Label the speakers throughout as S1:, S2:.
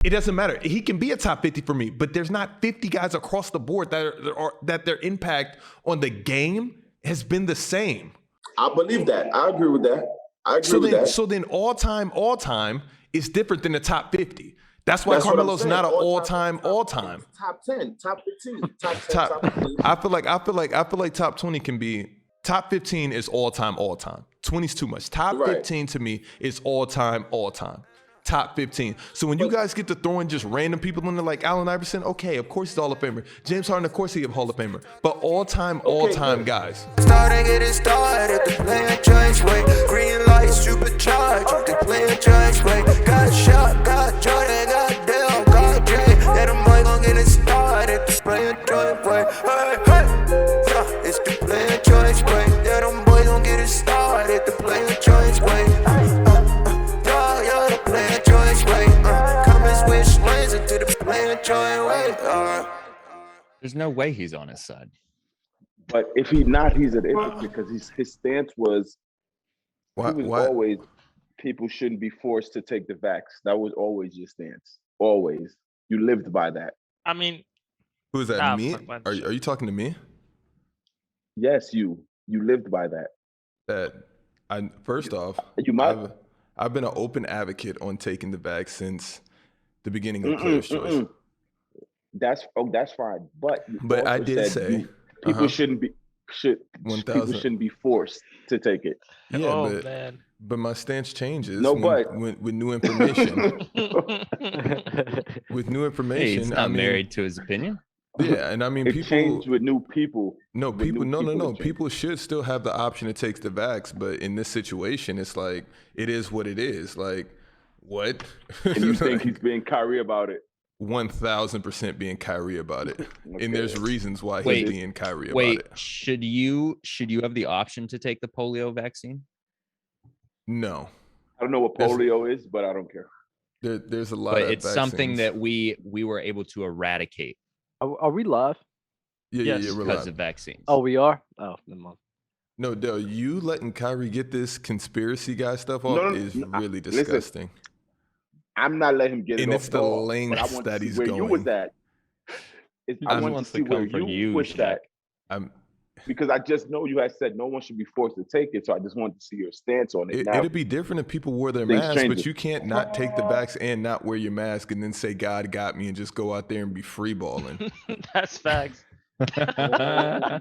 S1: It doesn't matter. He can be a top 50 for me, but there's not 50 guys across the board that their impact on the game has been the same.
S2: I believe that. I agree with that.
S1: So then all time is different than the top 50. That's why Carmelo's not an all time.
S2: Top 10, top 15, top 10, top 15.
S1: I feel like top 20 can be. Top 15 is all time. 20 is too much. Top 15 to me is all time. Top 15. So when you guys get to throwing just random people in there like Allen Iverson, okay, of course he's Hall of Famer. James Harden, of course he's a Hall of Famer. But all time guys.
S3: Starting getting started, the plan change way. Green light, supercharged, the plan change way. Got shot, got Jordan, got Dale, got Jay. Yeah, the boy gon' get it started, the plan change way. Hey, it's the plan change way. Yeah, the boy gon' get it started, the plan change way.
S4: There's no way he's on his side.
S5: But if he's not, he's an idiot because his stance was always people shouldn't be forced to take the vax. That was always your stance. Always. You lived by that.
S6: I mean,
S1: who is that? Me? Are you talking to me?
S5: Yes, you. You lived by that.
S1: First off, I've been an open advocate on taking the vax since the beginning of Player's Choice.
S5: That's fine, but
S1: I did say
S5: people shouldn't be forced to take it.
S1: Yeah, but my stance changes. With new information. With new information,
S4: hey, he's not married to his opinion.
S1: Yeah, and I mean, people
S5: change with new people.
S1: No, people should still have the option to take the vax, but in this situation, it's like it is what it is. Like, what?
S5: And you think he's being Kyrie about it?
S1: 1000% being Kyrie about it, and there's reasons why he's being Kyrie about it.
S4: Should you have the option to take the polio vaccine?
S1: No,
S5: I don't know what polio is, but I don't care.
S1: There's a lot. But
S4: it's something that we were able to eradicate.
S7: Are we live?
S1: Yeah, we're
S4: because
S1: live.
S4: of vaccines.
S7: Oh, we are. Oh, never mind.
S1: No, Dale, you letting Kyrie get this conspiracy guy stuff off is really disgusting.
S5: Listen, I'm not letting him get it off.
S1: And it's the lengths that he's going.
S5: Where you was at. I want to see where you was at. Because I just know you had said no one should be forced to take it, so I just wanted to see your stance on it.
S1: It'd be different if people wore their masks, but you can't not take the vax and not wear your mask and then say God got me and just go out there and be free balling.
S6: That's facts.
S7: I'm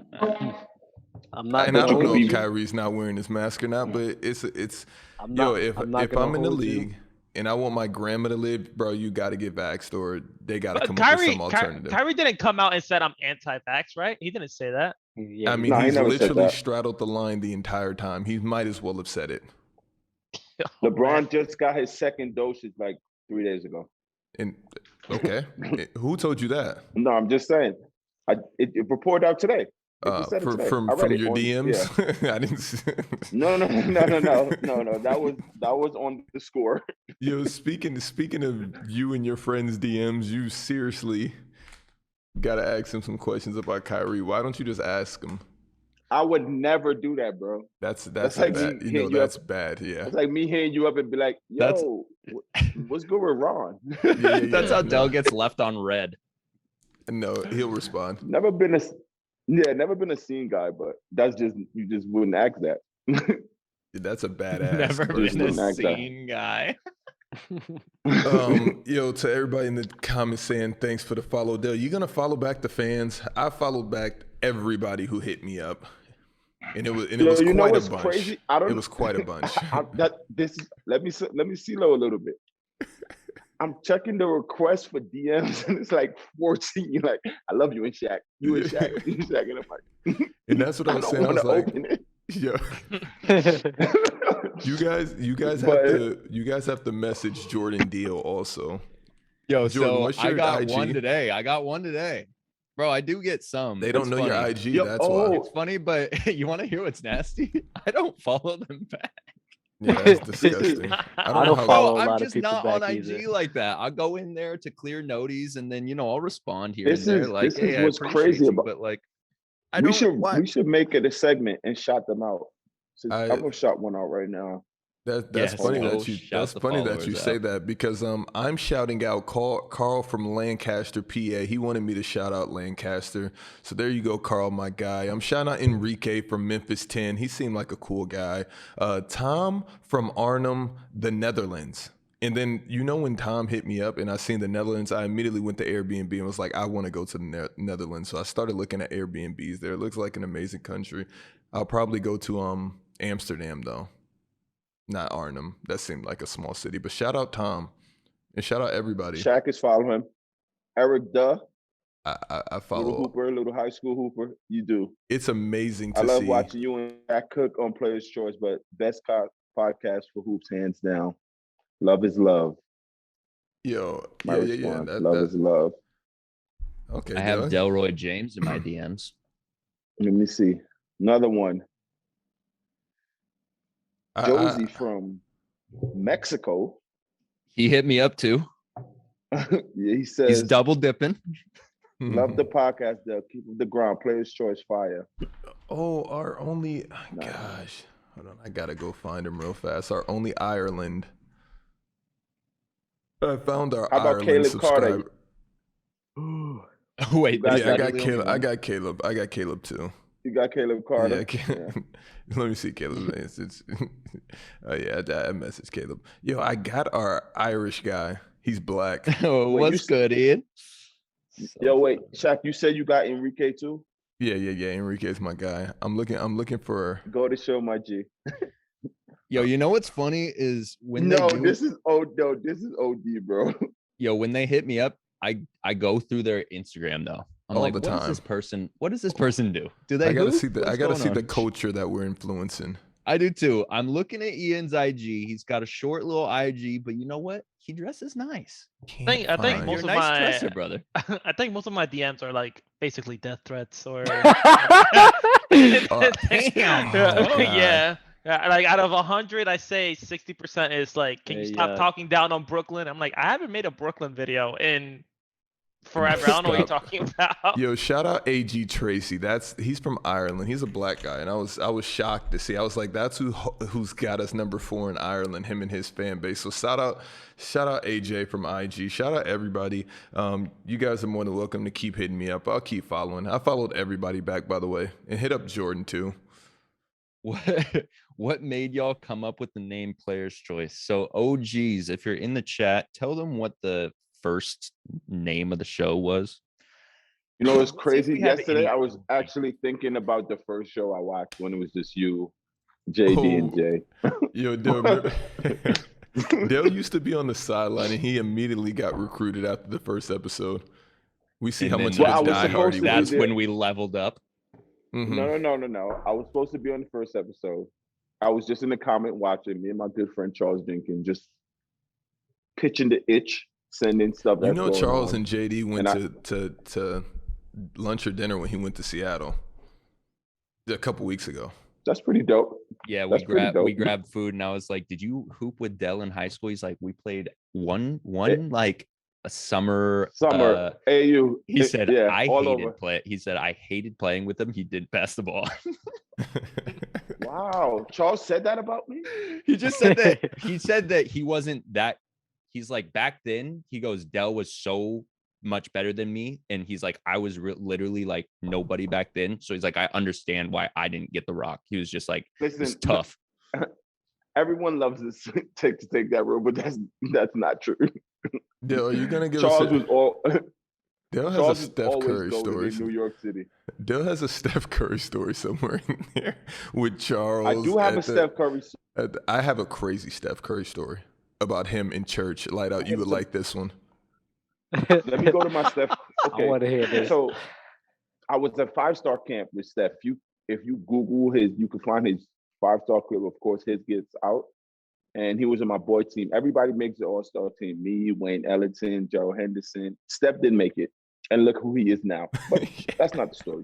S7: not.
S1: And I don't know if Kyrie's not wearing his mask or not, but it's. If I'm in the league and I want my grandma to live, bro, you got to get vaxxed or they got to come up with some alternative.
S6: Kyrie didn't come out and said I'm anti-vax, right? He didn't say that.
S1: Yeah, I mean, he's literally straddled the line the entire time. He might as well have said it.
S5: LeBron just got his second dosage like 3 days ago.
S1: And okay, who told you that?
S5: No, I'm just saying. It reported out today.
S1: From your DMs? Yeah. I didn't see.
S5: No. That was on the score.
S1: Yo, speaking of you and your friends' DMs, you seriously gotta ask him some questions about Kyrie. Why don't you just ask him?
S5: I would never do that, bro.
S1: That's like bad. That's bad. Yeah.
S5: It's like me hitting you up and be like, "Yo, what's good with Ron?"
S4: That's how Dell gets left on red.
S1: No, he'll respond.
S5: Never been a scene guy, but that's just you just wouldn't ask that.
S1: That's a badass.
S4: Never been a scene guy.
S1: Yo, to everybody in the comments saying thanks for the follow. Dale, you gonna follow back the fans? I followed back everybody who hit me up, and it was quite a bunch. Crazy? It was quite a bunch.
S5: Let me see a little bit. I'm checking the request for DMs and it's like 14. You're like, I love you and Shaq. You and Shaq. You and Shaq. And I'm like,
S1: and that's what I was saying. I was like, yo. you guys have to message Jordan Deal also.
S4: Yo, Jordan, so I got IG? I got one today. Bro, I do get some.
S1: They don't know your IG, that's why.
S4: It's funny, but you want to hear what's nasty? I don't follow them back.
S1: Yeah, that's disgusting.
S7: I don't follow a lot
S4: I'm
S7: of
S4: just
S7: people
S4: not
S7: back
S4: on
S7: either.
S4: IG like that. I'll go in there to clear noties and then I'll respond here
S5: this
S4: and there.
S5: Is,
S4: like,
S5: this
S4: hey,
S5: is what's crazy about.
S4: But like,
S5: we should make it a segment and shout them out. So I'm gonna shout one out right now.
S1: That's funny that you say that because I'm shouting out Carl from Lancaster, PA. He wanted me to shout out Lancaster. So there you go, Carl, my guy. I'm shouting out Enrique from Memphis 10. He seemed like a cool guy. Tom from Arnhem, the Netherlands. And then, when Tom hit me up and I seen the Netherlands, I immediately went to Airbnb and was like, I want to go to the Netherlands. So I started looking at Airbnbs there. It looks like an amazing country. I'll probably go to Amsterdam, though. Not Arnhem. That seemed like a small city. But shout out Tom. And shout out everybody.
S5: Shaq is following him. Eric Duh.
S1: I follow.
S5: Little hooper, little high school hooper. You do.
S1: It's amazing to see.
S5: I love watching you and Jack Cook on Player's Choice, but best podcast for hoops, hands down. Love is love.
S1: Yo,
S5: love is love.
S1: Okay.
S4: I have Delroy James in my DMs.
S5: Let me see. Another one. Josie from Mexico.
S4: He hit me up too.
S5: Yeah, he says
S4: he's double dipping.
S5: Love the podcast, though. Keep the ground. Player's Choice fire.
S1: Oh, gosh. Hold on. I gotta go find him real fast. Our only Ireland. I found our Ireland
S5: Caleb
S1: subscriber.
S4: Wait,
S1: I got Caleb. I got Caleb too.
S5: You got Caleb Carter.
S1: Yeah. Let me see Caleb. Oh yeah, I messaged Caleb. Yo, I got our Irish guy. He's black.
S4: Oh, what's good, Ian?
S5: Yo, wait, Shaq, you said you got Enrique too?
S1: Yeah. Enrique's my guy. I'm looking for.
S5: Go to show my G.
S4: Yo, you know what's funny is when
S5: this is OD, bro.
S4: Yo, when they hit me up, I go through their Instagram though. I'm
S1: all
S4: like,
S1: the time.
S4: What does this person do? Do they?
S1: I gotta see the culture that we're influencing.
S4: I do too. I'm looking at Ian's IG. He's got a short little IG, but you know what? He dresses nice.
S6: I think most of my
S4: dresser, brother.
S6: I think most of my DMs are like basically death threats or yeah. Like out of 100, I say 60% is like, can you stop talking down on Brooklyn? I'm like, I haven't made a Brooklyn video in forever. I don't know what you're talking about.
S1: Yo, shout out AG Tracy. He's from Ireland. He's a black guy, and I was shocked to see. I was like, that's who's got us number 4 in Ireland. Him and his fan base. So shout out AJ from IG. Shout out everybody. You guys are more than welcome to keep hitting me up. I'll keep following. I followed everybody back, by the way, and hit up Jordan too.
S4: What made y'all come up with the name Player's Choice? So OGs, if you're in the chat, tell them what the first name of the show was.
S5: You know, it's crazy. Yesterday, I was actually thinking about the first show I watched when it was just you, JD, and Jay.
S1: Yo, Dale used to be on the sideline, and he immediately got recruited after the first episode. We see how much of a diehard he was.
S4: That's when we leveled up.
S5: Mm-hmm. No. I was supposed to be on the first episode. I was just in the comment watching. Me and my good friend Charles Jenkins just pitching the itch, sending stuff.
S1: You know, Charles and JD went to lunch or dinner when he went to Seattle a couple weeks ago.
S5: That's pretty dope.
S4: Yeah, we grabbed food, and I was like, "Did you hoop with Dell in high school?" He's like, "We played one like a summer
S5: AU."
S4: He said, "I hated play." He said, "I hated playing with him. He didn't pass the ball."
S5: Wow, Charles said that about me.
S4: He just said that. He said that he wasn't that. He's like, back then, he goes, Dell was so much better than me, and he's like, I was literally like nobody back then. So he's like, I understand why I didn't get the rock. He was just like, it's tough.
S5: Everyone loves this take that road, but that's not true.
S1: Dale, are you gonna give
S5: Charles was all?
S1: Dale has a Steph Curry story.
S5: In New York City.
S1: Dale has a Steph Curry story somewhere in there with Charles.
S5: I do have a Steph Curry story.
S1: I have a crazy Steph Curry story about him in church. Light out, you would like this one.
S5: Let me go to my Steph. Okay.
S7: I want to hear this.
S5: So I was at 5-star camp with Steph. If you Google you can find his 5-star clip. Of course, his gets out. And he was on my boy team. Everybody makes the all-star team. Me, Wayne Ellington, Gerald Henderson. Steph didn't make it. And look who he is now. But that's not the story.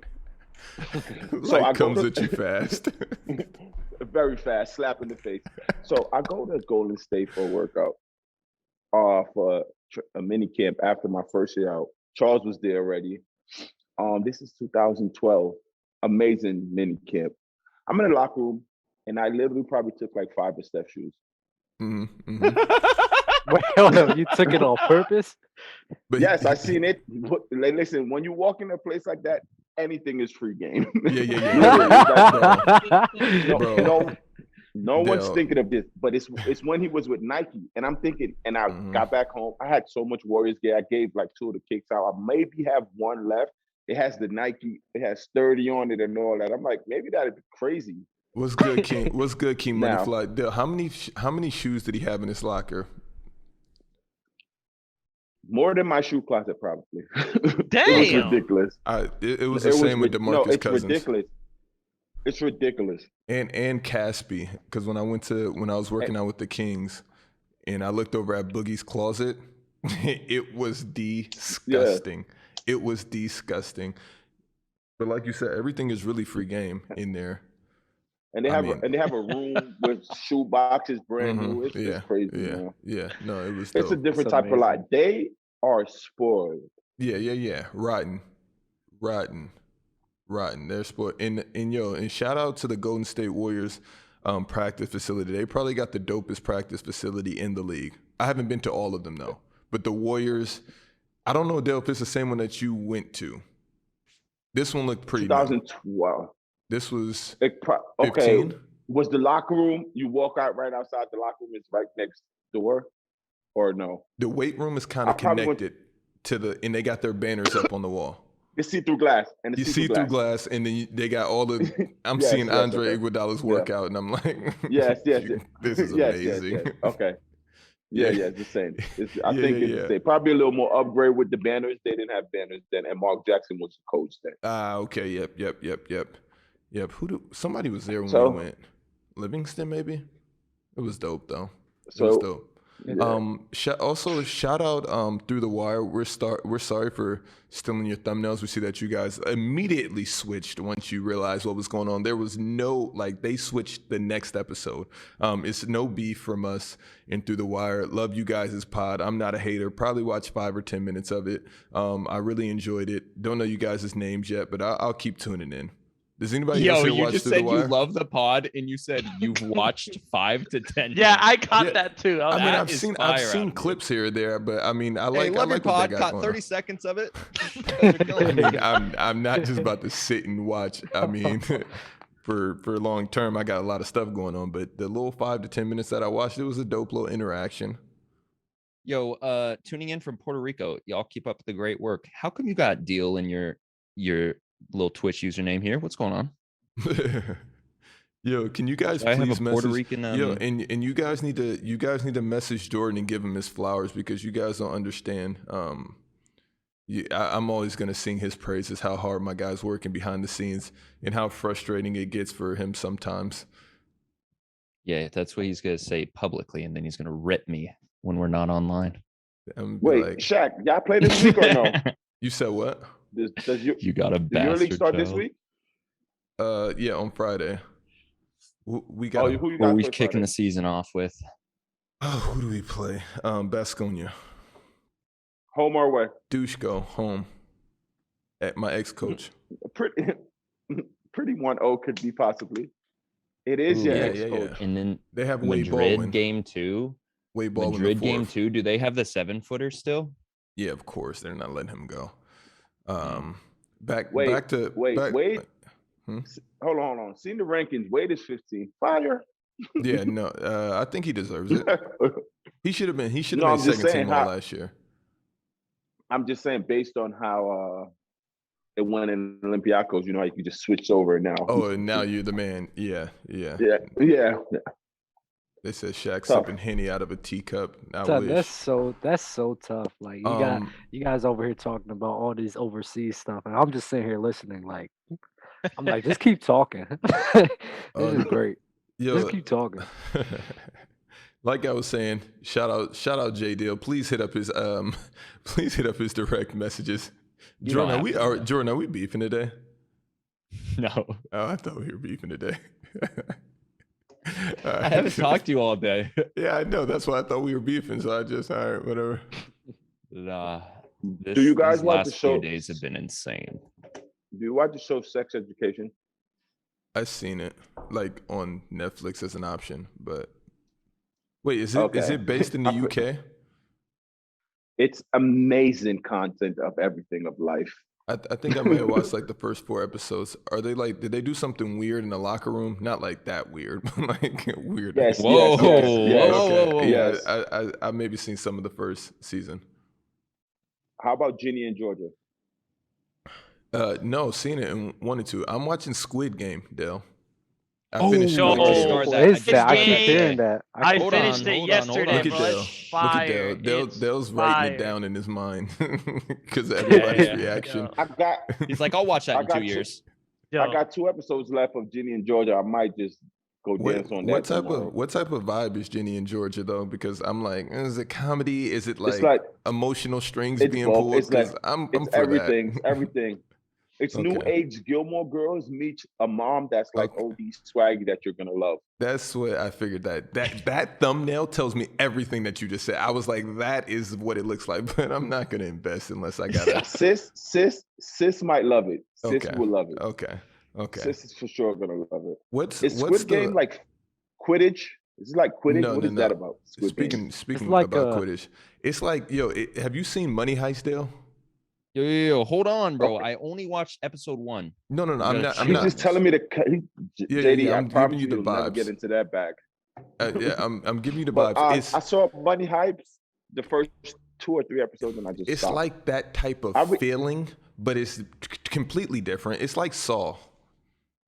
S1: So I comes at you fast.
S5: Very fast, slap in the face. So I go to Golden State for a workout for a mini camp after my first year out. Charles was there already. This is 2012. Amazing mini camp. I'm in the locker room, and I literally probably took like 5 of Steph's shoes.
S1: Mm-hmm, mm-hmm.
S7: Wait, hold on, you took it on purpose?
S1: But
S5: yes, I seen it. Listen, when you walk in a place like that, anything is free game.
S1: Yeah.
S5: No one's thinking of this, but it's when he was with Nike, and I'm thinking, and I got back home. I had so much Warriors gear. I gave like 2 of the kicks out. I maybe have one left. It has the Nike. It has sturdy on it and all that. I'm like, maybe that'd be crazy.
S1: What's good, King? What's good, King
S5: Now,
S1: Moneyfly? Dale, how many shoes did he have in his locker?
S5: More than my shoe closet, probably.
S6: Damn.
S5: It was ridiculous.
S1: It was the same with DeMarcus Cousins.
S5: Ridiculous. It's ridiculous.
S1: And Caspi, because when I was working out with the Kings, and I looked over at Boogie's closet, it was disgusting. Yeah. It was disgusting. But like you said, everything is really free game in there.
S5: And they have a room with shoe boxes, brand new. It's just crazy. Man.
S1: Yeah. No, it was.
S5: It's a different type of life. They are spoiled.
S1: Yeah. Rotten. They're spoiled. And shout out to the Golden State Warriors practice facility. They probably got the dopest practice facility in the league. I haven't been to all of them though. But the Warriors, I don't know, Dale, if it's the same one that you went to. This one looked pretty.
S5: 2012.
S1: This was
S5: okay. 15? Was the locker room? You walk out right outside the locker room. It's right next door, or no?
S1: The weight room is kind of connected to and they got their banners up on the wall.
S5: It's see-through glass.
S1: And you see through glass, and then they got all the. I'm seeing Andre Iguodala's workout, and I'm like,
S5: yes.
S1: This is amazing.
S5: Yes. Okay. Yeah, it's the same. I think it's the same. Probably a little more upgrade with the banners. They didn't have banners then, and Mark Jackson was the coach then.
S1: Okay. Yep. Somebody was there when we went. Livingston, maybe. It was dope though. It was dope. Yeah. Also, shout out Through the Wire. We're sorry for stealing your thumbnails. We see that you guys immediately switched once you realized what was going on. There was no they switched the next episode. It's no beef from us and Through the Wire. Love you guys' pod. I'm not a hater. Probably watched 5 or 10 minutes of it. I really enjoyed it. Don't know you guys' names yet, but I'll keep tuning in. Does anybody else here watch
S4: just
S1: Through
S4: said
S1: the Wire?
S4: You love the pod, and you said you've watched 5 to 10.
S6: Yeah, I caught that too.
S1: I've seen clips here or there, but I I like
S4: your pod. Caught 30 seconds of it.
S1: I'm not just about to sit and watch. For long term, I got a lot of stuff going on, but the little 5 to 10 minutes that I watched, it was a dope little interaction.
S4: Yo, tuning in from Puerto Rico, y'all keep up the great work. How come you got Deal in your little Twitch username here? What's going on?
S1: Yo, can you guys please message Puerto Rican? And you guys need to message Jordan and give him his flowers, because you guys don't understand. I'm always gonna sing his praises, how hard my guy's working behind the scenes and how frustrating it gets for him sometimes.
S4: Yeah, that's what he's gonna say publicly, and then he's gonna rip me when we're not online.
S5: Wait, Shaq, y'all play this week or no?
S1: You said what?
S4: You got a bastard.
S5: Does your league start this week?
S1: Yeah, on Friday. We got.
S5: Who you
S4: got?
S5: Who
S4: we kicking the season off with?
S1: Oh, who do we play? Baskonia.
S5: Home or away?
S1: Dushko, home. At my ex-coach.
S5: Pretty 1-0 could be possibly. It is your ex-coach.
S4: Yeah. And then
S1: they have
S4: Madrid game 2. Madrid game 2. Do they have the 7-footer still?
S1: Yeah, of course. They're not letting him go. Back to
S5: Wade. Hold on. Seeing the rankings, Wade is 15. Fire.
S1: Yeah, no. I think he deserves it. He should have been. He should have been second team all last year.
S5: I'm just saying, based on how it went in Olympiacos, how you can just switch over now.
S1: Oh, and now you're the man. Yeah. They said Shaq sipping Henny out of a teacup.
S7: That's so tough. Like you guys over here talking about all this overseas stuff, and I'm just sitting here listening. Like I'm like, just keep talking. This is great. Just keep talking.
S1: Like I was saying, shout out J Deal. Please hit up his direct messages. Jordan, are we beefing today?
S4: No.
S1: Oh, I thought we were beefing today.
S4: I haven't talked to you all day.
S1: Yeah, I know. That's why I thought we were beefing. So I just, all right, whatever.
S5: Do you guys watch the show?
S4: Few days have been insane.
S5: Do you watch the show Sex Education?
S1: I've seen it, like on Netflix as an option, but Wait, is it based in the UK?
S5: It's amazing content of everything of life.
S1: I think I might have watched like the first 4 episodes. Are they like? Did they do something weird in the locker room? Not like that weird, but like weird.
S5: Yes.
S4: Whoa,
S5: Yes.
S4: whoa.
S1: Yeah,
S5: Yes.
S1: I maybe seen some of the first season.
S5: How about Ginny and Georgia?
S1: No, seen it and wanted to. I'm watching Squid Game, Dale. I
S6: Oh,
S1: finished
S6: no.
S1: Squid Game.
S4: Start
S7: What is that? I keep
S6: game.
S7: hearing that.
S6: I
S4: Hold
S6: finished
S4: on,
S6: it
S4: hold on, hold on.
S6: yesterday,
S1: Look at
S6: bro.
S1: Dale.
S6: It's
S1: Look at
S6: fire.
S1: Dale.
S6: It's
S1: Dale's writing it
S6: fire.
S1: down in his mind because of everybody's reaction.
S5: I got
S4: He's like, I'll watch that in 2
S5: got you.
S4: years.
S6: Yo,
S5: I got 2 episodes left of Ginny and Georgia. I might just go dance on that tomorrow.
S1: What type of vibe is Ginny in Georgia though? Because I'm like, is it comedy? Is it
S5: It's
S1: like emotional strings
S5: it's
S1: being
S5: both.
S1: pulled?
S5: It's like
S1: I'm
S5: it's
S1: for
S5: everything.
S1: that.
S5: Everything. It's new
S1: Okay.
S5: age Gilmore Girls meets a mom that's like
S1: Okay.
S5: OD swaggy that you're gonna love.
S1: That's what I figured. That thumbnail tells me everything that you just said. I was like, that is what it looks like, but I'm not gonna invest unless I got it.
S5: Sis might love it. Sis
S1: Okay.
S5: will love it.
S1: Okay.
S5: Sis is for sure gonna love it. Is
S1: what's
S5: Squid Game like Quidditch? Is it like Quidditch?
S1: No,
S5: What
S1: no,
S5: is
S1: no.
S5: that about? Squid Game?
S1: Speaking
S7: like
S1: about
S7: a-
S1: Quidditch, it's like have you seen Money Heist, Dale?
S4: Yo, hold on, bro. I only watched episode 1.
S1: No, I'm not. I'm
S5: He's
S1: not.
S5: just telling me to JD,
S1: yeah,
S5: I
S1: I'm
S5: promise
S1: giving
S5: you
S1: you the
S5: you'll never
S1: vibes.
S5: get into that bag.
S1: Yeah, I'm giving you the
S5: But
S1: vibes.
S5: I saw Money Hypes the first 2 or 3 episodes and I just
S1: It's
S5: stopped.
S1: like that type of feeling, but it's completely different. It's like Saw.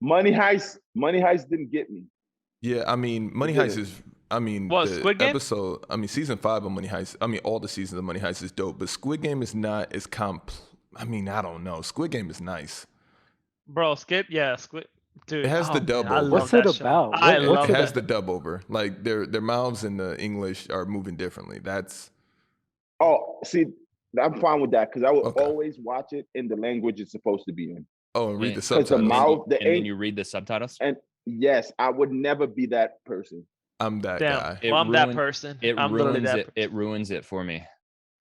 S5: Money Heist didn't get me.
S1: Yeah, I mean, Money
S5: It
S1: Heist
S5: didn't.
S1: is. I mean,
S6: What,
S1: the
S6: Squid Game?
S1: episode. I mean, season 5 of Money Heist. I mean, all the seasons of Money Heist is dope, but Squid Game is not as I mean, I don't know. Squid Game is nice.
S6: bro, Skip. Yeah, Squid. Dude,
S1: It has the
S6: man,
S1: dub
S6: I
S1: over.
S6: love
S7: What's
S6: that
S7: it
S6: show.
S7: about?
S6: I
S7: What's
S6: love
S1: It
S7: it
S1: has
S6: that.
S1: the dub over. Like their mouths in the English are moving differently. That's
S5: Oh, see, I'm fine with that because I would
S1: Okay.
S5: always watch it in the language it's supposed to be in.
S1: and read the
S4: Because
S1: subtitles.
S5: the mouth, the
S4: and then
S5: ink-
S4: you read the subtitles.
S5: And yes, I would never be that person.
S1: I'm that
S6: Damn.
S1: guy.
S4: It
S6: Well, I'm that
S4: ruined-
S6: person.
S4: It
S6: I'm literally
S4: ruins
S6: that.
S4: it. It ruins it for me.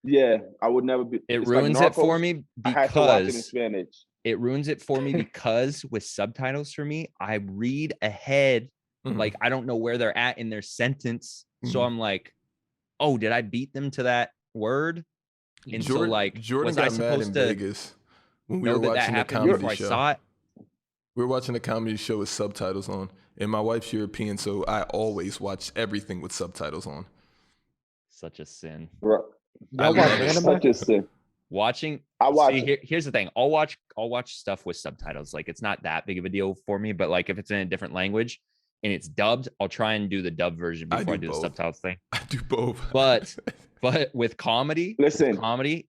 S5: Yeah, I would never be.
S4: It
S5: it's like
S4: ruins it for
S5: Narcos,
S4: me
S5: I have to watch it in
S4: because
S5: Spanish.
S4: it ruins it for me because with subtitles for me, I read ahead.
S1: Mhm.
S4: Like I don't know where they're at in their sentence. So
S1: Mhm.
S4: I'm like, oh, did I beat them to that word? And so like,
S1: Jordan
S4: was I
S1: got mad
S4: supposed
S1: in
S4: to
S1: Vegas when we
S4: know
S1: were
S4: that that
S1: watching the
S4: happened
S1: comedy
S4: before I
S1: show.
S4: saw it?
S1: We were watching a comedy show with subtitles on, and my wife's European, so I always watch everything with subtitles on.
S4: Such a sin.
S5: Bro,
S7: Y'all watch anime?
S5: such a sin.
S4: Watching
S5: I watch
S4: see,
S5: it.
S4: here's the thing. I'll watch stuff with subtitles. Like it's not that big of a deal for me, but like if it's in a different language and it's dubbed, I'll try and do the dub version before I
S1: do
S4: do the
S1: both.
S4: subtitles thing.
S1: I do both.
S4: But with comedy,
S5: Listen.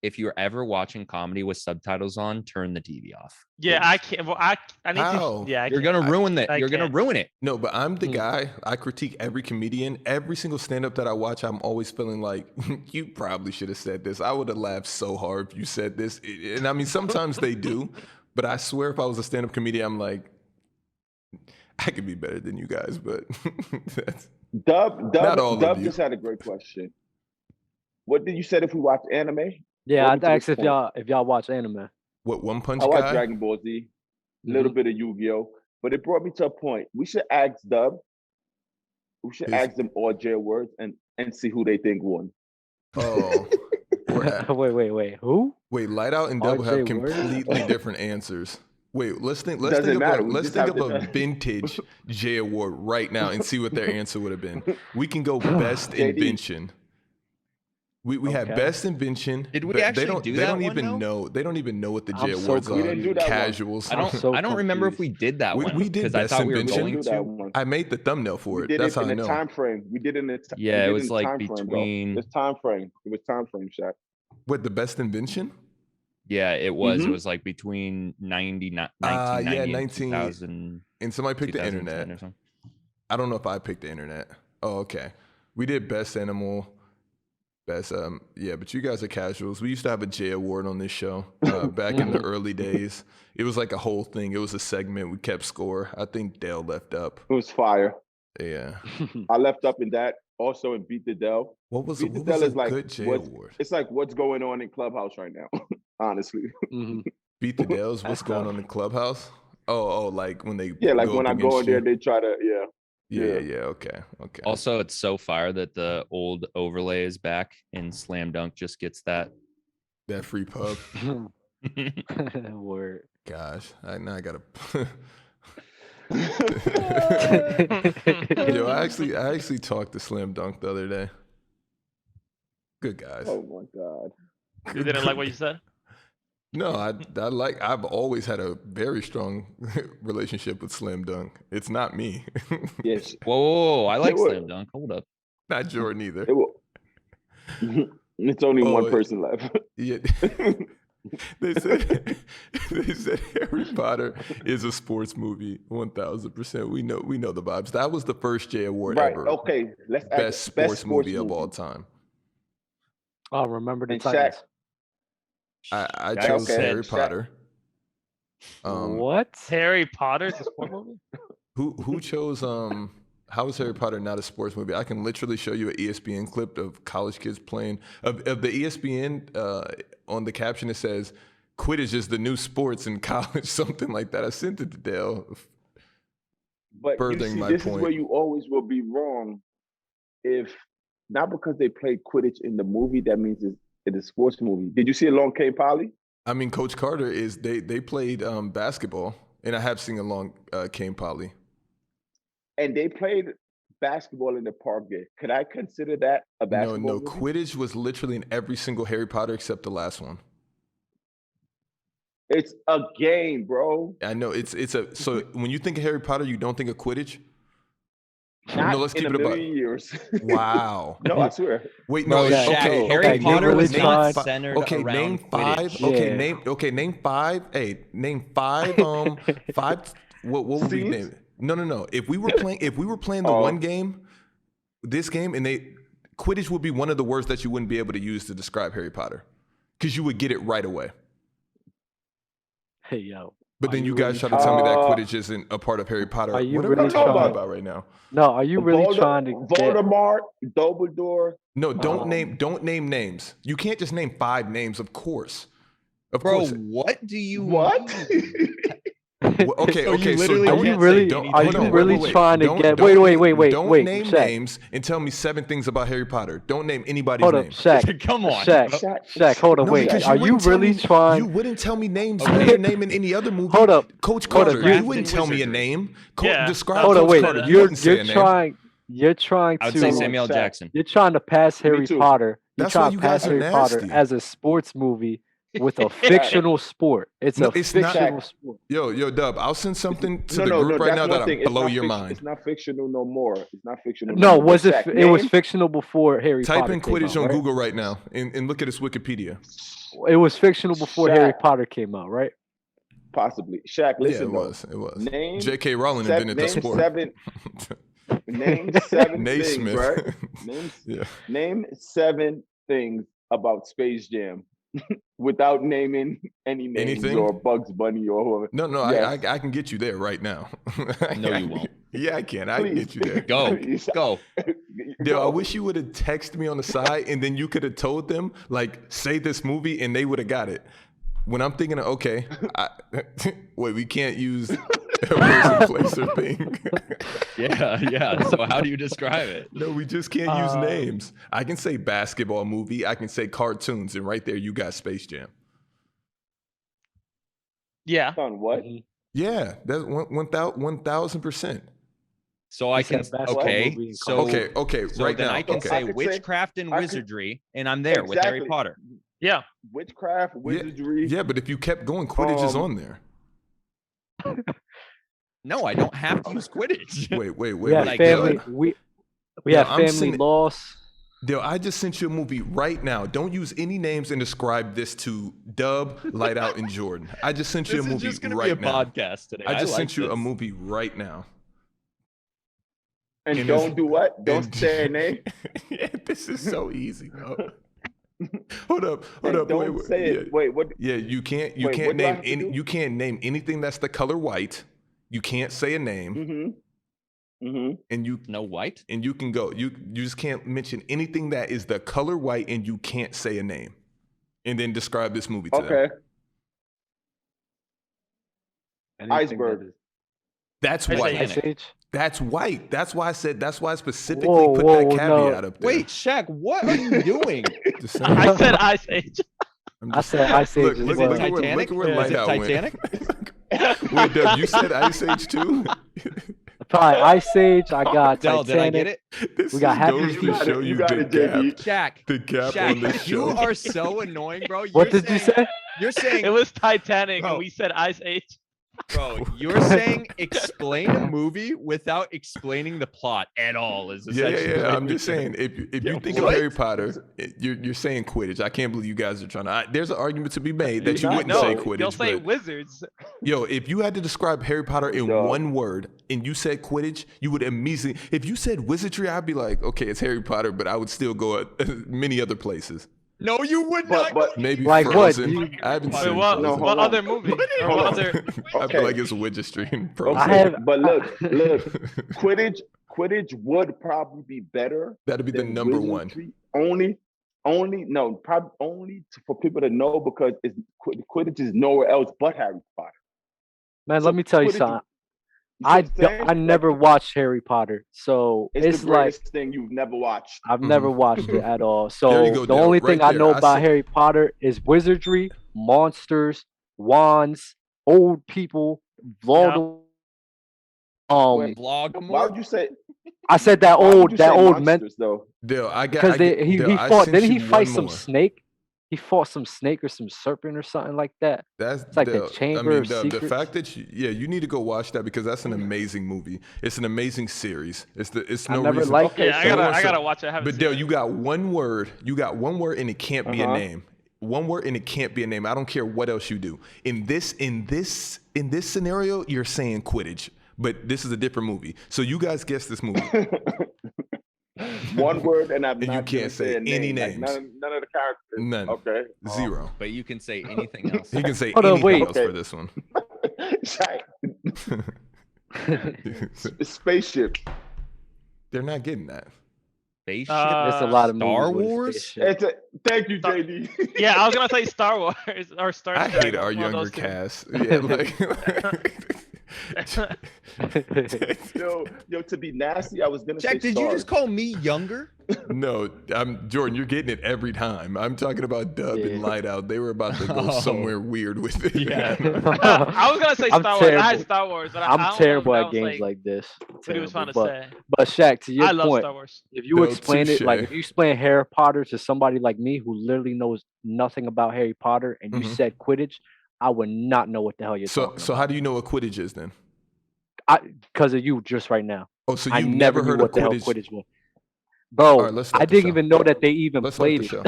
S4: if you're ever watching comedy with subtitles on, turn the TV off.
S6: Yeah, I can't. Well, I need
S1: How?
S6: to. Yeah, I
S4: You're
S6: can't.
S4: gonna ruin that.
S6: I
S4: You're gonna
S6: can't.
S4: ruin it.
S1: No, but I'm the guy. I critique every comedian. Every single stand-up that I watch, I'm always feeling like you probably should have said this. I would have laughed so hard if you said this. And I mean, sometimes they do, but I swear, if I was a stand-up comedian, I'm like, I could be better than you guys. But that's
S5: Dub
S1: Not all of you.
S5: just had a great question. What did you say if we watch anime?
S7: Yeah,
S5: What
S7: I'd
S5: was
S7: ask
S5: the
S7: if y'all watch anime.
S1: what One Punch
S5: I watch
S1: Guy.
S5: Dragon Ball Z, a little bit of Yu-Gi-Oh, but it brought me to a point. We should ask Dub. We should
S1: Yes.
S5: ask them all jail words and see who they think won.
S1: Oh,
S7: Wait. Who?
S1: wait, Light Out and Double have
S7: RJ Word?
S1: completely different answers. Wait, let's think. Let's
S5: Doesn't
S1: think
S5: matter.
S1: of
S5: We
S1: let's
S5: just
S1: think
S5: have
S1: of a
S5: to-
S1: vintage J Award right now and see what their answer would have been. We can go best
S5: JD.
S1: invention. We had
S7: Okay.
S1: best invention.
S4: Did we
S1: but
S4: actually
S1: they don't,
S4: do
S1: they
S4: that
S1: don't
S4: one,
S1: even
S4: though?
S1: know. They don't even know what the
S7: I'm
S1: J
S7: so
S1: Awards
S5: We didn't do
S1: are.
S5: that one.
S1: Casuals.
S4: I don't remember if we did that one.
S1: we did
S4: because I
S1: Best
S4: thought we were
S1: Invention.
S4: going
S5: Do that
S4: to.
S5: one.
S1: I made the thumbnail for
S5: We
S1: it.
S5: did
S1: That's
S5: it
S1: how I
S5: in a
S1: know.
S5: time frame. We did it in a
S4: Yeah, it
S5: we did
S4: was
S5: in a
S4: like
S5: time frame, bro.
S4: between.
S5: It's time frame. It was time frame shot.
S1: What, the best invention?
S4: Yeah, it was.
S5: Mhm.
S4: It was like between 1990
S1: yeah,
S4: and
S1: 19
S4: 2000,
S1: And somebody picked the
S4: 2010
S1: internet.
S4: or something.
S1: I don't know if I picked the internet. Oh, okay. We did best animal, best yeah, but you guys are casuals. We used to have a J Award on this show back in the early days. It was like a whole thing. It was a segment. We kept score. I think Dale left up.
S5: It was fire.
S1: Yeah.
S5: I left up in that also and beat the Dell.
S1: What was
S5: Beat
S1: what
S5: the
S1: was
S5: Dell
S1: a
S5: is like
S1: good J
S5: what's-
S1: Award?
S5: It's like what's going on in Clubhouse right now. Honestly.
S7: Mhm.
S1: Beat the Dales. What's
S5: That's
S1: going
S5: tough.
S1: on in Clubhouse? Oh, like when they
S5: Yeah, like
S1: go
S5: when
S1: up
S5: I go
S1: against
S5: in there,
S1: you.
S5: they try to
S1: Yeah. Okay.
S4: Also, it's so fire that the old overlay is back, and Slam Dunk just gets that.
S1: That free pub.
S7: Word.
S1: Gosh, now I gotta. Yo, I actually talked to Slam Dunk the other day. Good guys.
S5: Oh my god.
S6: You didn't like what you said?
S1: No, I've always had a very strong relationship with Slam Dunk. It's not me.
S5: Yes.
S4: Whoa, I like Slam Dunk. Hold up.
S1: Not Jordan either.
S5: It's only one person left.
S1: Yeah. They said Harry Potter is a sports movie. 1000%. We know the vibes. That was the first J Award
S5: Right.
S1: ever.
S5: Okay.
S1: Best sports movie of all time.
S7: Oh, remember the
S5: And
S7: Titans.
S1: I chose Harry Potter.
S7: What?
S6: Harry Potter's a sport movie?
S1: Who chose how is Harry Potter not a sports movie? I can literally show you an ESPN clip of college kids playing of the ESPN on the caption it says Quidditch is the new sports in college, something like that. I sent it to Dale.
S5: But
S1: furthering my
S5: this
S1: point.
S5: is where you always will be wrong. If not because they played Quidditch in the movie, that means it's a sports movie. Did you see Along Came Polly?
S1: I mean, Coach Carter they played basketball, and I have seen Along Came Polly.
S5: And they played basketball in the park there. Could I consider that a basketball
S1: No,
S5: movie?
S1: Quidditch was literally in every single Harry Potter except the last one.
S5: It's a game, bro.
S1: I know so when you think of Harry Potter, you don't think of Quidditch?
S5: Not
S1: No, let's
S5: in
S1: keep
S5: a
S1: it about
S5: million years.
S1: Wow.
S5: No, I swear.
S1: Wait,
S4: Bro,
S1: no,
S4: Shaq, Harry
S1: okay,
S4: Potter
S1: name
S4: was not
S1: fi-
S4: centered
S1: okay,
S4: around
S1: name five.
S4: Quidditch.
S1: Okay, name five. Hey, name five. Five. What would we name it? No. If we were playing the one game, this game, and Quidditch would be one of the words that you wouldn't be able to use to describe Harry Potter, because you would get it right away.
S7: Hey, yo.
S1: But then you guys try to tell me that Quidditch isn't a part of Harry Potter.
S7: Are you
S1: What are we
S7: really
S1: talking
S7: trying-
S1: about right now?
S7: No, are you really trying to get...
S5: Voldemort, Dumbledore?
S1: No, don't name names. You can't just name 5 names, of course. Of
S4: Bro,
S1: course.
S4: what do you
S5: What?
S1: Okay,
S4: So you
S1: so
S4: literally
S1: don't
S7: Are you
S4: can't
S7: really,
S4: say
S7: are
S4: anything.
S7: you
S1: Hold on,
S7: really
S1: wait.
S7: trying to
S1: Don't-
S7: get...
S1: don't
S7: Wait,
S1: name- Don't
S7: wait,
S1: name
S7: Shaq.
S1: names and tell me 7 things about Harry Potter. Don't name anybody's
S7: Hold up,
S1: name.
S7: Shaq.
S4: Come on.
S7: Shaq, hold on,
S1: No,
S7: wait.
S1: because
S7: Are you
S1: wouldn't tell
S7: really
S1: me-
S7: trying...
S1: You wouldn't tell me names
S4: Okay.
S1: you're naming any other movie.
S7: Hold up.
S1: Coach
S7: Hold up,
S1: Carter,
S7: you-
S1: you wouldn't tell me a name.
S6: Yeah.
S1: Describe
S7: Hold
S1: Coach
S7: on, wait.
S1: Carter. You
S7: You're
S1: wouldn't say a name.
S7: You're trying
S4: I would
S7: to...
S4: say Samuel
S5: Shaq.
S4: Jackson.
S7: You're trying to pass Harry
S5: too.
S7: Potter. You're
S1: That's why
S7: trying
S1: you
S7: to pass
S1: guys are
S7: Harry Potter
S1: nasty.
S7: as a sports movie with a fictional sport. It's
S1: No,
S7: a
S1: it's not.
S7: fictional sport.
S1: Yo, Dub, I'll send something to the
S5: No,
S1: group right
S5: that's
S1: now
S5: one
S1: that'll
S5: thing. It's
S1: blow
S5: not
S1: your
S5: fic-
S1: mind.
S5: It's not fictional no more. It's not fictional.
S7: No,
S5: more.
S7: was it?
S5: Shaq,
S7: It was
S5: name?
S7: fictional before Harry
S1: Type
S7: Potter
S1: in
S7: came
S1: Quidditch
S7: out,
S1: on
S7: right?
S1: Google right now and look at its Wikipedia.
S7: It was fictional before
S5: Shaq.
S7: Harry Potter came out, right?
S5: Possibly. Shaq, listen.
S1: Yeah, it was.
S5: Name
S1: J.K. Rowling invented the sport.
S5: Name 7 things,
S1: Naismith.
S5: right? Name 7 things about Space Jam without naming any names
S1: Anything?
S5: or Bugs Bunny or whoever.
S1: No,
S5: Yes.
S1: I can get you there right now.
S4: No, you won't.
S1: Yeah, I can. I can
S5: Please.
S1: get you there.
S4: Go.
S1: Yo, I wish you would have texted me on the side and then you could have told them, like, say this movie and they would have got it. When I'm thinking, okay, wait, we can't use a person, place, or thing.
S4: Yeah. So how do you describe it?
S1: No, we just can't use names. I can say basketball movie. I can say cartoons. And right there, you got Space Jam.
S6: Yeah.
S5: On what?
S1: Yeah, that's 1,000%.
S4: So I
S7: He
S4: can
S7: said basketball
S4: okay.
S7: movie in
S4: So
S1: Okay,
S4: So
S1: right
S4: then
S1: now.
S4: I can
S1: okay.
S4: say
S5: I could say-
S4: witchcraft and
S5: I could-
S4: wizardry, and I'm there with Harry
S5: Exactly.
S4: Potter.
S6: Yeah.
S5: Witchcraft, wizardry.
S1: Yeah, but if you kept going, Quidditch is on there.
S4: No, I don't have to use Quidditch.
S1: Wait.
S7: We have
S4: like,
S7: family.
S1: Yo,
S7: We
S1: Yeah,
S7: have
S1: I'm
S7: family
S1: sending-
S7: loss.
S1: Yo, I just sent you a movie right now. Don't use any names and describe this to Dub, Light Out, and Jordan. I just sent you
S4: This
S1: a
S4: is
S1: movie
S4: just gonna
S1: right
S4: be a
S1: now.
S4: podcast today.
S1: I just
S4: like
S1: sent you a
S4: this.
S1: movie right now.
S5: And
S1: And
S5: don't
S1: it's-
S5: do what? Don't
S1: and-
S5: say a name.
S1: Yeah, this is so easy, bro. Hold up.
S5: And don't
S1: wait,
S5: say it.
S1: yeah.
S5: Wait, what?
S1: Yeah, you can't
S5: Wait, what do I
S1: name
S5: have to
S1: any
S5: do?
S1: you can't name anything that's the color white. You can't say a name and you
S4: white.
S1: and you can go. You just can't mention anything that is the color white and you can't say a name. And then describe this movie to them.
S5: Okay.
S7: Anything
S5: Iceberg.
S7: that is-
S1: That's
S6: Ice
S1: white.
S7: Ice Age.
S1: That's white. That's why I specifically put that caveat up there.
S4: Wait, Shaq, what are you doing?
S6: I said Ice Age.
S7: I said Ice Age.
S1: Look,
S7: as well.
S1: look at where
S4: Is it
S1: Lightout
S4: Titanic?
S1: went. Wait, Dev, you said Ice Age too?
S7: Probably Ice Age. I got
S4: Del,
S7: Titanic.
S4: did I get it?
S1: This
S7: We got Happy
S1: goes
S7: Feet.
S1: to show you
S5: got
S1: the
S5: it, JD.
S1: gap.
S4: Shaq,
S1: The gap on this
S4: Shaq, you
S1: show.
S4: are so annoying, bro.
S7: What did you say?
S4: You're saying,
S6: It was Titanic,
S4: Bro.
S6: and we said Ice Age.
S4: bro, you're saying explain a movie without explaining the plot at all. Is essentially
S1: Yeah.
S4: what
S1: I'm
S4: you're
S1: just saying, if you think
S4: what?
S1: of Harry Potter, you're saying Quidditch. I can't believe you guys are trying to. There's an argument to be made that you wouldn't say Quidditch.
S6: You'll say
S1: but,
S6: Wizards.
S1: yo, if you had to describe Harry Potter in one word and you said Quidditch, you would immediately. If you said wizardry, I'd be like, okay, it's Harry Potter, but I would still go at many other places.
S4: No, you would not.
S5: But
S1: Maybe
S7: Like what?
S1: Frozen. I haven't
S6: Wait,
S1: seen
S6: what,
S1: Frozen.
S5: No,
S6: what
S5: hold on.
S6: other movie? Or what other?
S1: I
S5: Okay.
S1: feel like it's wizardry and Frozen.
S7: I have-
S5: but look, Quidditch would probably be better.
S1: That'd be the
S5: than
S1: number one.
S5: wizardry. Probably only for people to know because Quidditch is nowhere else but Harry Potter.
S7: Man,
S5: So
S7: let me tell you
S5: Quidditch-
S7: something.
S5: You see what I'm saying?
S7: I never watched Harry Potter, so
S5: It's
S7: it's
S5: the
S7: like
S5: greatest thing you've never watched.
S7: I've never watched it at all.
S1: There
S7: So
S1: you go,
S7: the
S1: Dale.
S7: only
S1: Right
S7: thing I
S1: there.
S7: know
S1: I
S7: about
S1: said-
S7: Harry Potter is wizardry, monsters, wands, old people, Voldemort.
S5: Wait,
S4: Vlog
S5: Why would you say?
S7: I said that
S5: why would
S7: old
S5: you say
S7: men
S5: monsters, though?
S1: Dale, I got
S7: because he
S1: Dale, I
S7: fought.
S1: sent
S7: Didn't he
S1: you
S7: fight
S1: one
S7: some
S1: more.
S7: snake? He fought some snake or some serpent or something like that.
S1: That's
S7: It's like the
S1: Dale,
S7: Chamber of
S1: the
S7: Secrets.
S1: fact that you need to go watch that because that's an amazing movie. It's an amazing series. It's
S7: I
S1: no
S7: never
S1: reason.
S7: liked
S6: Yeah,
S7: it.
S6: I gotta watch it. I haven't
S1: But
S6: seen
S1: Dale,
S6: it.
S1: you got one word. You got one word, and it can't be a name. One word, and it can't be a name. I don't care what else you do. In this scenario, you're saying Quidditch, but this is a different movie. So you guys guess this movie.
S5: One word, and I'm
S1: And
S5: not
S1: you can't
S5: gonna
S1: say
S5: a name.
S1: any
S5: Like,
S1: names.
S5: none of the characters.
S1: None.
S5: Okay.
S1: Zero.
S4: But you can say anything else.
S1: You can say
S7: Hold on,
S1: anything
S7: wait.
S1: else
S5: Okay.
S1: for this one.
S5: Spaceship.
S1: They're not getting that.
S4: Spaceship.
S7: There's a lot of
S4: Star
S7: movies with
S4: Wars?
S7: spaceship.
S5: Thank you, JD.
S6: Yeah, I was gonna say Star Wars or Star
S1: I
S6: Trek.
S1: hate our
S6: one of
S1: younger
S6: those two.
S1: cast. Yeah, like
S5: Yo, to be nasty, I was gonna say
S4: Jack, did you
S5: stars.
S4: just call me younger?
S1: no, I'm Jordan. You're getting it every time. I'm talking about Dub and
S7: Yeah.
S1: Light Out. They were about to go
S4: Oh.
S1: somewhere weird with it.
S4: Yeah.
S6: I was gonna say
S7: I'm
S6: Star Wars. I had
S7: terrible.
S6: Star Wars, but I don't know
S7: I'm
S6: if
S7: terrible
S6: that
S7: at
S6: was,
S7: games like this.
S6: what he was trying to
S7: Terrible.
S6: say.
S7: But Shaq, to your
S6: I love
S7: point,
S6: Star Wars.
S7: if you
S1: No,
S7: explain it, like
S1: touche.
S7: if you explain Harry Potter to somebody like me who literally knows nothing about Harry Potter, and you
S1: Mhm.
S7: said Quidditch, I would not know what the hell you're
S1: So,
S7: talking
S1: so how do you know what Quidditch is then?
S7: about. Because of you just right now.
S1: Oh, so
S7: I
S1: you
S7: never knew
S1: heard
S7: what
S1: of
S7: the hell
S1: Quidditch?
S7: Quidditch was. Bro,
S1: All right, let's start
S7: I
S1: the
S7: didn't
S1: show.
S7: even know that they even
S1: Let's start
S7: played
S1: the
S7: it.
S1: show.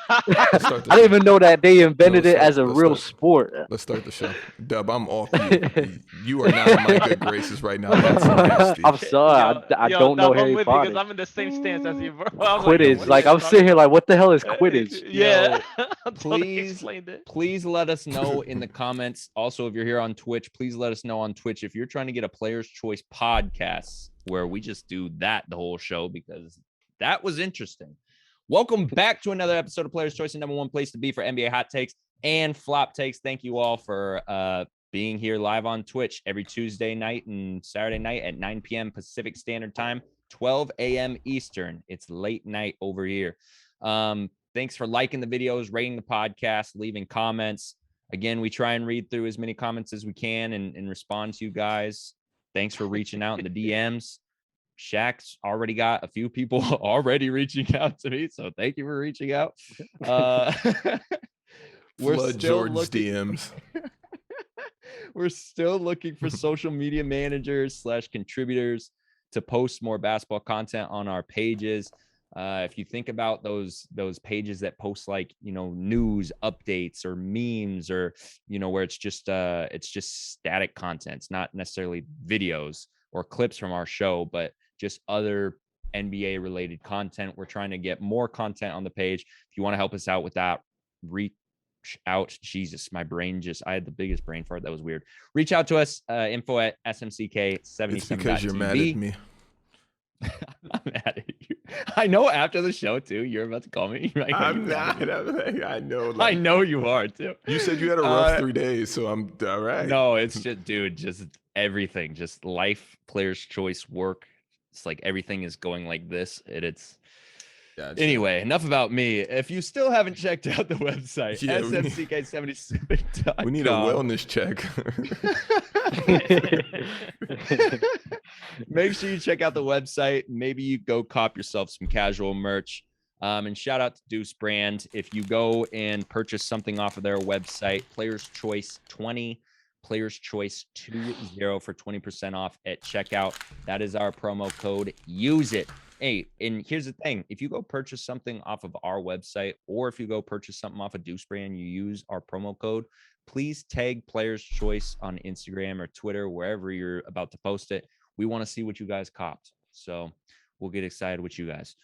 S7: I
S1: start the
S7: didn't even know that they invented
S1: let's
S7: it as a
S1: start- let's
S7: real
S1: start.
S7: sport.
S1: Let's start the show. Dub, I'm off you. You are not in my good graces right now. That's nasty.
S7: I'm sorry, I don't know
S6: I'm
S7: Harry
S6: with you 'cause
S7: Potter.
S6: I'm in the same stance as you, bro. I was
S7: Quidditch,
S6: what
S7: like
S6: are you
S7: I'm sitting here like, what the hell is Quidditch?
S6: Yeah. Until they
S4: please-
S6: explained it.
S4: Please let us know in the comments. Also, if you're here on Twitch, please let us know on Twitch if you're trying to get a Player's Choice podcast where we just do that the whole show because that was interesting. Welcome back to another episode of Player's Choice, the number one place to be for NBA hot takes and flop takes. Thank you all for being here live on Twitch every Tuesday night and Saturday night at 9 p.m. Pacific Standard Time, 12 a.m. Eastern. It's late night over here. Thanks for liking the videos, rating the podcast, leaving comments. Again, we try and read through as many comments as we can and respond to you guys. Thanks for reaching out in the DMs. Shaq's already got a few people already reaching out to me, so thank you for reaching out. We're
S1: Flood
S4: still
S1: Jordan's
S4: looking.
S1: DMs.
S4: We're still looking for social media managers / contributors to post more basketball content on our pages. If you think about those pages that post like, news updates or memes or, where it's just static content. It's not necessarily videos or clips from our show, but just other NBA related content. We're trying to get more content on the page. If you want to help us out with that, reach out. Jesus, my brain I had the biggest brain fart. That was weird. Reach out to us, info@smck77.tv.
S1: It's because you're mad at me.
S4: I'm not mad at you. I know after the show too, you're about to call me. Right?
S1: I'm not. I know.
S4: I know you are too.
S1: You said you had a rough 3 days, so I'm all right.
S4: No, it's just, dude, just everything, just life, player's choice, work. It's like everything is going like this. It's gotcha. Anyway, enough about me. If you still haven't checked out the website, smck77.com.
S1: We need a wellness check.
S4: Make sure you check out the website. Maybe you go cop yourself some casual merch. And shout out to Deuce Brand. If you go and purchase something off of their website, Player's Choice 20, Player's Choice 20 for 20% off at checkout. That is our promo code. Use it. Hey, and here's the thing. If you go purchase something off of our website, or if you go purchase something off of Deuce Brand, you use our promo code, please tag Player's Choice on Instagram or Twitter, wherever you're about to post it. We want to see what you guys copped. So we'll get excited with you guys.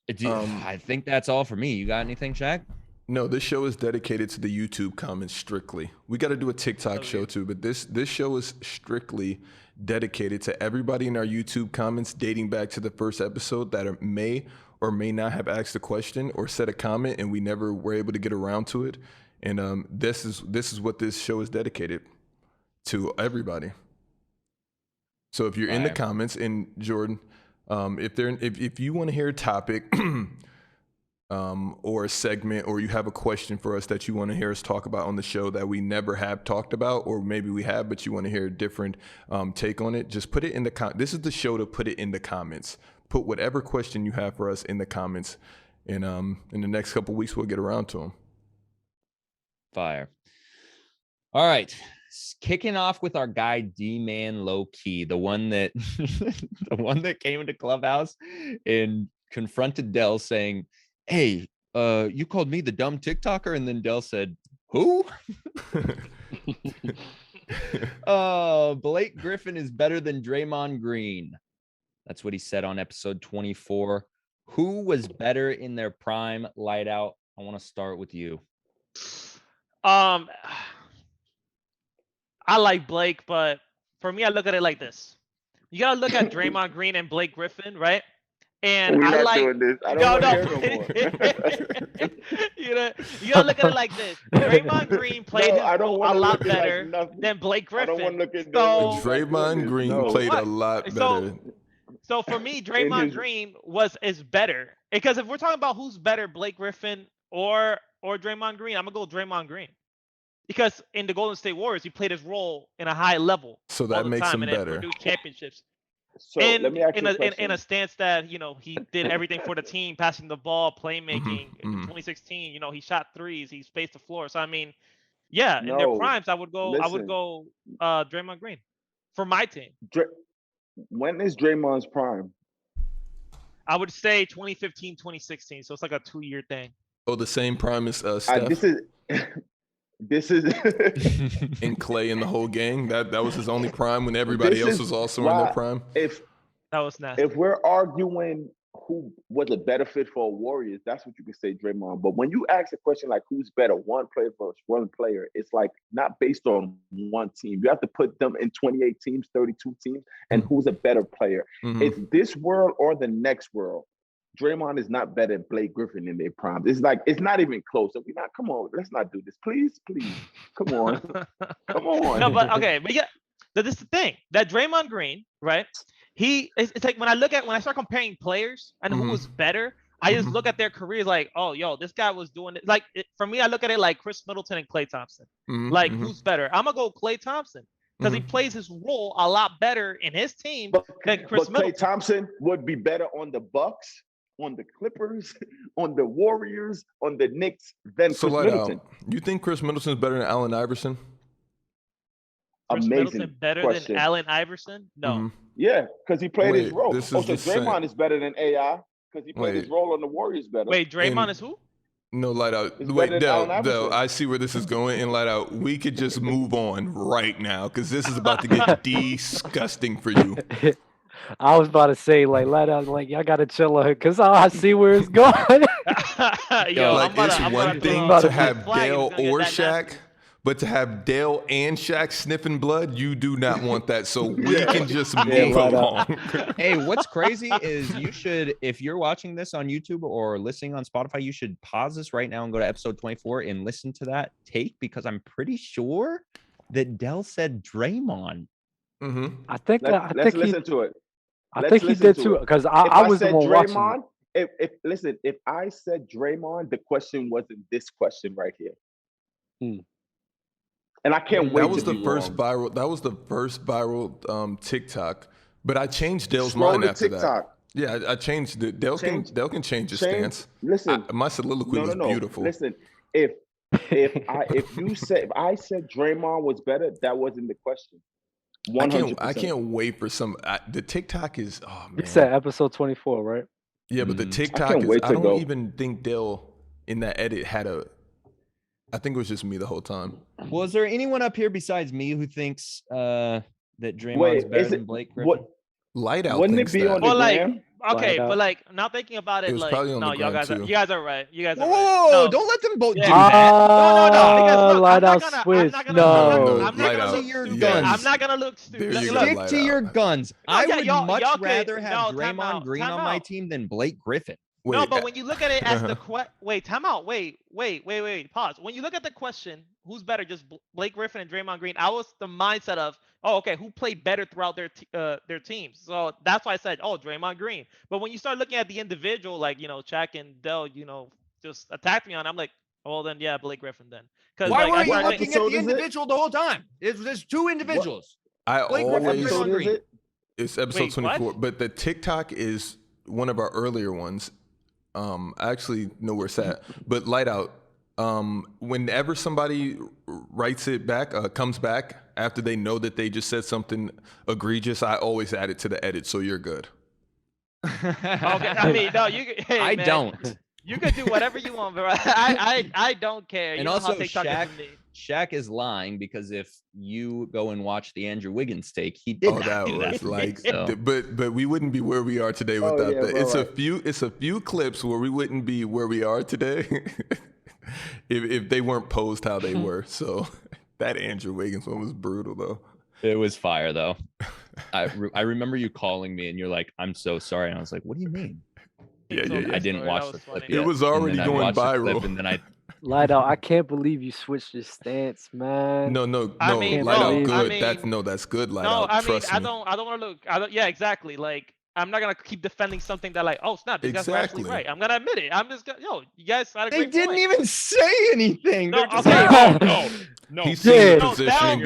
S4: I think that's all for me. You got anything, Shaq?
S1: No, this show is dedicated to the YouTube comments strictly. We got to do a TikTok show too, but this show is strictly dedicated to everybody in our YouTube comments dating back to the first episode that may or may not have asked a question or said a comment, and we never were able to get around to it. And this is what this show is dedicated to, everybody. So if you're in the comments, and Jordan, if you want to hear a topic or a segment, or you have a question for us that you want to hear us talk about on the show that we never have talked about, or maybe we have, but you want to hear a different take on it, just put it in the this is the show to put it in the comments. Put whatever question you have for us in the comments, and in the next couple of weeks we'll get around to them.
S4: Fire. All right. Kicking off with our guy D-Man Low Key, the one that came into Clubhouse and confronted Dell saying, "Hey, you called me the dumb TikToker," and then Dell said, "Who?" Blake Griffin is better than Draymond Green. That's what he said on episode 24. Who was better in their prime? Light out. I want to start with you.
S6: I like Blake, but for me, I look at it like this. You gotta look at Draymond Green and Blake Griffin, right? And
S5: We're not doing this. I don't want to hear no more.
S6: you gotta look at it like this. Draymond Green played a lot better than Blake Griffin.
S5: I don't want to look at
S1: Draymond Green played a lot better.
S6: So for me, Draymond Green is better. Because if we're talking about who's better, Blake Griffin or Draymond Green, I'm gonna go with Draymond Green. Because in the Golden State Warriors, he played his role in a high level.
S1: So that makes him better.
S6: Produced championships.
S5: So let me ask you a question.
S6: In a stance that, he did everything for the team, passing the ball, playmaking. In 2016, he shot threes, he spaced the floor. So I mean, in their primes, I would go Draymond Green for my team.
S5: When is Draymond's prime?
S6: I would say 2015, 2016. So it's like a 2-year thing.
S1: Oh, the same prime as Steph.
S5: This is
S1: and Clay and the whole gang. That was his only prime when everybody else was also in their prime.
S6: That was nasty.
S5: If we're arguing who was a better fit for Warriors, that's what you can say, Draymond. But when you ask a question like who's better, one player versus one player, it's like not based on one team. You have to put them in 28 teams, 32 teams, and who's a better player. It's this world or the next world. Draymond is not better than Blake Griffin in their prime. It's not even close. So come on, let's not do this. Please. Come on.
S6: No, but okay, but this is the thing. That Draymond Green, right? It's like when I start comparing players and who was better, I just look at their careers like, oh, this guy was doing it. Like for me, I look at it like Chris Middleton and Klay Thompson. Like who's better? I'm gonna go Klay Thompson. Because he plays his role a lot better in his team than Chris Middleton.
S5: Klay Thompson would be better on the Bucks, on the Clippers, on the Warriors, on the Knicks than Chris Middleton.
S1: You think Chris Middleton is better than Allen Iverson?
S6: Chris Middleton better than Allen Iverson? No.
S5: Yeah, because he played his role. So Draymond is better than AI because he played his role on the Warriors better.
S6: Wait, Draymond is who?
S1: No, Light Out. Wait, Del, I see where this is going. And Light Out, we could just move on right now because this is about to get disgusting for you.
S7: I was about to say, Light Out, y'all got to chill on it because I see where it's going.
S1: It's one thing to have Dale or Shaq But to have Dale and Shaq sniffing blood, you do not want that. So we can just move along.
S4: Hey, what's crazy is you should, if you're watching this on YouTube or listening on Spotify, you should pause this right now and go to episode 24 and listen to that take, because I'm pretty sure that Dell said Draymond.
S1: Mm-hmm.
S7: I think
S5: listen to it.
S7: I think he did too, because I was the one
S5: Draymond,
S7: watching.
S5: If I said Draymond, the question wasn't this question right here. And I can't wait.
S1: That was the first viral. That was the first viral TikTok. But I changed Dale's mind after that. Yeah, I changed it. Dale can change his stance.
S5: Listen,
S1: my soliloquy was beautiful.
S5: Listen, if I said Draymond was better, that wasn't the question. 100%.
S1: I can't wait for some. The TikTok is. Oh man.
S7: You said episode 24, right?
S1: Yeah, but the TikTok is. I don't even think Dale in that edit had a. I think it was just me the whole time.
S4: Well, is there anyone up here besides me who thinks that Draymond's better than Blake Griffin?
S1: Light out.
S5: Wouldn't it be on the gram?
S6: Okay, but like now thinking about it, like no, you guys are right. You guys are right.
S4: Whoa! Don't let them both do that.
S6: No.
S7: Light out switch. No.
S6: I'm not gonna
S4: your guns.
S6: I'm not gonna look stupid.
S4: Stick to your guns. I would much rather have
S6: Draymond
S4: Draymond Green on my team than Blake Griffin.
S6: No, but when you look at it as the time out. Wait, pause. When you look at the question, who's better, just Blake Griffin and Draymond Green? I was the mindset of, who played better throughout their teams? So that's why I said, Draymond Green. But when you start looking at the individual, like Shaq and Dell, just attacked me on, I'm like, then yeah, Blake Griffin then. Because
S4: why were you looking at the individual the whole time? There's two individuals.
S1: Blake
S4: Griffin and Draymond Green.
S1: It's episode 24, but the TikTok is one of our earlier ones. I actually know where it's at, but light out. Whenever somebody writes it back, comes back after they know that they just said something egregious, I always add it to the edit, so you're good.
S6: Okay, I mean, no, I
S4: don't.
S6: You can do whatever you want, but I don't care.
S4: And also, Shaq is lying, because if you go and watch the Andrew Wiggins take, he did not do that.
S1: Like, so. but we wouldn't be where we are today without that. It's a few clips where we wouldn't be where we are today if they weren't posed how they were. So that Andrew Wiggins one was brutal, though.
S4: It was fire, though. I remember you calling me and you're like, "I'm so sorry," and I was like, "What do you mean?"
S1: Yeah.
S4: I didn't watch the clip yet.
S1: It was already going viral.
S4: And then I
S7: Light out. I can't believe you switched your stance, man.
S1: No. Light out. Good. That's good. Light out. Trust me.
S6: I don't want to look. Yeah, exactly. Like, I'm not gonna keep defending something that, like, snap, these guys are actually right. I'm gonna admit it. I'm just gonna, you guys had a great point.
S4: They didn't even say anything.
S6: No,
S1: no. He's seen the position.
S6: Now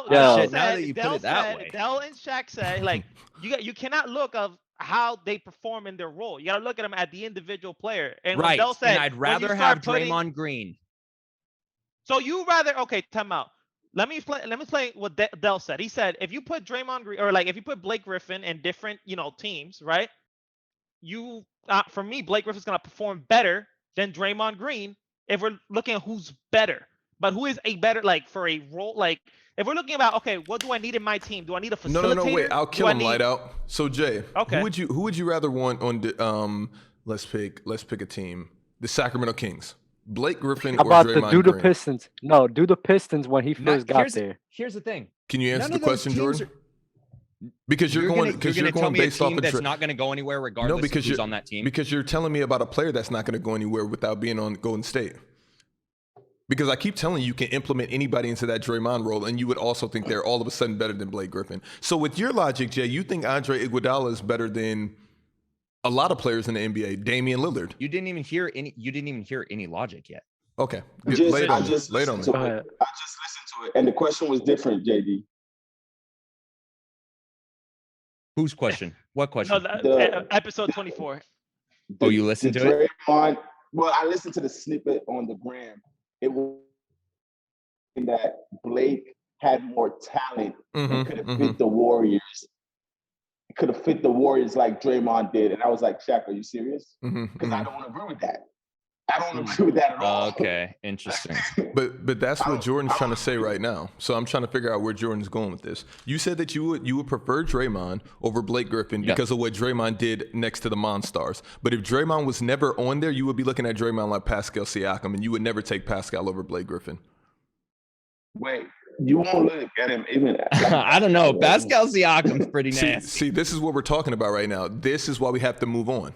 S4: that you put it that way.
S6: Dell and Shaq say, like, you cannot look of how they perform in their role. You got to look at them at the individual player. And
S4: right.
S6: Dell said,
S4: and I'd rather have Draymond Green.
S6: So you rather, time out. Let me explain what Dell said. He said, if you put Draymond Green, or like if you put Blake Griffin in different, teams, right? For me, Blake Griffin's going to perform better than Draymond Green if we're looking at who's better. But who is a better, like, for a role, like, if we're looking about, what do I need in my team? Do I need a facilitator?
S1: No, wait. I'll kill him light out. So Jay,
S6: okay.
S1: Who would you rather want on the let's pick a team. The Sacramento Kings. Blake Griffin or Draymond Green?
S7: The Pistons. No, do the Pistons when he first got there.
S4: Here's the thing.
S1: Can you answer the question, Jordan? Because you're going based off of
S4: that's not going to go anywhere regardless of who's on that team.
S1: Because you're telling me about a player that's not going to go anywhere without being on Golden State. Because I keep telling you can implement anybody into that Draymond role, and you would also think they're all of a sudden better than Blake Griffin. So with your logic, Jay, you think Andre Iguodala is better than a lot of players in the NBA, Damian Lillard.
S4: You didn't even hear any logic yet.
S1: Okay.
S5: I just listened to it, and the question was different, JD.
S4: Whose question? What question?
S6: No, episode 24.
S4: You listened to it?
S5: Well, I listened to the snippet on the gram. It was that Blake had more talent and could have fit the Warriors. It could have fit the Warriors like Draymond did. And I was like, Shaq, are you serious? Because I don't agree with that. I don't agree with that at all.
S4: Okay, interesting.
S1: But that's what Jordan's trying to say right now. So I'm trying to figure out where Jordan's going with this. You said that you would prefer Draymond over Blake Griffin because of what Draymond did next to the Monstars. But if Draymond was never on there, you would be looking at Draymond like Pascal Siakam, and you would never take Pascal over Blake Griffin.
S5: Wait, you won't look at him even.
S4: I don't know. Pascal Siakam's pretty nasty.
S1: See, this is what we're talking about right now. This is why we have to move on.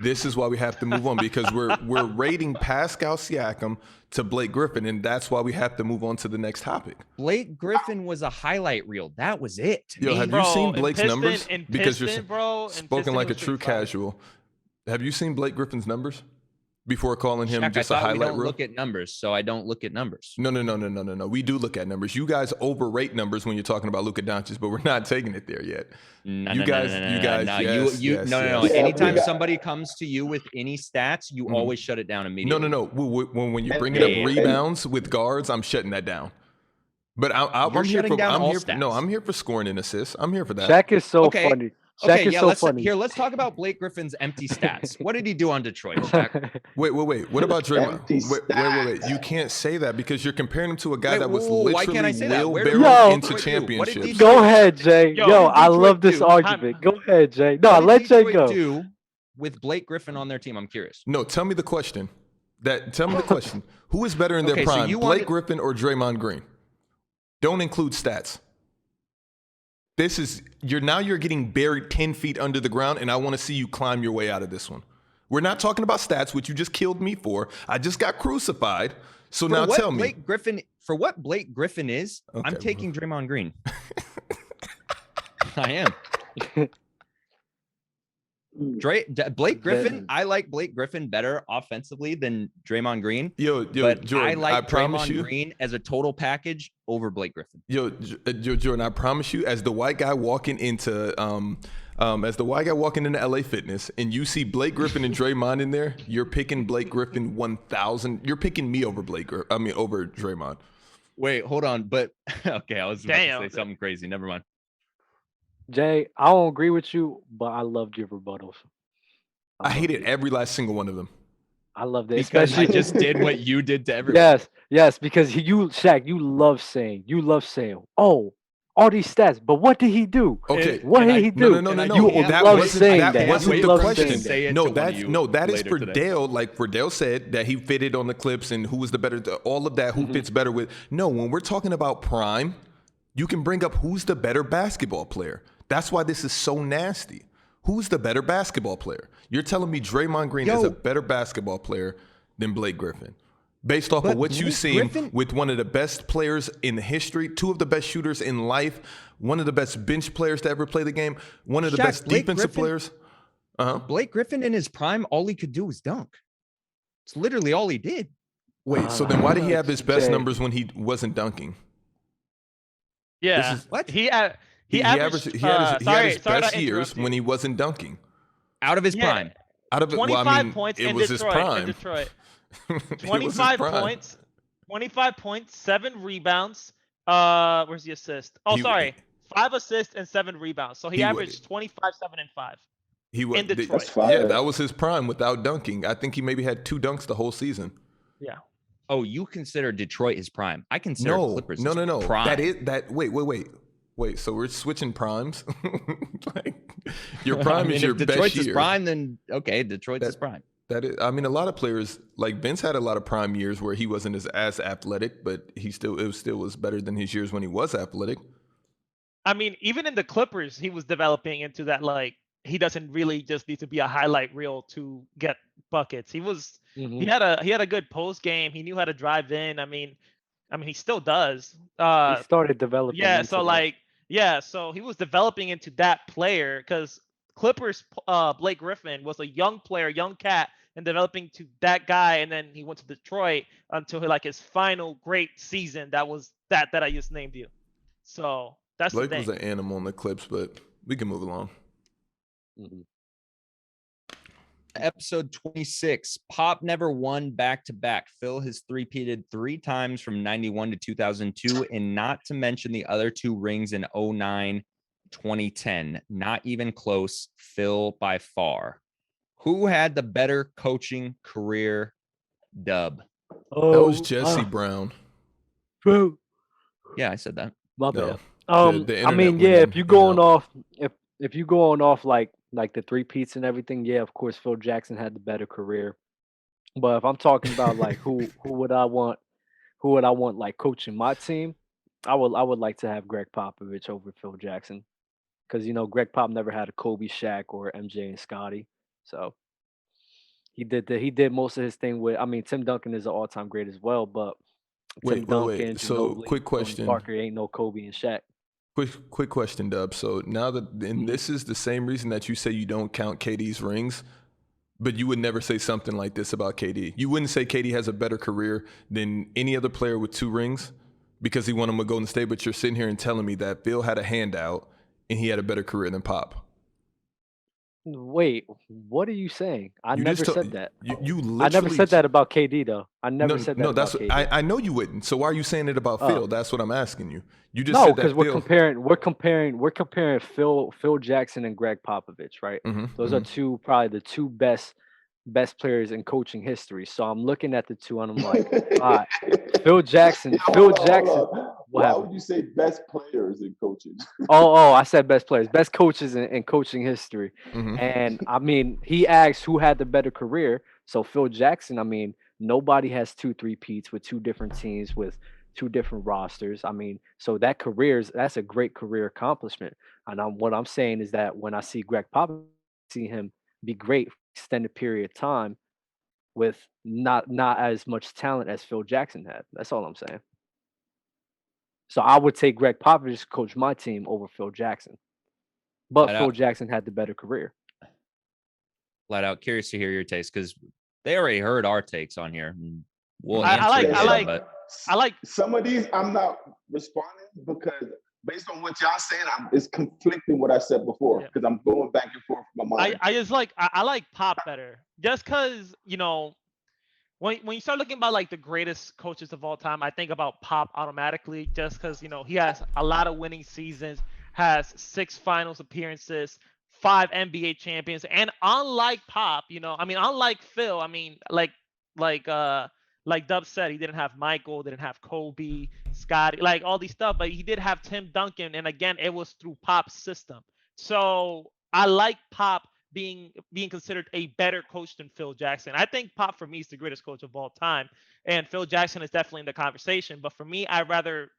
S1: This is why we have to move on because we're rating Pascal Siakam to Blake Griffin, and that's why we have to move on to the next topic.
S4: Blake Griffin was a highlight reel. That was it.
S1: Yo, have you seen Blake's numbers? Because you're spoken like a true
S6: fire.
S1: Casual. Have you seen Blake Griffin's numbers before calling him
S4: Shaq,
S1: just
S4: I
S1: a
S4: thought
S1: highlight
S4: we don't
S1: reel?
S4: look at numbers, so I don't look at numbers.
S1: No. We do look at numbers. You guys overrate numbers when you're talking about Luka Doncic, but we're not taking it there yet.
S4: No.
S1: Yes.
S4: Anytime somebody comes to you with any stats, you always shut it down immediately.
S1: No. When you're bringing up rebounds with guards, I'm shutting that down. But I'm here for scoring and assists. I'm here for that.
S7: Shaq is so funny. Funny.
S4: Let's talk about Blake Griffin's empty stats. What did he do on Detroit, Shaq?
S1: Wait. What about Draymond? Wait. You can't say that because you're comparing him to a guy that was literally wheelbarrowed into championships.
S7: Go ahead, Jay. Yo, I love this argument. Go ahead, Jay. No, let Jay go.
S4: Do with Blake Griffin on their team? I'm curious.
S1: No, tell me the question. Who is better in their prime, Blake Griffin or Draymond Green? Don't include stats. You're getting buried 10 feet under the ground, and I want to see you climb your way out of this one. We're not talking about stats, which you just killed me for. I just got crucified. So now tell me.
S4: For what Blake Griffin is, okay, I'm taking Draymond Green. I am. Blake Griffin, I like Blake Griffin better offensively than Draymond Green. But Jordan, I like Draymond Green as a total package over Blake Griffin.
S1: Jordan, I promise you, as the white guy walking into LA Fitness, and you see Blake Griffin and Draymond in there, you're picking Blake Griffin 1,000. You're picking me over over Draymond.
S4: Wait, hold on, but okay, I was about to say something crazy. Never mind.
S7: Jay, I don't agree with you, but I loved your rebuttals.
S1: I hated every last single one of them.
S7: I loved it.
S4: Because I just did what you did to everyone.
S7: Yes, because Shaq, you love saying, oh, all these stats, but what did he do?
S1: Okay.
S7: What did he do?
S1: No.
S7: That wasn't
S1: the question. No, that is for Dale. Like Dale said that he fitted on the Clips and who was the better, all of that, who fits better with. No, when we're talking about prime, you can bring up who's the better basketball player. That's why this is so nasty. Who's the better basketball player? You're telling me Draymond Green is a better basketball player than Blake Griffin. Based off of what you've seen with one of the best players in history, two of the best shooters in life, one of the best bench players to ever play the game, one of the best defensive players.
S4: Blake Griffin in his prime, all he could do was dunk. It's literally all he did.
S1: Wait, so then why did he have his best numbers when he wasn't dunking?
S6: Yeah.
S4: What?
S6: He had his
S1: best years when he wasn't dunking.
S4: Out of his prime.
S1: Out of it,
S6: 25 points
S1: it
S6: in
S1: was
S6: Detroit.
S1: his prime.
S6: In Detroit. 25 points. 25 points, 7 rebounds. Where's the assist? 5 assists and 7 rebounds. So he averaged 25, 7, and 5. In Detroit.
S1: That was his prime without dunking. I think he maybe had 2 dunks the whole season.
S6: Yeah.
S4: Oh, you consider Detroit his prime? I consider Clippers his prime.
S1: Wait, so we're switching primes? Your prime is your best year. If Detroit's
S4: his prime, then okay, Detroit's his prime.
S1: That is, I mean, a lot of players like Vince had a lot of prime years where he wasn't as athletic, but it still was better than his years when he was athletic.
S6: I mean, even in the Clippers, he was developing into that he doesn't really just need to be a highlight reel to get buckets. He was he had a good post game. He knew how to drive in. I mean, he still does.
S7: He started developing.
S6: So he was developing into that player because Clippers Blake Griffin was a young player, young cat, and developing to that guy, and then he went to Detroit until his final great season. That was that I just named you. So that's
S1: Blake
S6: the thing.
S1: Was an animal in the Clips, but we can move along.
S7: Mm-hmm.
S4: Episode 26. Pop never won back-to-back. Phil has three-peated 3 times from 91 to 2002, and not to mention the other 2 rings in 09, 2010. Not even close. Phil by far. Who had the better coaching career? Dub.
S1: That was Jesse Brown.
S7: True.
S4: Yeah, I said that.
S7: My bad.
S1: The
S7: I mean, if you're going off, if you're going off like the 3-peats and everything, yeah, of course Phil Jackson had the better career. But if I'm talking about who would I want who would I want like coaching my team? I would like to have Greg Popovich over Phil Jackson because Greg Pop never had a Kobe, Shaq, or MJ and Scotty, so he did most of his thing with. I mean, Tim Duncan is an all-time great as well, but Tim Duncan,
S1: So,
S7: Ginobili,
S1: quick
S7: Tony
S1: question.
S7: Parker ain't no Kobe and Shaq.
S1: Quick question, Dub. So now that, and this is the same reason that you say you don't count KD's rings, but you would never say something like this about KD. You wouldn't say KD has a better career than any other player with 2 rings because he won them with Golden State, but you're sitting here and telling me that Phil had a handout and he had a better career than Pop.
S7: Wait, what are you saying? I never said that.
S1: You literally,
S7: I never said that about KD though. I never said that.
S1: No,
S7: about
S1: that's
S7: KD.
S1: I know you wouldn't. So why are you saying it about Phil? That's what I'm asking you. You just
S7: no,
S1: said that
S7: because we're comparing Phil Jackson and Greg Popovich, right? Those are probably the 2 best players in coaching history. So I'm looking at the 2 and I'm like, all right, Phil Jackson.
S5: Hold on. Why would you say best players in coaching?
S7: I said best players, best coaches in coaching history. And I mean, he asked who had the better career. So Phil Jackson, I mean, nobody has 2 3-peats with 2 different teams with 2 different rosters. I mean, so that's a great career accomplishment. And what I'm saying is that when I see Greg Popovich, see him be great for an extended period of time with not as much talent as Phil Jackson had. That's all I'm saying. So I would take Greg Popovich to coach my team over Phil Jackson. But Phil Jackson had the better career.
S4: Flat out curious to hear your takes because they already heard our takes on here. We'll
S5: I like some of these. I'm not responding because based on what y'all saying, it's conflicting what I said before because I'm going back and forth in my mind.
S6: I like Pop better just because when you start looking about like the greatest coaches of all time, I think about Pop automatically just because he has a lot of winning seasons, has 6 finals appearances, 5 NBA champions, and unlike Pop, unlike Phil, like Dub said, he didn't have Michael, didn't have Kobe, Scotty, like all these stuff, but he did have Tim Duncan, and again, it was through Pop's system. So I like Pop being considered a better coach than Phil Jackson. I think Pop for me is the greatest coach of all time, and Phil Jackson is definitely in the conversation. But for me, I'd rather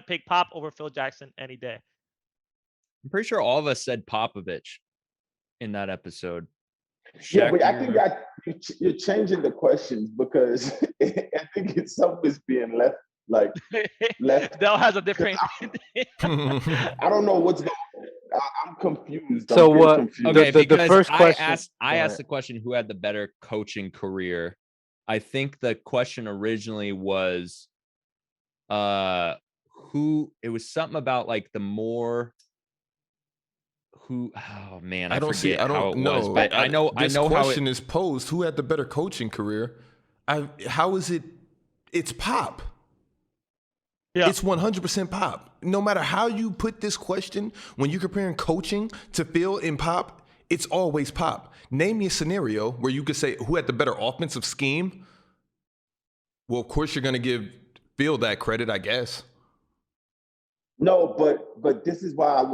S6: pick Pop over Phil Jackson any day.
S4: I'm pretty sure all of us said Popovich in that episode.
S5: Yeah, but I think you're changing the questions because I think it's something that's being left.
S6: Dell has a different.
S5: I don't know what's going on. I'm confused.
S7: So what?
S5: Confused.
S4: Okay,
S7: the first question.
S4: I asked the question: who had the better coaching career? I think the question originally was, who? It was something about like the more. Who? Oh man, I don't know. But I know.
S1: This
S4: how
S1: question is posed: who had the better coaching career? How is it? It's Pop. Yeah. It's 100% Pop. No matter how you put this question, when you're comparing coaching to Phil and Pop, it's always Pop. Name me a scenario where you could say who had the better offensive scheme. Well, of course you're going to give Phil that credit, I guess.
S5: No, but this is why I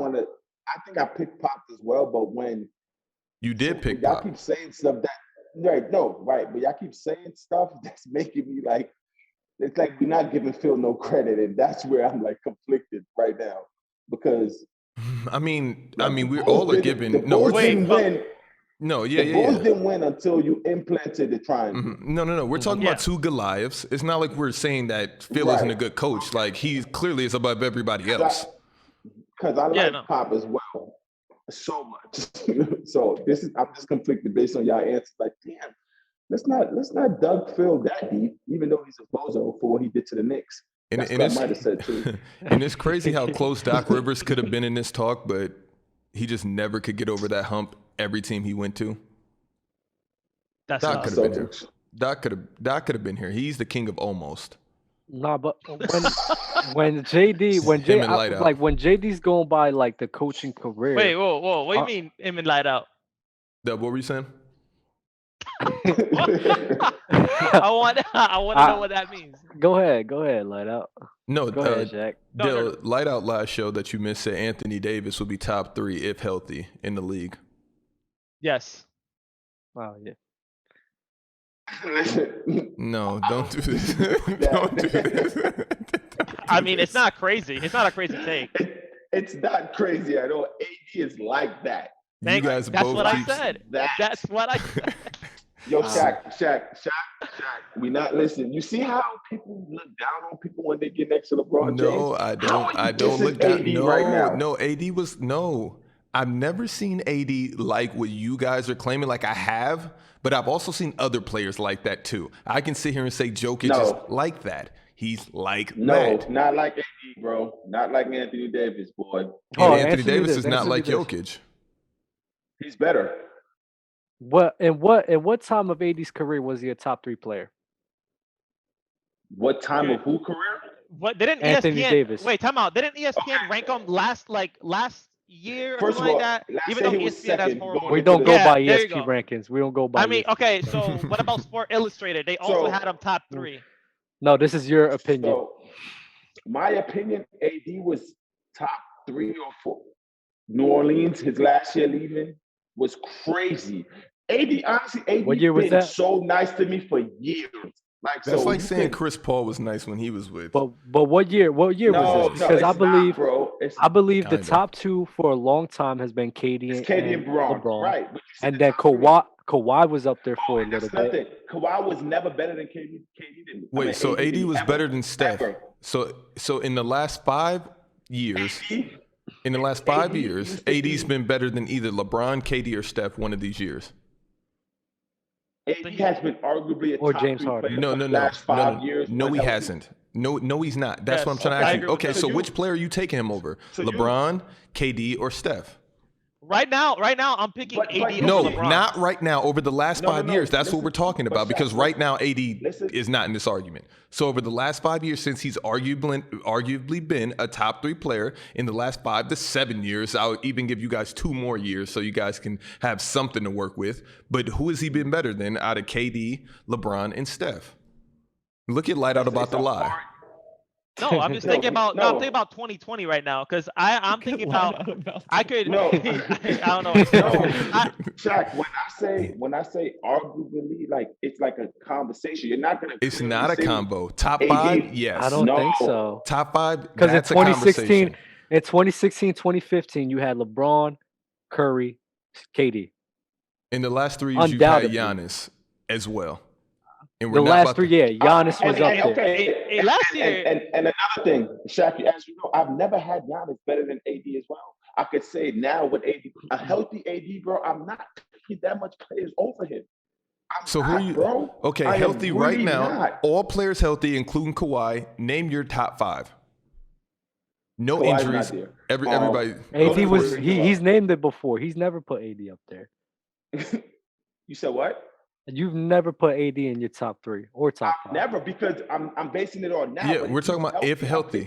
S5: think I picked Pop as well, but when
S1: you did pick
S5: y'all
S1: Pop.
S5: keep saying stuff but y'all keep saying stuff that's making me like, it's like we're not giving Phil no credit, and that's where I'm like conflicted right now because
S1: I mean, we all are giving. The
S5: Bulls didn't win.
S1: The
S5: Bulls didn't win until you implanted the triangle.
S1: No. We're talking about 2 Goliaths. It's not like we're saying that Phil isn't a good coach. Like he clearly is above everybody else.
S5: Because I like Pop as well so much. So I'm just conflicted based on y'all answers. Like, damn. Let's not dug Phil that deep, even though he's a bozo for what he did to the Knicks.
S1: And I might have said too. And it's crazy how close Doc Rivers could have been in this talk, but he just never could get over that hump every team he went to.
S6: Doc
S1: could have been here. Doc could have been here. He's the king of almost.
S7: Nah, but when JD's going by like the coaching career.
S6: Wait, whoa! What do you mean him and light out?
S1: What were you saying?
S6: I want to know what that means.
S7: Go ahead, light out.
S1: No,
S7: go ahead, Jack.
S1: Dale, light out last show that you missed said Anthony Davis would be top 3 if healthy in the league.
S6: Yes.
S7: Wow, yeah.
S1: No, don't do this. Don't do this.
S6: I mean, it's not crazy. It's not a crazy take.
S5: It's not crazy at all. AD is like that.
S1: You guys
S6: That's
S1: both
S6: what I
S1: keep
S6: said. That's what I said.
S5: Yo, Shaq. We not listening. You see how people look down on people when they get next to LeBron James?
S1: No, I don't. I don't look down. No, right now? No, AD was no. I've never seen AD like what you guys are claiming. Like I have, but I've also seen other players like that too. I can sit here and say Jokic is like that. He's like that.
S5: No, not like AD, bro. Not like Anthony Davis, boy.
S1: And Anthony Davis is not like Jokic.
S5: He's better.
S7: What time of AD's career was he a top 3 player?
S5: What time of who career?
S6: What didn't
S7: Anthony
S6: ESPN
S7: Davis.
S6: Wait, time out. Didn't ESPN rank him last year or
S5: First
S6: something
S5: of all,
S6: like that?
S5: last
S6: Even
S5: year
S6: though
S5: he was
S6: ESPN has
S5: second.
S6: horrible.
S7: We don't go by
S6: there you
S7: ESPN
S6: go.
S7: rankings. We don't go by.
S6: I mean,
S7: ESPN.
S6: okay. So what about Sport Illustrated? They also had him top 3.
S7: No, this is your opinion.
S5: So, my opinion, AD was top 3 or 4. New Orleans, his last year leaving, was crazy. Honestly, AD
S7: What year was that?
S5: So nice to me for years.
S1: That's like saying Chris Paul was nice when he was with.
S7: But what year was this? Because I believe, I believe the top 2 for a long time has been KD and LeBron.
S5: Right.
S7: And then Kawhi was up there for a little bit.
S5: Kawhi was never better than KD.
S1: Wait, so AD was better than Steph. So in the last 5 years, AD's been better than either LeBron, KD, or Steph one of these years.
S5: AD has been arguably a
S7: or
S5: top
S7: James
S5: 3
S7: Harden.
S5: player for the last 5 years.
S1: No, he hasn't. No, he's not. That's what I'm trying to ask you. Okay, so which player are you taking him over? LeBron, KD, or Steph?
S6: Right now, I'm picking AD over LeBron.
S1: Not right now. Over the last 5 years, that's what we're talking about. Because right now, AD is not in this argument. So over the last 5 years, since he's arguably been a top 3 player, in the last 5 to 7 years, I'll even give you guys 2 more years so you guys can have something to work with. But who has he been better than out of KD, LeBron, and Steph? Look at Light Out About the Lie.
S6: No, I'm just thinking about. No, I'm thinking about 2020 right now because I'm thinking about. I could.
S5: No,
S6: I don't know.
S5: Shaq, when I say arguably, like it's like a conversation. You're not gonna.
S1: It's not a combo. Top 5, yes.
S7: I don't think so.
S1: Top 5,
S7: because in
S1: that's a conversation.
S7: in 2016, 2015, you had LeBron, Curry, KD.
S1: In the last 3 years, you've had Giannis as well. And
S7: the last 3 years, Giannis was up there.
S6: Okay, last year.
S5: And another thing, Shaq, as you know, I've never had Giannis better than AD as well. I could say now with AD, a healthy AD, bro, I'm not picking that much players over him.
S1: So who are you?
S5: Bro,
S1: okay, healthy right now. All players healthy, including Kawhi. Name your top 5. No
S5: Kawhi's
S1: injuries.
S5: not there.
S1: Everybody.
S7: AD was he's named it before. He's never put AD up there.
S5: You said what?
S7: You've never put AD in your top 3 or top 5.
S5: Never, because I'm basing it on now.
S1: Yeah, we're talking about if healthy.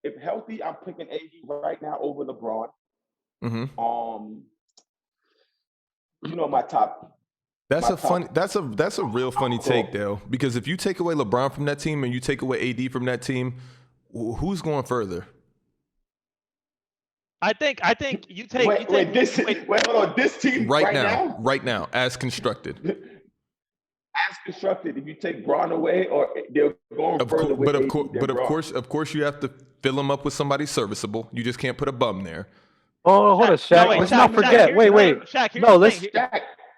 S5: If healthy, I'm picking AD right now over LeBron.
S1: Mm-hmm.
S5: You know my top.
S1: That's a real funny take, Dale. Because if you take away LeBron from that team and you take away AD from that team, who's going further?
S6: I think you take.
S5: Wait, hold on. This team
S1: right now, as constructed.
S5: As constructed, if you take Braun away, or they're going further.
S1: Of course, you have to fill them up with somebody serviceable. You just can't put a bum there.
S7: Oh, hold on, Shaq. Let's not forget. Wait.
S6: Shaq,
S7: no, let's.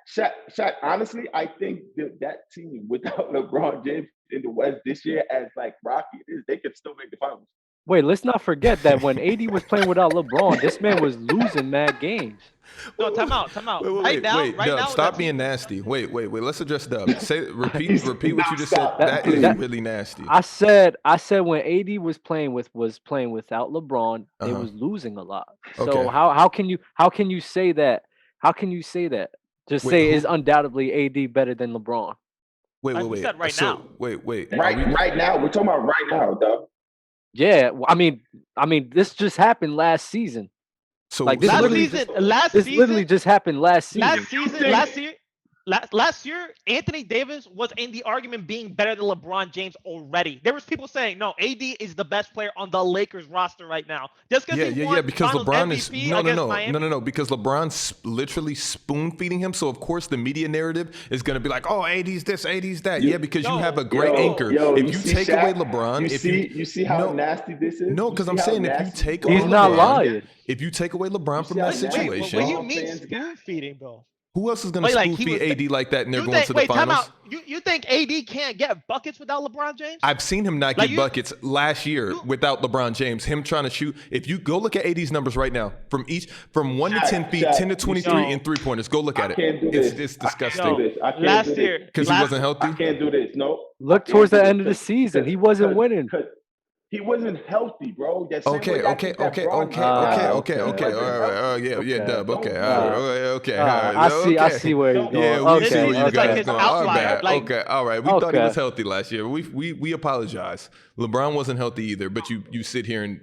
S5: Shaq. Honestly, I think that team without LeBron James in the West this year, as like Rocky is, they could still make the finals.
S7: Wait, let's not forget that when AD was playing without LeBron, this man was losing mad games.
S6: No, time out.
S1: Wait, Dub, stop being nasty. Wait. Let's address Dub. Repeat what you just said. That is really nasty.
S7: I said when AD was playing without LeBron, they was losing a lot. So
S1: Okay.
S7: how can you say that? How can you say that? Just say is undoubtedly AD better than LeBron.
S1: Wait.
S6: Said right now.
S1: Wait.
S5: Right now, we're talking about right now, Dub.
S7: Yeah, I mean, this just happened last season.
S1: So
S7: like this
S6: last
S7: literally
S6: season,
S7: literally just happened last season.
S6: Last last year, Anthony Davis was in the argument being better than LeBron James already. There was people saying, no, AD is the best player on the Lakers roster right now. Just because he won
S1: because
S6: Finals
S1: LeBron
S6: MVP
S1: no, because LeBron's literally spoon feeding him. So of course the media narrative is going to be like, oh, AD's this, AD's that. because you have a great anchor. If you take away LeBron,
S5: you see how nasty this is.
S1: No, because I'm saying if you take away
S7: he's not
S1: LeBron,
S7: lying.
S1: If you take away LeBron from that situation,
S6: what do you mean spoon feeding, bro?
S1: Who else is going to spoon feed AD like that and they're going to the finals?
S6: Time out. You think AD can't get buckets without LeBron James?
S1: I've seen him not get buckets last year without LeBron James. Him trying to shoot. If you go look at AD's numbers right now, from 1 to 10 feet, 10 to 23 in 3-pointers, go look at it. It's disgusting.
S6: Last year,
S1: because he wasn't healthy.
S5: I can't do this. No.
S7: Look towards the end of the season. He wasn't winning.
S5: He wasn't healthy, bro.
S1: Okay. All right. Yeah, Dub. Okay.
S7: I see where he's going.
S1: Yeah, we see where you guys
S6: like
S1: going. Our bad. Okay. All right. We thought he was healthy last year. We apologize. LeBron wasn't healthy either, but you sit here and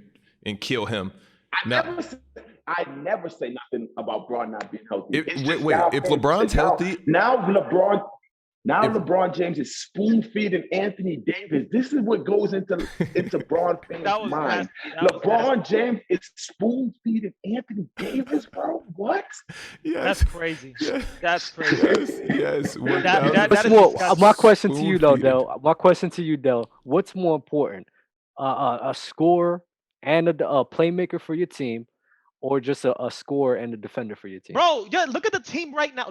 S1: kill him.
S5: I never say nothing about LeBron not being healthy.
S1: If LeBron's healthy,
S5: LeBron James is spoon feeding Anthony Davis. This is what goes into Bron fans' mind. LeBron James is spoon feeding Anthony Davis, bro. What?
S1: Yes.
S6: That's crazy. That's crazy.
S1: Yes.
S7: My question to you, though, what's more important, a scorer and a playmaker for your team, or just a scorer and a defender for your team?
S6: Bro, look at the team right now.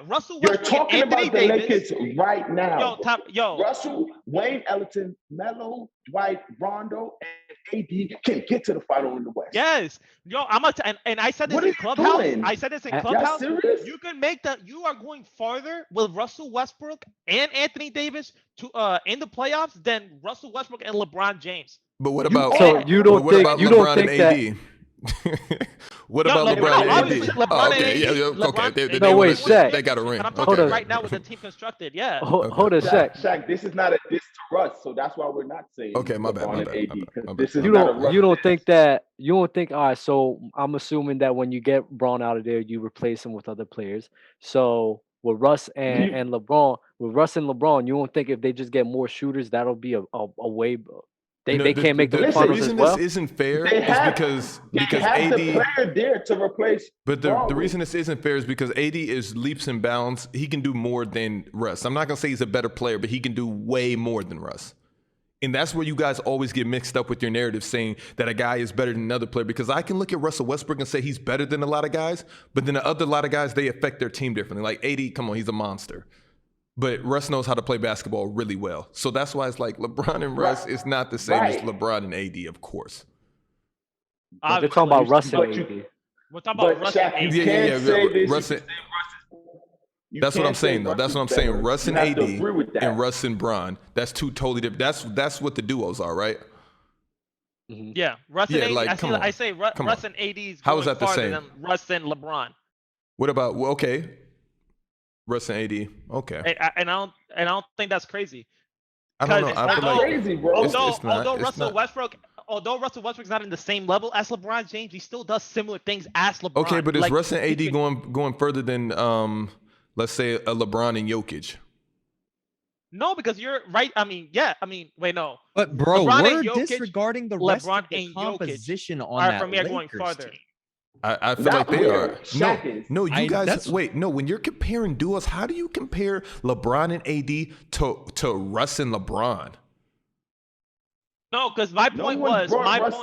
S6: Russell Westbrook.
S5: You're talking
S6: Anthony
S5: about
S6: Davis.
S5: the Lakers right now.
S6: Yo.
S5: Russell, Wayne Ellington, Melo, Dwight, Rondo, and AD can get to the final in the West.
S6: Yes. And I said this in Clubhouse. You can you are going farther with Russell Westbrook and Anthony Davis to in the playoffs than Russell Westbrook and LeBron James.
S1: But what about
S7: you don't think
S1: AD? What about LeBron and AD?
S7: Shaq.
S1: They got a ring.
S6: But I'm talking right now with the team constructed. Yeah.
S7: Hold a sec.
S5: Shaq, this is not a diss to Russ, so that's why we're not saying.
S1: Okay, my bad.
S7: You don't think that? You don't think? All right. So I'm assuming that when you get Braun out of there, you replace him with other players. So with Russ and LeBron, you don't think if they just get more shooters, that'll be a way. They can't make the finals as well.
S1: The reason this isn't fair is because AD
S5: the player there to replace.
S1: But the reason this isn't fair is because AD is leaps and bounds. He can do more than Russ. I'm not gonna say he's a better player, but he can do way more than Russ. And that's where you guys always get mixed up with your narrative, saying that a guy is better than another player. Because I can look at Russell Westbrook and say he's better than a lot of guys, but then a lot of guys, they affect their team differently. Like AD, come on, he's a monster. But Russ knows how to play basketball really well. So that's why it's like LeBron and Russ is not the same as LeBron and AD, of course.
S7: They're talking about Russ and AD.
S6: We're talking about Russ and AD.
S1: That's what I'm saying, though. That's what I'm saying. Russ and AD and Russ and Bron. That's two totally different. That's what the duos are, right?
S6: Mm-hmm. Yeah, Russ and AD. I say Russ and AD is going farther than Russ and LeBron.
S1: What about Russ and AD, okay.
S6: And I don't think that's crazy.
S1: I don't know. I feel like
S5: crazy, bro.
S6: Although Russell Westbrook's not in the same level as LeBron James, he still does similar things as LeBron.
S1: Okay, but is Russ and AD going further than let's say a LeBron and Jokic?
S6: No, because you're right. Wait, no.
S4: But bro,
S6: LeBron
S4: we're
S6: Jokic,
S4: disregarding the rest of the composition on that
S6: for me are
S4: Lakers
S6: going farther.
S4: team.
S1: I feel like they are. No, you guys. Wait, no. When you're comparing duos, how do you compare LeBron and AD to Russ and LeBron?
S6: No, because my point was
S5: Russ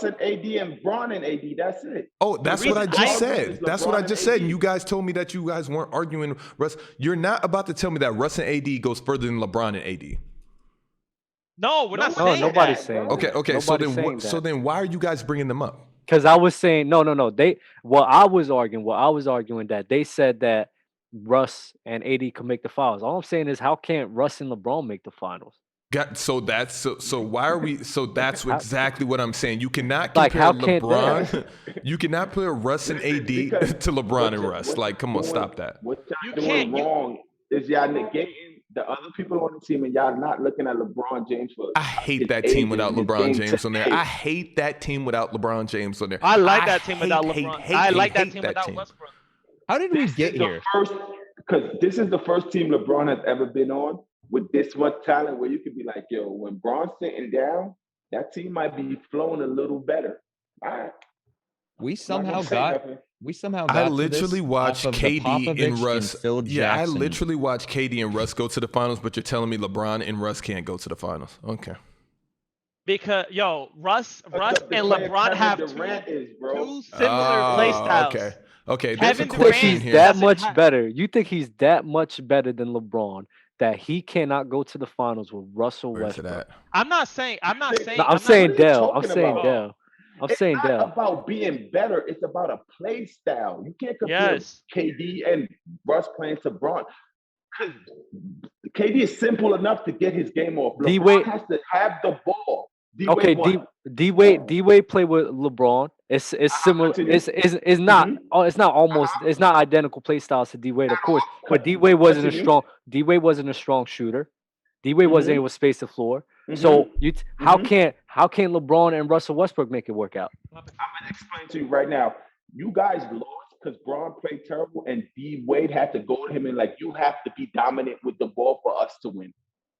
S5: and AD and Bron and AD. That's it.
S1: Oh, that's what I just said. That's what I just said. And you guys told me that you guys weren't arguing Russ. You're not about to tell me that Russ and AD goes further than LeBron and AD.
S6: No, we're not saying that.
S7: Nobody's saying that.
S1: Okay. So then why are you guys bringing them up?
S7: Because I was saying no. I was arguing that they said that Russ and AD could make the finals. All I'm saying is, how can't Russ and LeBron make the finals?
S1: Why are we? So that's exactly what I'm saying. You cannot compare LeBron. You cannot compare Russ and AD to LeBron and Russ. Like, come on, stop that.
S5: What y'all doing wrong is y'all negating the other people on the team, and y'all not looking at LeBron James for.
S1: I hate that team without LeBron James on there. I hate that team without LeBron James on there.
S6: I like that team without LeBron. I like that team without Westbrook.
S4: How did we get here?
S5: Because this is the first team LeBron has ever been on with this much talent where you could be like, yo, when Bron's sitting down, that team might be flowing a little better. All right.
S4: We somehow got.
S1: I literally watched KD and Russ.
S4: Phil Jackson.
S1: I literally watched KD and Russ go to the finals, but you're telling me LeBron and Russ can't go to the finals. Okay.
S6: Because Russ and LeBron have two similar play styles.
S1: Okay. There's a
S6: Kevin
S1: question
S6: Durant
S1: here.
S7: That much better. You think he's that much better than LeBron that he cannot go to the finals with Russell Westbrook?
S6: I'm saying
S7: Dell. I'm saying Dell.
S5: It's not about being better. It's about a play style. You can't compare KD and Russ playing to Bron. Because KD is simple enough to get his game off. LeBron has to have the ball.
S7: D-Wade play with LeBron. It's similar. It's not. It's not almost. It's not identical play styles to D-Wade, of course. But D-Wade wasn't a strong. D-Wade wasn't a strong shooter. D-Wade wasn't able to space the floor. So how can LeBron and Russell Westbrook make it work out?
S5: I'm gonna explain to you right now. You guys lost because Bron played terrible, and D-Wade had to go to him and like, you have to be dominant with the ball for us to win.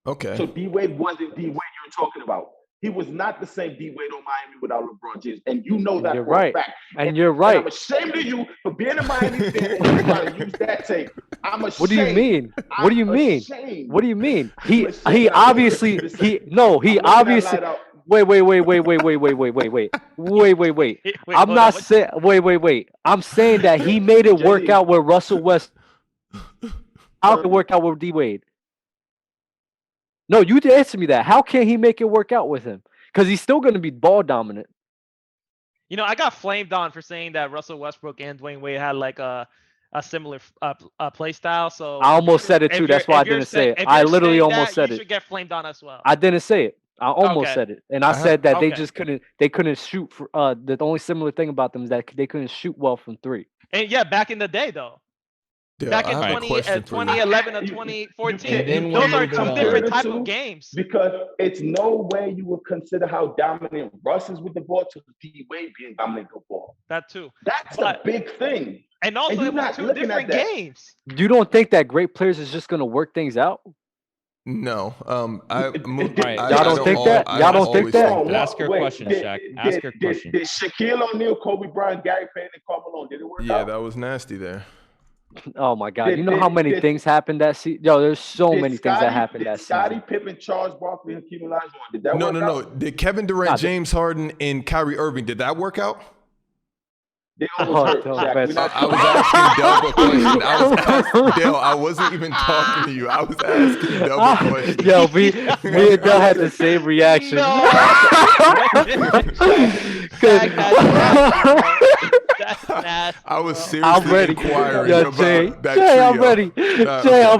S1: Okay.
S5: So D-Wade wasn't D-Wade you're talking about. He was not the same D-Wade on Miami without LeBron James, and you know that for a fact.
S7: And you're right.
S5: I'm ashamed of you for being a Miami fan and trying to use that tape. I'm ashamed.
S7: What do you mean? What do you mean?
S5: Ashamed.
S7: What do you mean? He obviously Wait. I'm not saying wait. I'm saying that he made it work out with Russell West. How can it work out with D-Wade? No, you answer me that. How can he make it work out with him? Because he's still going to be ball dominant.
S6: I got flamed on for saying that Russell Westbrook and Dwayne Wade had like a similar play style. So
S7: I almost said it too. That's why I didn't say it. I literally almost said it.
S6: You should get flamed on as well.
S7: I didn't say it. I almost said it, and I said that they just couldn't. They couldn't shoot. The only similar thing about them is that they couldn't shoot well from three.
S6: And back in the day though.
S1: Yeah,
S6: back in 2011 or 2014, those are two different type of games.
S5: Because it's no way you would consider how dominant Russ is with the ball to D-Wade being dominant with the ball.
S6: That too.
S5: That's a big thing.
S6: And also, it was two different games.
S7: You don't think that great players is just going to work things out?
S1: No.
S7: Y'all don't think that? Y'all don't think that?
S4: Ask your question, Shaq. Ask your question.
S5: Did Shaquille O'Neal, Kobe Bryant, Gary Payton, and Carmelo, did it work out?
S1: Yeah, that was nasty there.
S7: Oh my God! You know how many things happened that season? Yo, there's so many things that happened that season.
S5: Scottie Pippen, Charles Barkley, and Hakeem Olajuwon. Did that work out?
S1: No. Did Kevin Durant, James Harden, and Kyrie Irving, did that work out?
S5: They almost hurt, Shaq.
S1: I was asking Dell a question. Dell, I wasn't even talking to you. I was asking Dell a question.
S7: Yo, me and Dell had the same reaction.
S6: That's nasty.
S1: I was seriously inquiring
S7: Yo,
S1: about that
S7: Jay,
S1: trio.
S7: I'm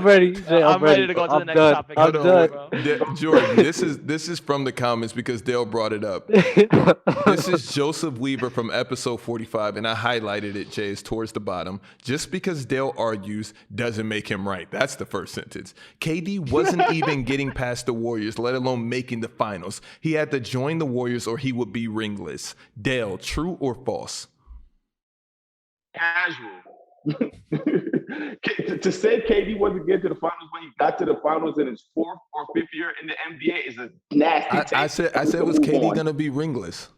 S7: ready. I'm
S6: ready to go to the next topic.
S7: I'm done.
S1: Jordan, this is from the comments because Dale brought it up. This is Joseph Weaver from episode 45, and I highlighted it, Jay, is towards the bottom. Just because Dale argues doesn't make him right. That's the first sentence. KD wasn't even getting past the Warriors, let alone making the finals. He had to join the Warriors or he would be ringless. Dale, true or false?
S5: Casual. To say KD wasn't getting to the finals when he got to the finals in his fourth or fifth year in the NBA is a nasty take.
S1: I said was KD gonna be ringless?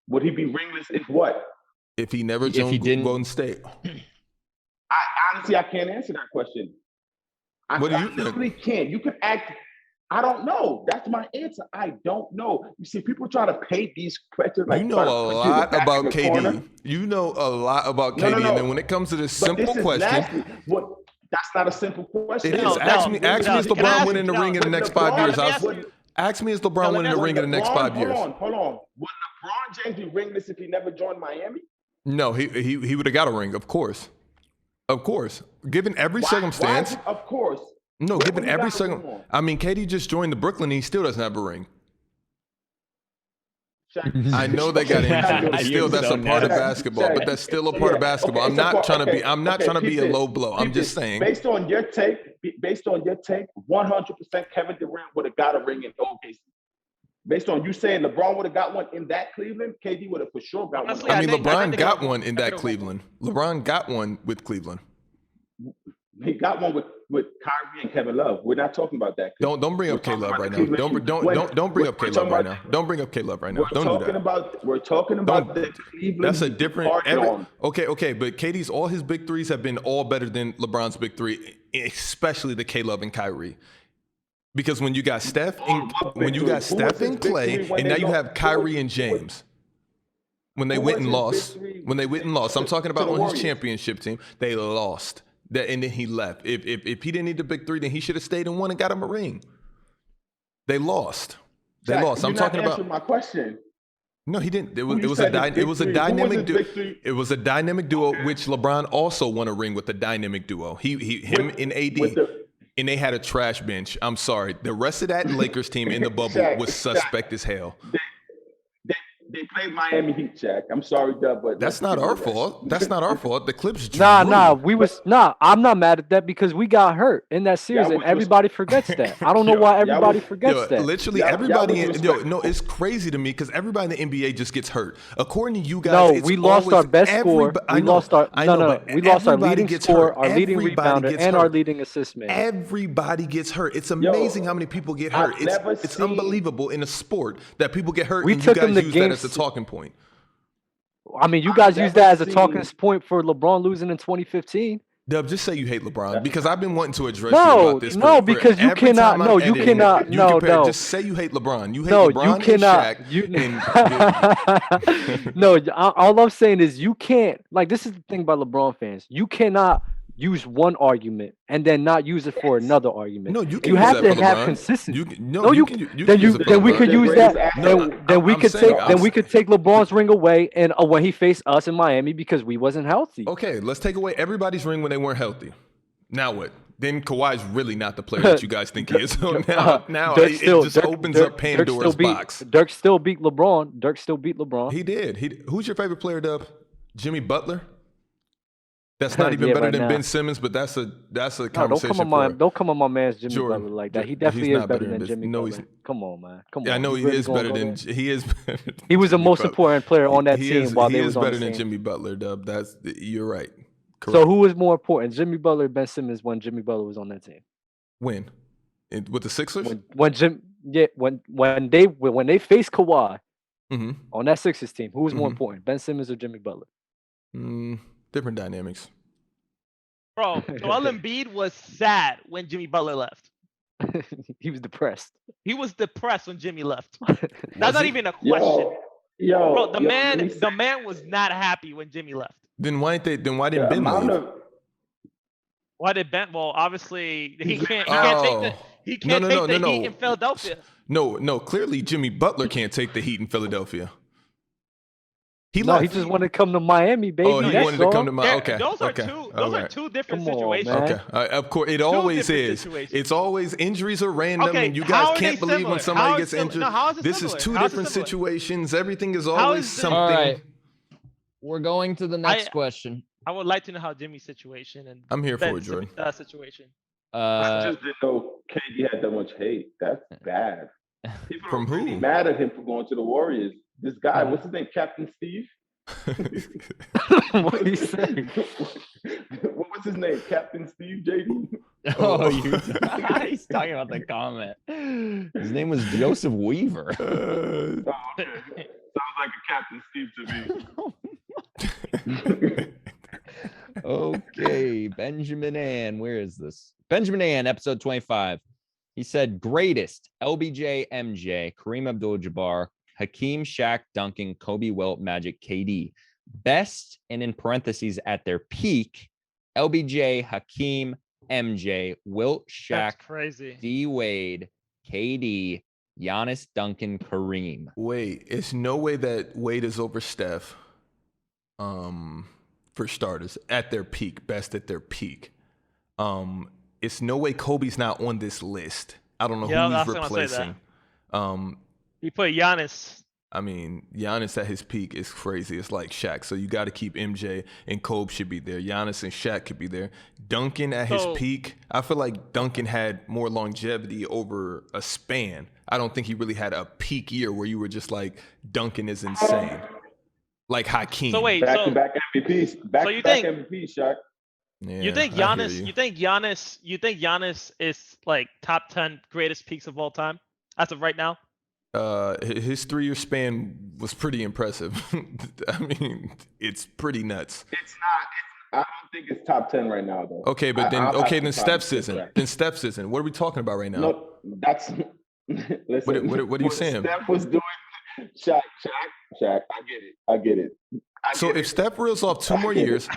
S5: Would he be ringless if what?
S1: If he never joined Golden State.
S5: Honestly, I can't answer that question.
S1: What do you
S5: really can't. You can act. I don't know. That's my answer. I don't know. You see, people try to paint these questions like
S1: you know a lot about KD. You know a lot about KD, and then when it comes to this simple question,
S5: that's not a simple question.
S1: It is. Ask me, is LeBron winning the ring in the next 5 years? Ask me, is LeBron winning the ring in the next 5 years?
S5: Hold on. Would LeBron James be ringless if he never joined Miami?
S1: No, he would have got a ring, of course. Of course. Given every circumstance.
S5: Of course.
S1: No, given every circumstance. I mean, KD just joined the Brooklyn and he still doesn't have a ring. I know they got injured, but still, that's a part of basketball. But that's still a part of basketball. I'm not trying to be a low blow. I'm just saying.
S5: Based on your take, 100% Kevin Durant would have got a ring in OKC. Based on you saying LeBron would have got one in that Cleveland, KD would have for sure got
S6: Honestly,
S5: one.
S1: I mean, LeBron got one in that
S6: could've
S1: Cleveland. LeBron got one with Cleveland.
S5: He got one with Kyrie and Kevin Love. We're not talking about that.
S1: Don't bring up K-Love right now. Don't bring up K-Love right now. Don't bring up K-Love right now. Don't do that.
S5: We're talking about the Cleveland.
S1: That's a different. Okay, but KD's all his big threes have been all better than LeBron's big three, especially the K-Love and Kyrie. Because when you got Steph and Clay, and now you have Kyrie and James. When they went and lost, I'm talking about on his championship team, they lost. And then he left. If he didn't need the big three, then he should have stayed and won and got him a ring. They lost. I'm talking about
S5: my question.
S1: No, he didn't. It was a dynamic duo, which LeBron also won a ring with the dynamic duo. Him and AD, and they had a trash bench. I'm sorry. The rest of that Lakers team in the bubble was suspect as hell.
S5: They played Miami Heat, Shaq. I'm sorry, Dub, but
S1: that's not our fault. That's not our fault. The Clips drew.
S7: I'm not mad at that because we got hurt in that series, and everybody forgets that. I don't know why everybody forgets that.
S1: Literally, everybody. It's crazy to me because everybody in the NBA just gets hurt. According to you guys,
S7: we lost our best scorer. We lost our leading scorer, our leading rebounder, and our leading assist man.
S1: Everybody gets hurt. It's amazing how many people get hurt. It's unbelievable in a sport that people get hurt.
S7: We took them to games.
S1: As a talking point.
S7: I mean, you guys use that as a talking point for LeBron losing in 2015.
S1: Dub, just say you hate LeBron because I've been wanting to address you about this.
S7: Because you cannot.
S1: Just say you hate LeBron. You hate LeBron and Shaq.
S7: No, all I'm saying is you can't. Like, this is the thing about LeBron fans. You cannot use one argument and then not use it for another argument.
S1: No, you can.
S7: You have to have consistency. Then we could use that. Then we could take LeBron's ring away and when he faced us in Miami because we wasn't healthy.
S1: Okay, let's take away everybody's ring when they weren't healthy. Now what? Then Kawhi's really not the player that you guys think he is. So now it just opens up Pandora's box.
S7: Dirk still beat LeBron.
S1: He did. Who's your favorite player, Dub? Jimmy Butler? That's not even better than Ben Simmons, but that's a conversation.
S7: Don't come on my man's Jimmy Butler like that. He definitely is better than Jimmy Butler. Come on, man. Come on.
S1: Yeah, I know he is better than
S7: he was the most important player on that team while they was on the team.
S1: He is better than Jimmy Butler, Dub. You're right.
S7: Correct. So who was more important, Jimmy Butler or Ben Simmons when Jimmy Butler was on that team?
S1: When? With the Sixers?
S7: When they faced Kawhi on that Sixers team, who was more important, Ben Simmons or Jimmy Butler?
S1: Different dynamics.
S6: Bro, Joel Embiid was sad when Jimmy Butler left.
S7: He was depressed.
S6: He was depressed when Jimmy left. That's not even a question. Bro, the man was not happy when Jimmy left.
S1: Then why didn't Ben leave?
S6: Why did Ben? Well, obviously he can't take the heat in Philadelphia.
S1: No, clearly Jimmy Butler can't take the heat in Philadelphia. He
S7: just wanted to come to Miami, baby.
S1: Oh, he wanted to come to Miami. Okay.
S6: Those are two different situations.
S1: Okay. Of course, it always is. It's always injuries are random, and you guys can't believe when somebody gets injured. This is two different situations. Everything is always something. All right.
S4: We're going to the next question.
S6: I would like to know how Jimmy's situation and
S1: I'm here for it, Jordan.
S6: Situation.
S5: I just didn't know KD had that much hate. That's bad. People
S1: From who?
S5: Really mad at him for going to the Warriors. This guy, what's his name? Captain Steve?
S7: What are you saying?
S5: What was his name? Captain Steve, JD?
S4: He's talking about the comment. His name was Joseph Weaver.
S5: Okay. Sounds like a Captain Steve to me.
S4: Okay, Benjamin Ann. Where is this? Benjamin Ann, episode 25. He said, greatest, LBJ, MJ, Kareem Abdul-Jabbar, Hakeem, Shaq, Duncan, Kobe, Wilt, Magic, KD. Best, and in parentheses, at their peak, LBJ, Hakeem, MJ, Wilt, Shaq, D. Wade, KD, Giannis, Duncan, Kareem.
S1: Wait, it's no way that Wade is over Steph. For starters, at their peak, best at their peak. It's no way Kobe's not on this list. I don't know who he's replacing.
S6: He put Giannis
S1: I mean, Giannis at his peak is crazy. It's like Shaq. So you got to keep MJ and Kobe should be there. Giannis and Shaq could be there. Duncan at his peak, I feel like Duncan had more longevity over a span. I don't think he really had a peak year where you were just like, Duncan is insane. Like Hakeem.
S6: So wait,
S5: back-to-back MVPs. Back-to-back MVPs, Shaq.
S1: Yeah,
S6: you think Giannis is like top 10 greatest peaks of all time as of right now?
S1: His 3-year span was pretty impressive. I mean, it's pretty nuts.
S5: It's not. I don't think it's top 10 right now, though.
S1: Okay, but then Steph's isn't. Then Steph's isn't. What are we talking about right now?
S5: No, that's. Listen,
S1: what are you saying?
S5: Steph was doing. Shaq. I get it.
S1: If Steph reels off 2 more years,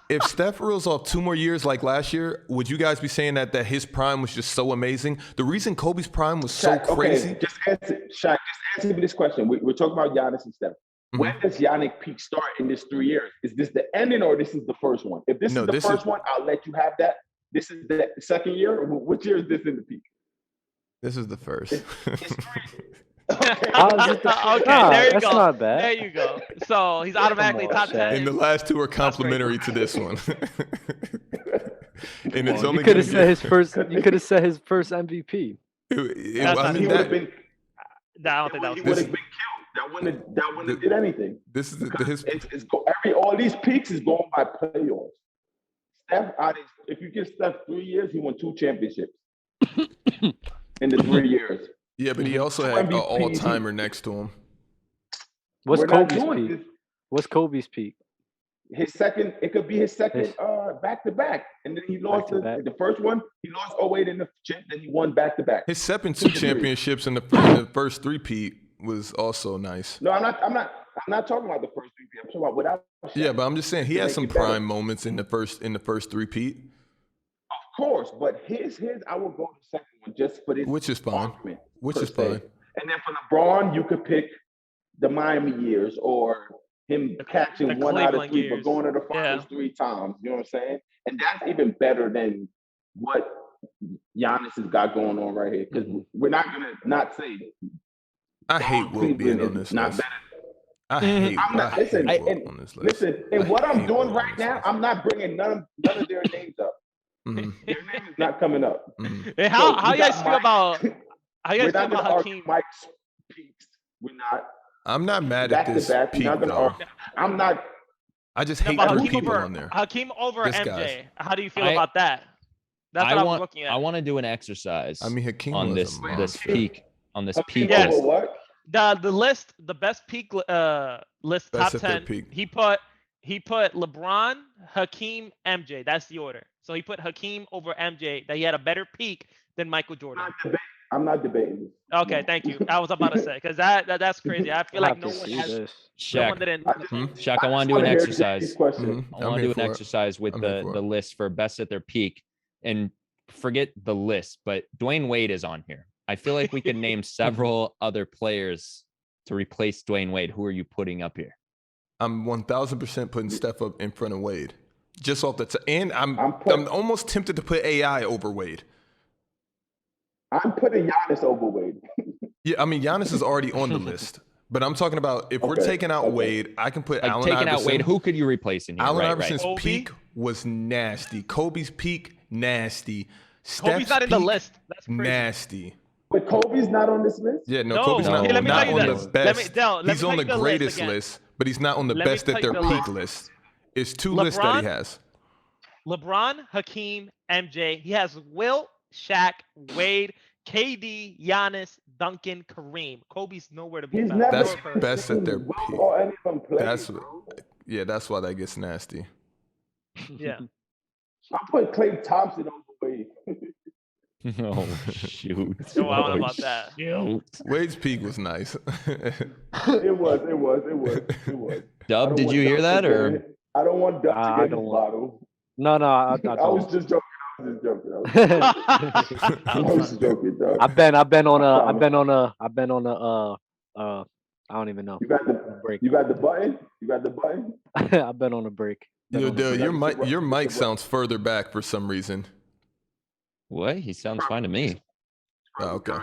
S1: if Steph reels off 2 more years like last year, would you guys be saying that his prime was just so amazing? The reason Kobe's prime was so crazy.
S5: Okay, just answer me this question. We're talking about Giannis and Steph. Mm-hmm. When does Giannis peak start in this 3 years? Is this the ending or this is the first one? If this is the first one, I'll let you have that. This is the second year. Which year is this in the peak?
S1: This is the first.
S6: It's 3. Okay, there you
S7: that's
S6: go.
S7: Not bad.
S6: There you go. So he's automatically top 10.
S1: And the last 2 are complimentary to this one. And it's only
S7: you could have said his first. You could have said his first MVP.
S6: I don't think that was.
S5: He would have been killed. That wouldn't have did anything.
S1: This is
S5: all these peaks is going by playoffs. Steph, if you give Steph 3 years, he won 2 championships in the 3 years.
S1: Yeah, but he also had an all-timer next to him.
S7: What's Kobe's peak? What's Kobe's peak?
S5: His second. It could be his second back-to-back. And then he lost the first one. He lost 08 in the chip. Then he won back-to-back.
S1: His second 2 championships in the first 3-peat was also nice.
S5: No, I'm not talking about the first 3-peat. I'm talking about without.
S1: Yeah, but I'm just saying he had some prime moments in the first 3-peat.
S5: Of course, but his I will go to the second one just for this.
S1: Which is fine. Which is fine.
S5: And then for LeBron, you could pick the Miami years or him catching 1 out of 3 but going to the finals 3 times. You know what I'm saying? And that's even better than what Giannis has got going on right here. Because we're not gonna not say.
S1: I hate Will being on this list. I hate Will on this list.
S5: Listen, and what I'm doing right now, I'm not bringing none of their names up.
S1: Mm-hmm.
S5: Their name is not coming up.
S1: Mm-hmm.
S6: Hey, how you guys feel about Hakeem?
S5: Mike's peaks. We're not.
S1: I'm not mad at this peak, though.
S5: I'm not.
S1: I just hate Hakeem people on there.
S6: Hakeem over MJ.
S1: Guys.
S6: How do you feel about that? That's what I'm looking at.
S4: I want to do an exercise.
S1: I mean, Hakeem
S4: on this peak. On this peak
S6: yes.
S4: list.
S5: What?
S6: The list, the best peak list, top 10. He put LeBron, Hakeem, MJ. That's the order. So he put Hakeem over MJ. That he had a better peak than Michael Jordan.
S5: I'm not debating this.
S6: Okay, thank you. I was about to say because that's crazy. I feel like no one has.
S4: Shaq, Shaq, I want to do an exercise. I want to do an exercise with the list for best at their peak, and forget the list, but Dwayne Wade is on here. I feel like we could name several other players to replace Dwayne Wade. Who are you putting up here?
S1: I'm 1,000% putting Steph up in front of Wade, just off the and I'm almost tempted to put AI over Wade.
S5: I'm putting Giannis over Wade.
S1: Yeah, I mean Giannis is already on the list, but I'm talking about if we're taking out Wade, I can put Allen Iverson.
S4: Taking out Wade, who could you replace in here?
S1: Allen Iverson's peak was nasty. Kobe's peak, nasty.
S6: Kobe's not in the list. That's crazy.
S1: Nasty.
S5: But Kobe's not on this list?
S1: Yeah, no, Kobe's not on the best. He's on the greatest list, but he's not on the best at their peak list. It's 2 lists that he has.
S6: LeBron, Hakeem, MJ. He has Wilt, Shaq, Wade, KD, Giannis, Duncan, Kareem. Kobe's nowhere to be found.
S1: That's best at their peak. That's why that gets nasty.
S6: Yeah.
S5: I put Klay Thompson on Wade.
S4: Oh shoot!
S6: No, I don't know about that.
S1: Wade's peak was nice.
S5: It was.
S4: Dub, did you hear that or?
S5: I don't want Dub to get the bottle.
S7: No, I
S5: was just joking. I was joking, dog.
S7: I've been on a I don't even know.
S5: You got the button?
S7: I've been on a break.
S1: Yo, dude, your mic sounds further back for some reason.
S4: What? He sounds fine to me.
S1: Oh, okay.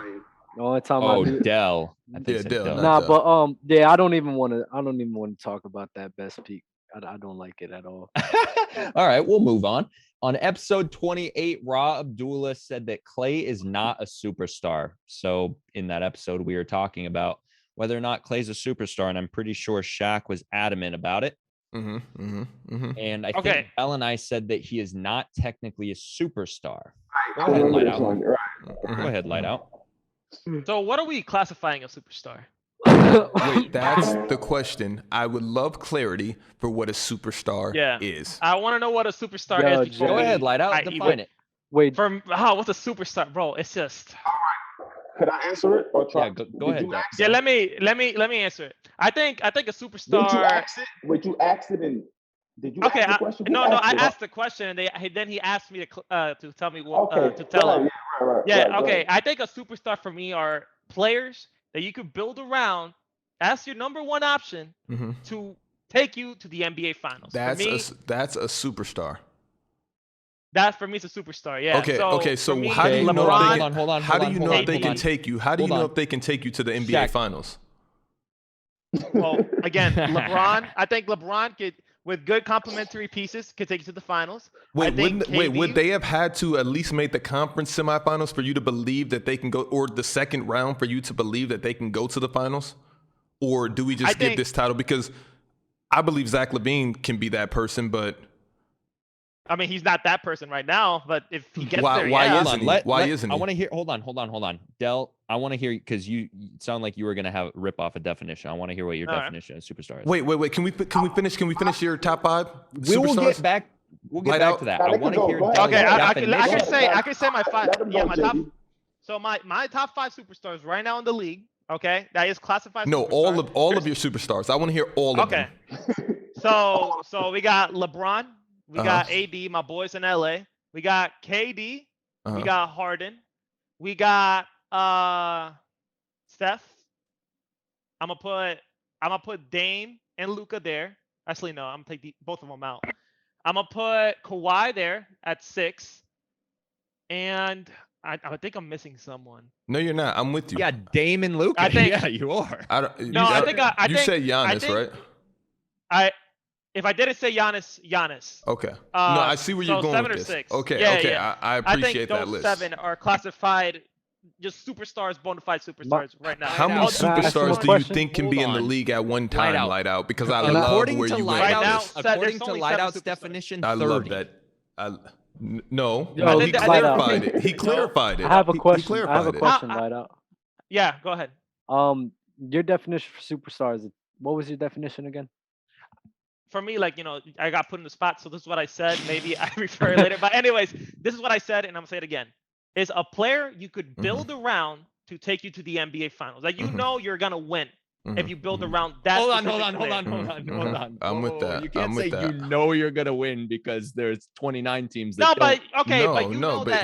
S7: The only time
S4: Oh,
S7: I do.
S4: Dell. I think
S1: Yeah,
S4: said
S1: Dell,
S4: Dell.
S1: not
S7: Nah, but yeah, I don't even want to talk about that best peak. I don't like it at all.
S4: All right, we'll move on. On episode 28, Ra Abdullah said that Clay is not a superstar. So in that episode, we were talking about whether or not Clay's a superstar, and I'm pretty sure Shaq was adamant about it. And I think Bell and I said that he is not technically a superstar. Go ahead, Light Out. Go ahead, Light Out.
S6: So what are we classifying a superstar?
S1: Wait, that's the question. I would love clarity for what a superstar is.
S6: I want to know what a superstar is.
S4: Go ahead, Light Out. Define it.
S7: Wait.
S6: What's a superstar, bro? It's just.
S5: Could I answer it or try?
S4: Yeah, go ahead.
S6: Yeah, let me answer it. I think a superstar.
S5: Would you ask it? And did you
S6: ask the
S5: question?
S6: No, I asked the question, and then he asked me to tell me what to tell him.
S5: Right.
S6: I think a superstar for me are players that you could build around as your number one option to take you to the NBA Finals.
S1: That's a superstar.
S6: That for me is a superstar. Yeah.
S1: Okay. So
S6: me,
S1: how do you know? How do you know if they can
S4: take
S1: take you? How do you know if they can take you to the NBA Finals?
S6: Well, again, LeBron. I think LeBron could, with good complementary pieces, could take you to the finals.
S1: Would they have had to at least make the conference semifinals for you to believe that they can go, or the second round for you to believe that they can go to the finals? Or do we just give this title? Because I believe Zach LaVine can be that person, but
S6: I mean, he's not that person right now. But if he gets there,
S1: why isn't he? Why isn't he?
S4: I want to hear. Hold on. Del, I want to hear, because you sound like you were gonna rip off a definition. I want to hear what your definition of superstar is.
S1: Wait. Can we finish your top five?
S4: We'll get back to that. I want to hear.
S6: Okay, I can say my five. Yeah, my top. So my top five superstars right now in the league. Okay, that is classified.
S1: No,
S6: superstar.
S1: all of your superstars. I want to hear all of them.
S6: Okay. So we got LeBron. We got AD, my boys in LA. We got KD. We got Harden. We got Steph. I'm gonna put Dame and Luka there. Actually, no, I'm gonna take both of them out. I'm gonna put Kawhi there at 6. And I think I'm missing someone.
S1: No, you're not. I'm with you.
S4: Yeah, Dame and Luka.
S6: I think,
S4: yeah, you are.
S1: You said Giannis, right?
S6: If I didn't say Giannis.
S1: Okay. No, I see where you're going
S6: 7
S1: with
S6: or
S1: this.
S6: 6.
S1: Okay.
S6: Yeah.
S1: I appreciate that list.
S6: I think those 7 are classified just superstars, bona fide superstars right now.
S1: How many superstars do you think can be in the league at one time, Light Out? Because I love where you went with this.
S4: According to Light Out's definition, 30.
S1: I love that. No,
S7: he
S1: clarified it. He clarified it.
S7: I have a question.
S6: Light Out. Yeah, go ahead.
S7: Your definition for superstars. What was your definition again?
S6: For me, I got put in the spot, so this is what I said. Maybe I refer later. But anyways, this is what I said, and I'm going to say it again. Is a player you could build around to take you to the NBA Finals. Like, you're going to win if you build around that.
S4: Hold on.
S1: I'm with that.
S4: You can't say you're going to win because there's 29 teams that
S1: but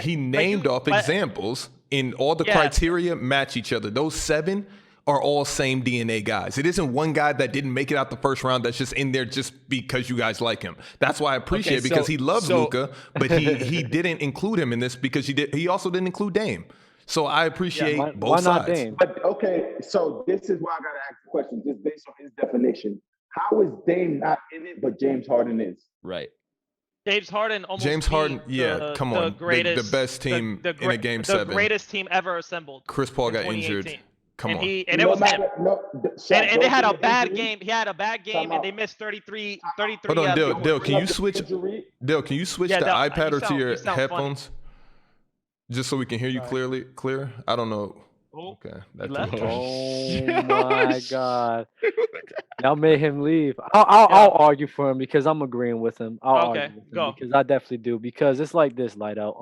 S1: he named off examples, and all the criteria match each other. Those 7 are all same DNA guys. It isn't one guy that didn't make it out the first round that's just in there just because you guys like him. That's why I appreciate it, because he loves Luka, but he didn't include him in this because he also didn't include Dame. So I appreciate both sides.
S7: Dame?
S5: But okay, so this is why I gotta ask the question, just based on his definition. How is Dame not in it, but James Harden is?
S4: Right.
S6: James Harden come on.
S1: The best team in a game 7.
S6: The greatest team ever assembled.
S1: Chris Paul got injured. Come on.
S6: And it was him. And they had a bad game. He had a bad game, and they missed 33.
S1: Hold on, Dale, can you switch? Dale, can you switch to iPad or to your headphones?
S6: Funny.
S1: Just so we can hear you clear? I don't know. Okay.
S7: Oh my God. Y'all made him leave. I'll argue for him because I'm agreeing with him. Because I definitely do. Because it's like this, Light Out.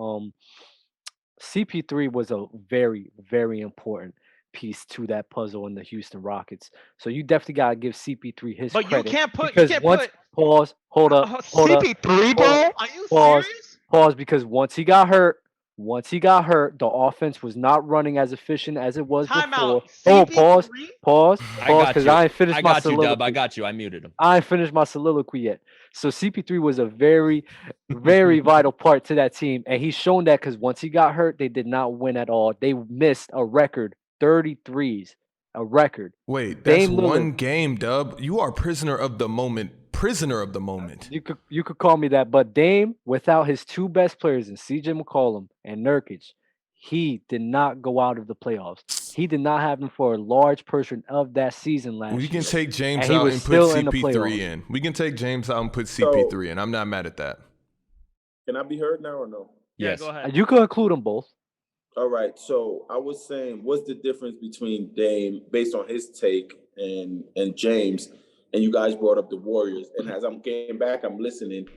S7: CP3 was a very, very important piece to that puzzle in the Houston Rockets. So you definitely gotta give CP3 his credit.
S6: But you can't put
S7: pause. Hold up.
S6: CP3, bro. Are you serious?
S7: Pause, because once he got hurt, the offense was not running as efficient as it was before. Pause, because I ain't finished my soliloquy.
S4: Dub. I got you. I muted him.
S7: I ain't finished my soliloquy yet. So CP3 was a very, very vital part to that team, and he's shown that because once he got hurt, they did not win at all. They missed a record 33s, a record.
S1: Wait, that's
S7: Dame
S1: one
S7: Lillard,
S1: game, Dub. You are prisoner of the moment. Prisoner of the moment.
S7: you could call me that, but Dame, without his two best players in CJ McCollum and Nurkic, he did not go out of the playoffs. He did not have him for a large portion of that season last year.
S1: We can take James
S7: and he
S1: out
S7: was
S1: and put
S7: still in the
S1: CP3
S7: playoffs.
S1: in. We can take James out and put CP3 in. I'm not mad at that.
S2: Can I be heard now or no?
S6: Yeah,
S4: Yes.
S6: go ahead.
S7: You could include them both.
S2: All right. So I was saying, what's the difference between Dame, based on his take, and James? And you guys brought up the Warriors. And as I'm getting back, I'm listening.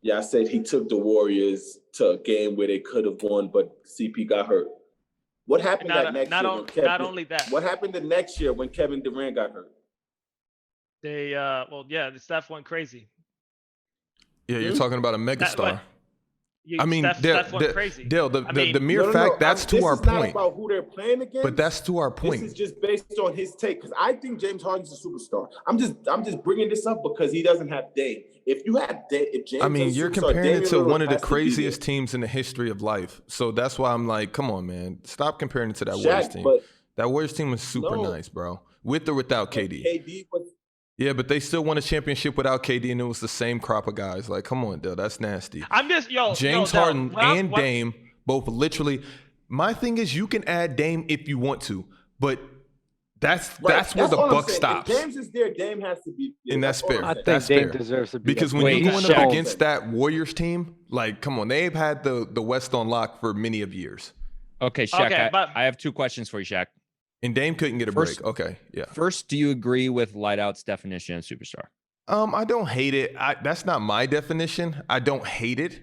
S2: Yeah, I said he took the Warriors to a game where they could have won, but CP got hurt. What happened that next year?
S6: Not only that.
S2: What happened the next year when Kevin Durant got hurt?
S6: They the Steph went crazy.
S1: Yeah, you're talking about a megastar.
S6: Steph went crazy.
S1: Dale, the mere fact that's to our point.
S2: This is not about who they're playing against.
S1: But that's to our point.
S2: This is just based on his take, because I think James Harden's a superstar. I'm just bringing this up because he doesn't have Dame. If you have Dame, if James,
S1: you're comparing it to one of the craziest teams in the history of life. So that's why I'm like, come on, man, stop comparing it to that Warriors team. That Warriors team was super nice, bro, with or without KD.
S2: KD was.
S1: Yeah, but they still won a championship without KD, and it was the same crop of guys. Like, come on, Dale, that's nasty. James Harden and Dame both literally. My thing is, you can add Dame if you want to, but that's where the buck stops.
S2: If James is there, Dame has to be there.
S1: And that's fair.
S7: I think
S1: that's
S7: Dame
S1: fair.
S7: deserves to be
S1: because
S7: there.
S1: when you're going up against that Warriors team, like, come on, they've had the West on lock for many of years.
S4: Okay, Shaq, I have two questions for you, Shaq.
S1: And Dame couldn't get a break. Okay, yeah.
S4: First, do you agree with Lightout's definition of superstar?
S1: I don't hate it. That's not my definition. I don't hate it,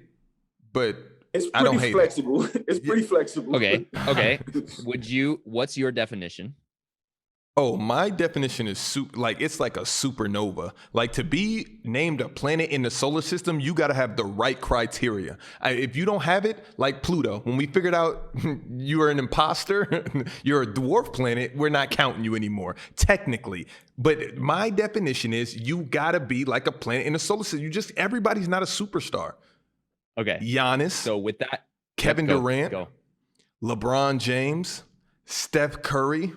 S1: but
S2: it's
S1: I don't
S2: pretty
S1: hate
S2: flexible.
S1: it.
S2: It's pretty flexible.
S4: Okay. What's your definition?
S1: Oh, my definition is it's like a supernova. Like, to be named a planet in the solar system, you got to have the right criteria. If you don't have it, like Pluto, when we figured out you are an imposter, you're a dwarf planet, we're not counting you anymore, technically. But my definition is you got to be like a planet in the solar system. Everybody's not a superstar.
S4: Okay.
S1: Giannis.
S4: So with that,
S1: Kevin Durant, LeBron James, Steph Curry.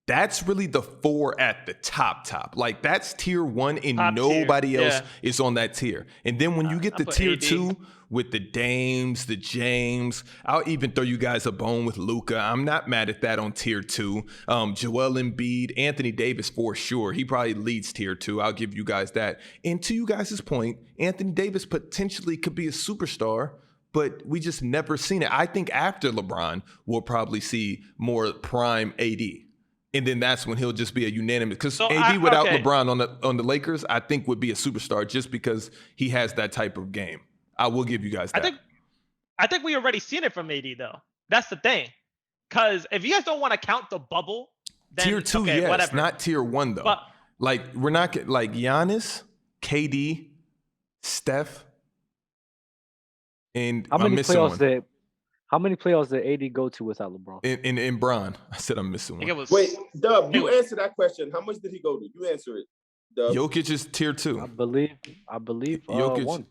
S1: That's really the four at the top. Like, that's tier one, and nobody else is on that tier. And then when you get to tier AD. 2 with the Dames, the James, I'll even throw you guys a bone with Luka. I'm not mad at that on tier 2. Joel Embiid, Anthony Davis for sure. He probably leads tier 2. I'll give you guys that. And to you guys' point, Anthony Davis potentially could be a superstar, but we just never seen it. I think after LeBron, we'll probably see more prime AD. And then that's when he'll just be a unanimous. Because AD without LeBron on the Lakers, I think would be a superstar just because he has that type of game. I will give you guys that.
S6: I think we already seen it from AD though. That's the thing. Because if you guys don't want to count the bubble, then
S1: tier 2, yes, whatever. Not tier 1 though. But, like, we're not like Giannis, KD, Steph, and I'm missing one.
S7: How many playoffs did AD go to without LeBron?
S1: In Bron. I said I'm missing one.
S2: Wait, Dub, you answer that question. How much did he go to? You answer it, Dub.
S1: Jokic is tier 2.
S7: I believe
S1: Jokic.
S7: 1.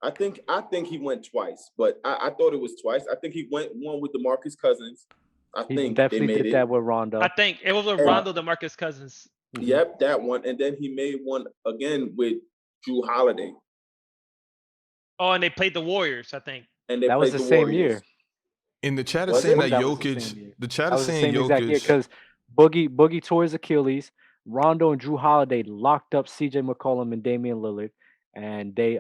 S2: I think he went twice, but I thought it was twice. I think he went one with DeMarcus Cousins.
S7: He definitely did that with Rondo.
S6: I think it was with Rondo, DeMarcus Cousins.
S2: Yep, that one. And then he made one again with Drew Holiday.
S6: Oh, and they played the Warriors, I think.
S2: And they
S7: that was the same year.
S1: In the chat is saying that Jokic. The chat is saying Jokic
S7: because Boogie tore his Achilles. Rondo and Drew Holiday locked up CJ McCollum and Damian Lillard, and they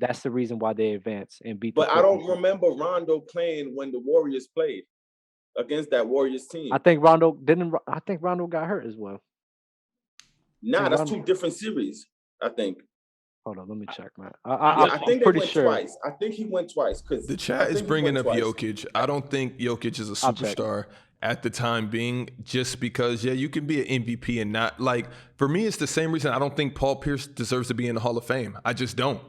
S7: that's the reason why they advanced and beat.
S2: But I don't remember Rondo playing when the Warriors played against that Warriors team.
S7: I think Rondo got hurt as well.
S2: Nah, that's two different series. I think.
S7: Hold on, let me check, man.
S2: I think
S7: I'm pretty sure.
S2: Twice. I think he went twice because
S1: the chat is bringing up Jokic. I don't think Jokic is a superstar at the time being, just because you can be an MVP and not like. For me, it's the same reason I don't think Paul Pierce deserves to be in the Hall of Fame. I just don't.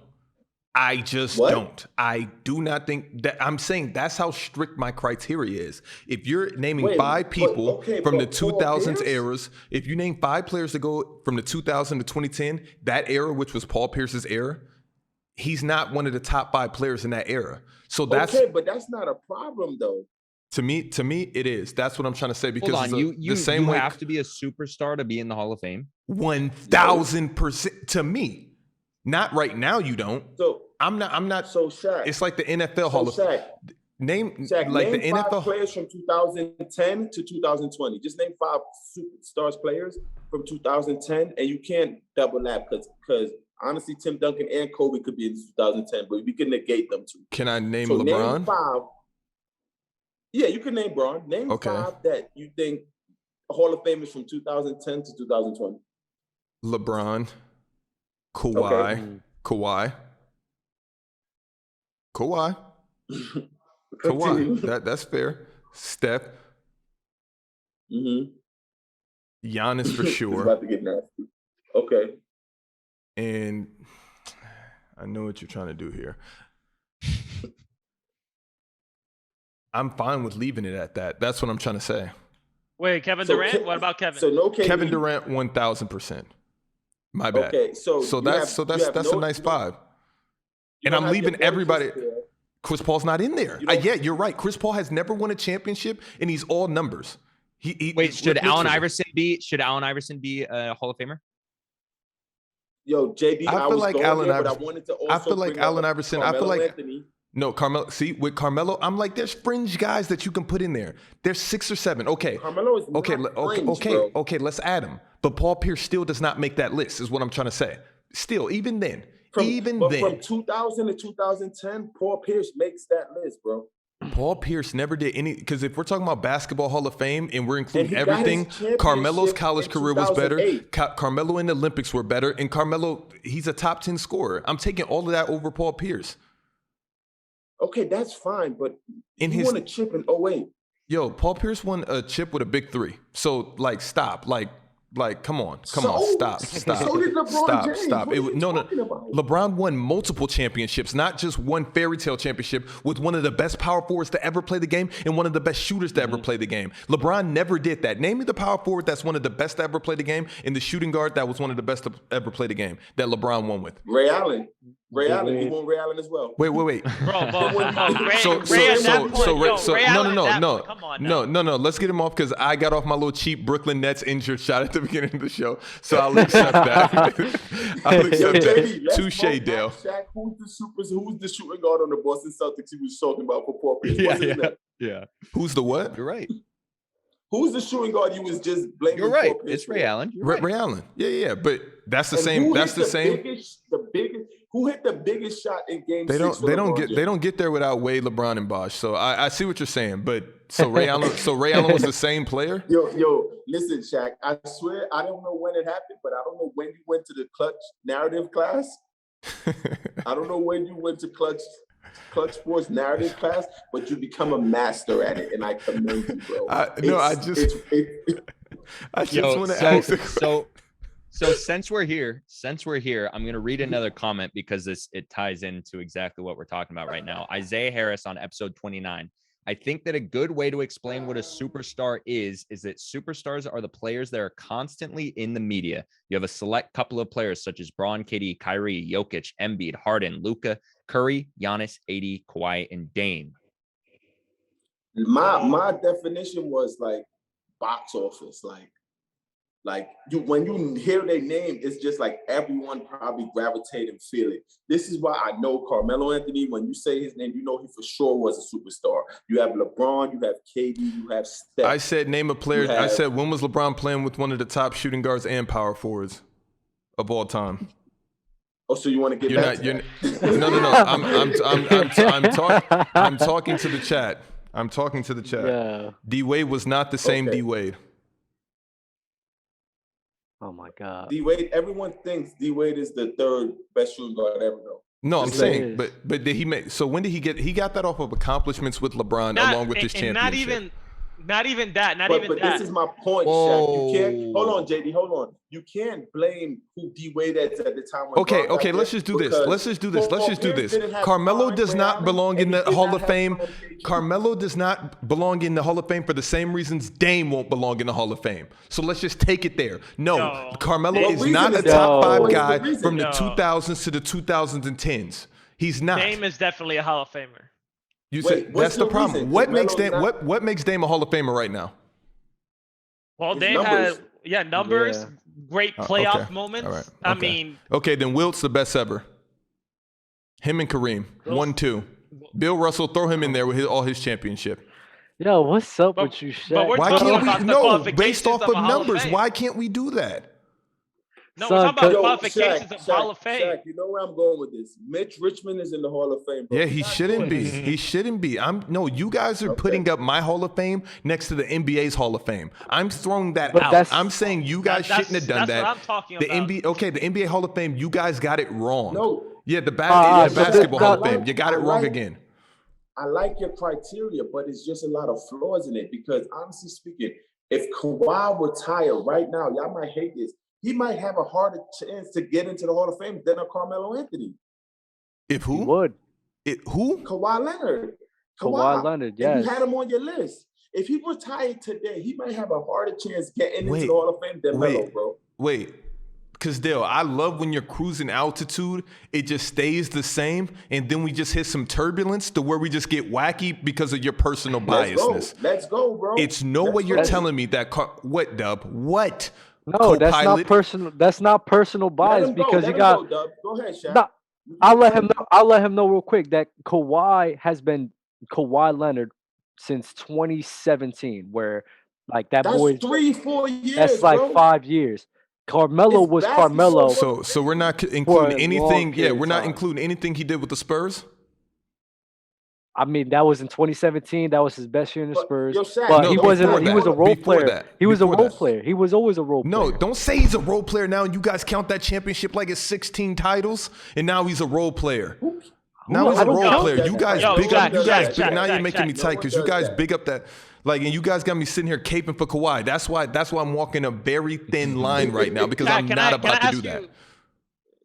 S1: Don't. I do not think that. I'm saying that's how strict my criteria is. If you're naming 5 people from the 2000s eras, if you name 5 players to go from the 2000 to 2010, that era, which was Paul Pierce's era, he's not one of the top 5 players in that era. So that's
S2: okay, but that's not a problem though.
S1: To me, it is. That's what I'm trying to say. Because
S4: hold on,
S1: the same way
S4: have to be a superstar to be in the Hall of Fame.
S1: 1000% to me. Not right now. You don't.
S2: So
S1: I'm not.
S2: So Shaq,
S1: it's like the NFL Hall of Fame.
S2: Shaq,
S1: like
S2: name
S1: the
S2: 5
S1: NFL
S2: players from 2010 to 2020. Just name 5 superstars players from 2010, and you can't double lap because honestly, Tim Duncan and Kobe could be in 2010, but we can negate them too.
S1: Can I name
S2: so
S1: LeBron?
S2: Name 5. Yeah, you can name Bron. Name 5 that you think Hall of Famers from 2010 to 2020.
S1: LeBron, Kawhi, Kawhi. That's fair. Steph. Giannis for sure.
S2: About to get nasty. Okay.
S1: And I know what you're trying to do here. I'm fine with leaving it at that. That's what I'm trying to say.
S6: Wait, Kevin Durant? What about Kevin?
S2: So no KD.
S1: Kevin Durant 1000%. My bad.
S2: Okay, so
S1: that's a nice 5. And I'm leaving everybody. Chris Paul's not in there. Yeah, you're right. Chris Paul has never won a championship, and he's all numbers.
S4: Wait, should Allen Iverson be a Hall of Famer?
S2: Yo, JB,
S1: I feel like Allen Iverson.
S2: But I wanted to also
S1: I feel like Allen Iverson.
S2: Carmelo
S1: I feel like
S2: Anthony.
S1: No, Carmelo. See, with Carmelo, I'm like, there's fringe guys that you can put in there. There's 6 or 7. Okay.
S2: Carmelo is not fringe, bro.
S1: Okay. Let's add him. But Paul Pierce still does not make that list. Is what I'm trying to say. Still, even then,
S2: from 2000 to 2010, Paul Pierce makes that list, bro.
S1: Paul Pierce never did any, because if we're talking about basketball Hall of Fame and we're including everything, Carmelo's college career was better. Carmelo in the Olympics were better. And Carmelo, he's a top 10 scorer. I'm taking all of that over Paul Pierce.
S2: Okay, that's fine, but he won a chip in 08.
S1: Yo, Paul Pierce won a chip with a big 3. So, stop. Come on, stop.
S2: So did LeBron James.
S1: Stop.
S2: No.
S1: LeBron won multiple championships, not just one fairy tale championship with one of the best power forwards to ever play the game and one of the best shooters to ever play the game. LeBron never did that. Name me the power forward that's one of the best to ever play the game and the shooting guard that was one of the best to ever play the game that LeBron won with.
S2: Ray Allen. He won Ray Allen as well.
S1: Wait.
S6: No.
S1: Let's get him off because I got off my little cheap Brooklyn Nets injured shot at the beginning of the show, so I'll accept that. I'll accept that. Touche, Dale.
S2: Shaq, who's the shooting guard on the Boston Celtics he was talking about for Paul Pierce?
S4: Yeah.
S1: Who's the what?
S4: You're right.
S2: Who's the shooting guard you was just blaming?
S4: You're right.
S2: Paul Pierce
S4: It's Ray Allen.
S1: Ray Allen. Yeah. But that's the same. That's the same.
S2: Who hit the biggest shot in Game 6?
S1: They don't get there without Wade, LeBron, and Bosh. So I see what you're saying. But so Ray Allen was the same player.
S2: Yo, listen, Shaq. I swear I don't know when it happened, but I don't know when you went to the clutch narrative class. I don't know when you went to clutch sports narrative class, but you become a master at it, and I commend you, bro.
S1: I just want to ask the question.
S4: So since we're here, I'm going to read another comment because it ties into exactly what we're talking about right now. Isaiah Harris on episode 29. I think that a good way to explain what a superstar is that superstars are the players that are constantly in the media. You have a select couple of players such as Bron, KD, Kyrie, Jokic, Embiid, Harden, Luka, Curry, Giannis, AD, Kawhi, and Dame.
S2: My definition was like box office, when you hear their name, it's just like everyone probably gravitate and feel it. This is why I know Carmelo Anthony, when you say his name, you know he for sure was a superstar. You have LeBron, you have KD, you have Steph.
S1: I said name a player. I said when was LeBron playing with one of the top shooting guards and power forwards of all time?
S2: Oh, so you want to get back to that?
S1: No. I'm talking to the chat.
S7: Yeah.
S1: D-Wade was not the same D-Wade.
S7: Oh my God.
S2: D-Wade, everyone thinks D-Wade is the 3rd best shooting guard ever, though.
S1: No, I'm saying, but did he make? So when did he got that off of accomplishments with LeBron along with this championship?
S6: Not even that.
S2: But this is my point, Shaq. You can't. Hold on, JD. Hold on. You can't blame who D-Wade is at the time.
S1: Okay. Let's just do this. Carmelo does not belong in the Hall of Fame. Carmelo does not belong in the Hall of Fame for the same reasons Dame won't belong in the Hall of Fame. So let's just take it there. No, Carmelo is not a top 5 guy from the 2000s to the 2010s. He's not.
S6: Dame is definitely a Hall of Famer.
S1: You said that's the problem. What makes Dame a Hall of Famer right now?
S6: Well, Dame had numbers, great playoff moments.
S1: All right.
S6: I mean,
S1: then Wilt's the best ever. Him and Kareem, 1-2. Bill Russell, throw him in there with all his championship.
S7: Yo, what's up with you, Shaq?
S1: Why can't we? Based off of numbers, why can't we do that?
S6: No, we're talking about qualifications of Hall of Fame.
S2: Shaq, you know where I'm going with this. Mitch Richmond is in the Hall of Fame. Bro.
S1: Yeah, he shouldn't be. He shouldn't be. You guys are putting up my Hall of Fame next to the NBA's Hall of Fame. I'm throwing that out. I'm saying you guys shouldn't have done that.
S6: That's what I'm talking about.
S1: The NBA Hall of Fame, you guys got it wrong.
S2: No.
S1: Yeah, the basketball Hall of Fame, you got it wrong again.
S2: I like your criteria, but it's just a lot of flaws in it because honestly speaking, if Kawhi retired right now, y'all might hate this. He might have a harder chance to get into the Hall of Fame than a Carmelo Anthony.
S1: If who?
S7: He would.
S1: Who?
S2: Kawhi Leonard.
S7: Kawhi Leonard, yes.
S2: And you had him on your list. If he retired today, he might have a harder chance getting into the Hall of Fame than Melo, bro.
S1: Wait. Because, Dale, I love when you're cruising altitude, it just stays the same, and then we just hit some turbulence to where we just get wacky because of your personal biasness.
S2: Let's go, bro.
S1: It's no way you're telling me that. What, Dub? What?
S7: No,
S1: Co-pilot?
S7: that's not personal. That's not personal bias because you got.
S2: Go ahead, Shaq.
S7: No, I'll let him know real quick that Kawhi has been Kawhi Leonard since 2017, where like that boy.
S2: That's 3-4 years.
S7: That's like 5 years. Carmelo was Carmelo.
S1: So we're not including anything. Yeah, we're not including anything he did with the Spurs.
S7: I mean, that was in 2017. That was his best year in the Spurs.
S2: Shaq,
S7: but he wasn't. He was a role player. He was a role
S1: that.
S7: player. He was always a role player.
S1: No, don't say he's a role player now. And you guys count that championship like it's 16 titles, and now he's a role player. Now he's a role player. You guys big up. Now you're making me tight because you guys big up that. Like, and you guys got me sitting here caping for Kawhi. That's why I'm walking a very thin line right now because I'm not about to do that.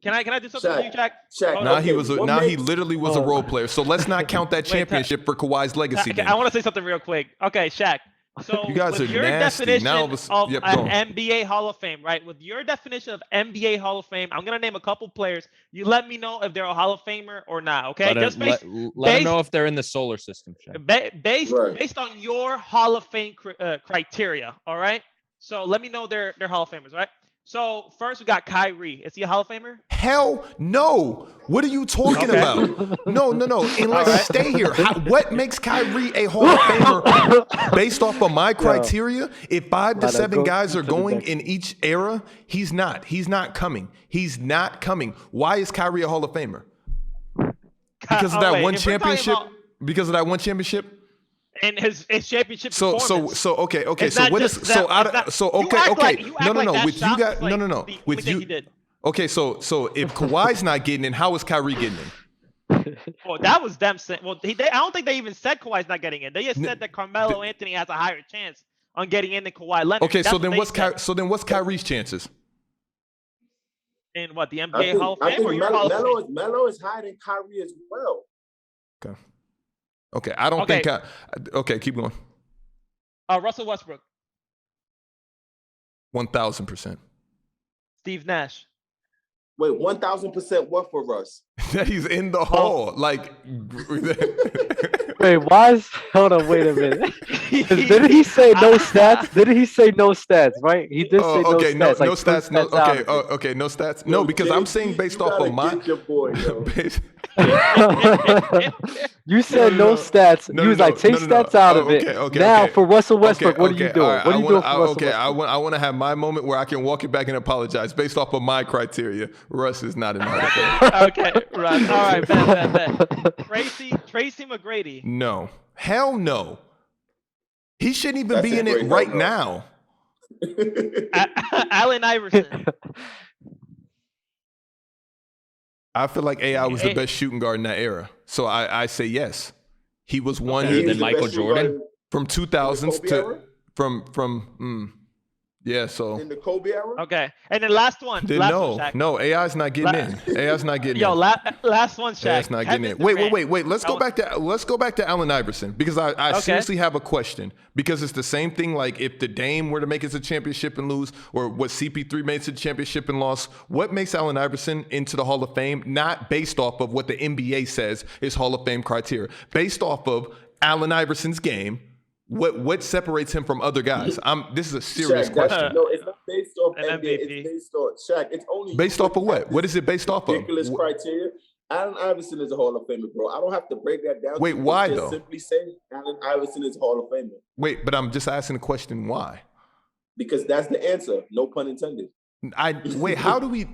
S6: Can I do something for you, Jack?
S1: Now he literally was a role player. So let's not count that championship for Kawhi's legacy.
S6: I want to say something real quick. Okay, Shaq. So
S1: you guys
S6: with
S1: are
S6: your
S1: nasty.
S6: definition of an NBA Hall of Fame, right? With your definition of NBA Hall of Fame, I'm gonna name a couple players. You let me know if they're a Hall of Famer or not. Okay,
S4: let them know if they're in the solar system.
S6: Based on your Hall of Fame criteria. All right. So let me know they're Hall of Famers, right? So first we got Kyrie. Is he a Hall of Famer?
S1: Hell no. What are you talking about? No. And let's stay here. What makes Kyrie a Hall of Famer based off of my criteria? If 5 to 7 guys are going in each era, he's not. He's not coming. He's not coming. Why is Kyrie a Hall of Famer? Because of that one championship? Because of that one championship?
S6: And his championship performance.
S1: Okay. So what is okay. No. With you guys, no. With you. Okay, so if Kawhi's not getting in, how is Kyrie getting in?
S6: Well, that was them saying. Well, I don't think they even said Kawhi's not getting in. They just said that Carmelo Anthony has a higher chance on getting in than Kawhi Leonard.
S1: Okay, so then what's Kyrie's chances?
S6: In what, the NBA Hall of Fame or your Hall of Fame?
S2: Melo is higher than Kyrie as well.
S1: Okay, I don't think. Okay, keep going.
S6: Russell Westbrook.
S1: 1,000%.
S6: Steve Nash.
S2: Wait, 1,000% what for Russ?
S1: That he's in the hall. Like,
S7: wait, hold on, wait a minute. Didn't he say no stats? Didn't he say no stats, right? He did say no stats.
S1: No stats. No stats. No, because I'm saying based off of my.
S7: You said no stats. You was like, take stats out of it. Now, for Russell Westbrook, what are you doing? What are you doing for Russell Westbrook?
S1: I want to have my moment where I can walk it back and apologize based off of my criteria. Russ is not in my
S6: Okay, Russ. All right, bet. Tracy McGrady.
S1: No. Hell no. He shouldn't even be in it right now.
S6: Allen Iverson.
S1: I feel like AI was the best shooting guard in that era. So I say yes. He was one.
S4: Better than Michael Jordan?
S1: From 2000s to yeah, so
S2: in the Kobe era.
S6: Okay, and then last one.
S1: No, AI's not getting in. AI's not getting
S6: in.
S1: in.
S6: Last one, Shaq.
S1: AI's not getting in. Wait. Let's go back to Allen Iverson because I seriously have a question because it's the same thing. Like if the Dame were to make it to the championship and lose, or what CP3 made it to the championship and lost, what makes Allen Iverson into the Hall of Fame? Not based off of what the NBA says is Hall of Fame criteria, based off of Allen Iverson's game. What separates him from other guys? This is a serious question.
S2: No, it's not based off NBA. It's based on Shaq. It's only
S1: based off of what? What is it based off of?
S2: Ridiculous criteria. Allen Iverson is a Hall of Famer, bro. I don't have to break that down.
S1: Wait, why though?
S2: Simply say Allen Iverson is a Hall of Famer.
S1: Wait, but I'm just asking the question why?
S2: Because that's the answer. No pun intended.
S1: How do we?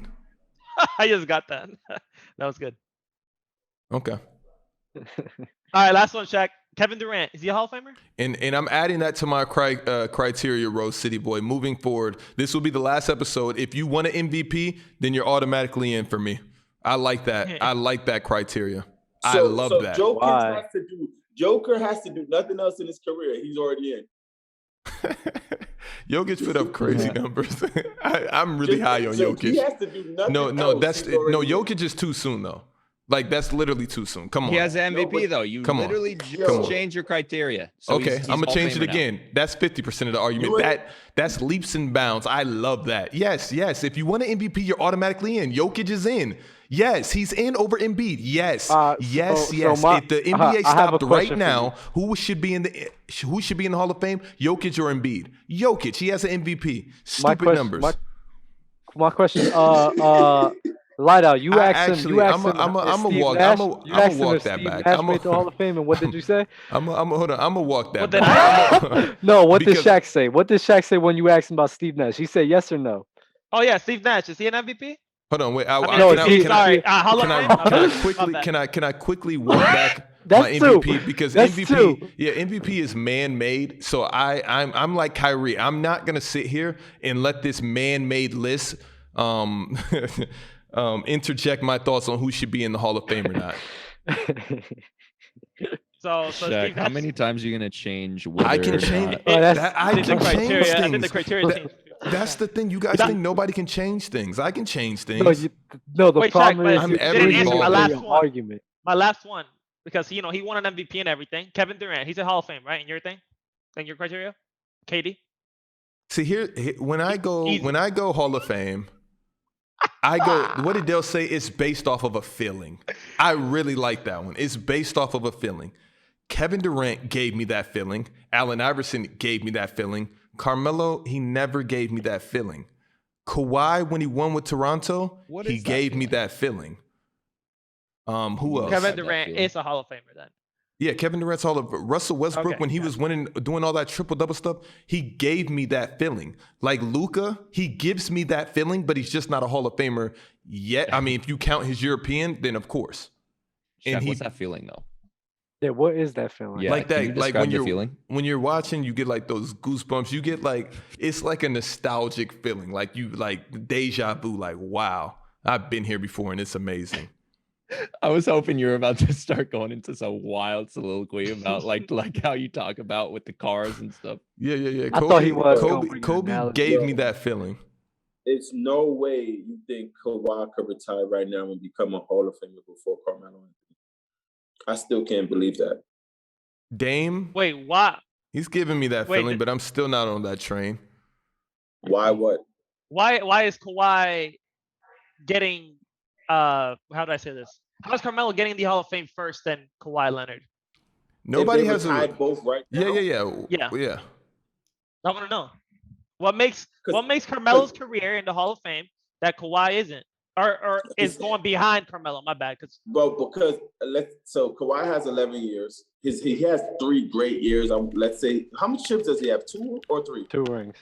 S6: I just got that. That was good.
S1: Okay.
S6: All right, last one, Shaq. Kevin Durant, is he a Hall of Famer?
S1: And I'm adding that to my criteria, Rose City Boy. Moving forward, this will be the last episode. If you want an MVP, then you're automatically in for me. I like that. I like that criteria. I love that.
S2: Joker has to do nothing else in his career. He's already in.
S1: Jokic put up crazy numbers. I'm really high on Jokic.
S2: He has to do nothing else.
S1: Jokic is too soon though. Like that's literally too soon. Come on.
S4: He has an MVP though. You literally just change your criteria.
S1: So okay, I'm gonna change it again. That's 50% of the argument. That's leaps and bounds. I love that. Yes. If you want an MVP, you're automatically in. Jokic is in. Yes, he's in over Embiid. Yes. If the NBA stopped right now, who should be in the Hall of Fame? Jokic or Embiid? Jokic. He has an MVP. Stupid numbers.
S7: My question. Light you asked him. I'm gonna walk
S1: that back.
S7: I'm made the Hall of Fame, and what did you say?
S1: I'm gonna walk that back.
S7: No, what did Shaq say? What did Shaq say when you asked him about Steve Nash? He said yes or no.
S6: Oh yeah, Steve Nash. Is he an MVP?
S1: Hold on, wait. Can I quickly walk back my MVP because MVP is man-made. So I'm like Kyrie. I'm not gonna sit here and let this man-made list interject my thoughts on who should be in the Hall of Fame or not.
S6: So
S4: Shaq, how many times are you gonna change?
S1: I can change. I can change things. That's the thing. You guys think nobody can change things? I can change things.
S7: The problem is
S1: I'm ever involved.
S7: Argument.
S6: My last one, because he won an MVP and everything. Kevin Durant, he's a Hall of Fame, right? In your thing, in your criteria, KD.
S1: See here, when I go Hall of Fame. I go, what did Dale say? It's based off of a feeling. I really like that one. It's based off of a feeling. Kevin Durant gave me that feeling. Allen Iverson gave me that feeling. Carmelo, he never gave me that feeling. Kawhi, when he won with Toronto, he gave me that feeling. Who else?
S6: Kevin Durant is a Hall of Famer then.
S1: Yeah, Kevin Durant's Hall of Russell Westbrook, when he was winning, doing all that triple-double stuff, he gave me that feeling. Like Luka, he gives me that feeling, but he's just not a Hall of Famer yet. I mean, if you count his European, then of course.
S4: And what's that feeling, though?
S7: Yeah, what is that feeling?
S4: Yeah,
S1: like that, like when you're watching, you get like those goosebumps. You get like, it's like a nostalgic feeling. Like you like deja vu, like, wow, I've been here before and it's amazing.
S4: I was hoping you were about to start going into some wild soliloquy about like how you talk about with the cars and stuff.
S1: Yeah.
S7: I thought he was.
S1: Kobe gave me that feeling.
S2: It's no way you think Kawhi could retire right now and become a Hall of Famer before Carmelo. I still can't believe that.
S1: Dame.
S6: Wait, why?
S1: He's giving me that feeling, but I'm still not on that train.
S2: Why? What?
S6: Why is Kawhi getting? How do I say this? How is Carmelo getting the Hall of Fame first than Kawhi Leonard?
S1: Nobody has
S2: both right now.
S1: Yeah.
S6: I want to know what makes Carmelo's career in the Hall of Fame that Kawhi isn't, or is going behind Carmelo. My bad, because
S2: Kawhi has 11 years. He has 3 great years. Let's say, how many chips does he have? 2 or 3?
S7: 2 rings.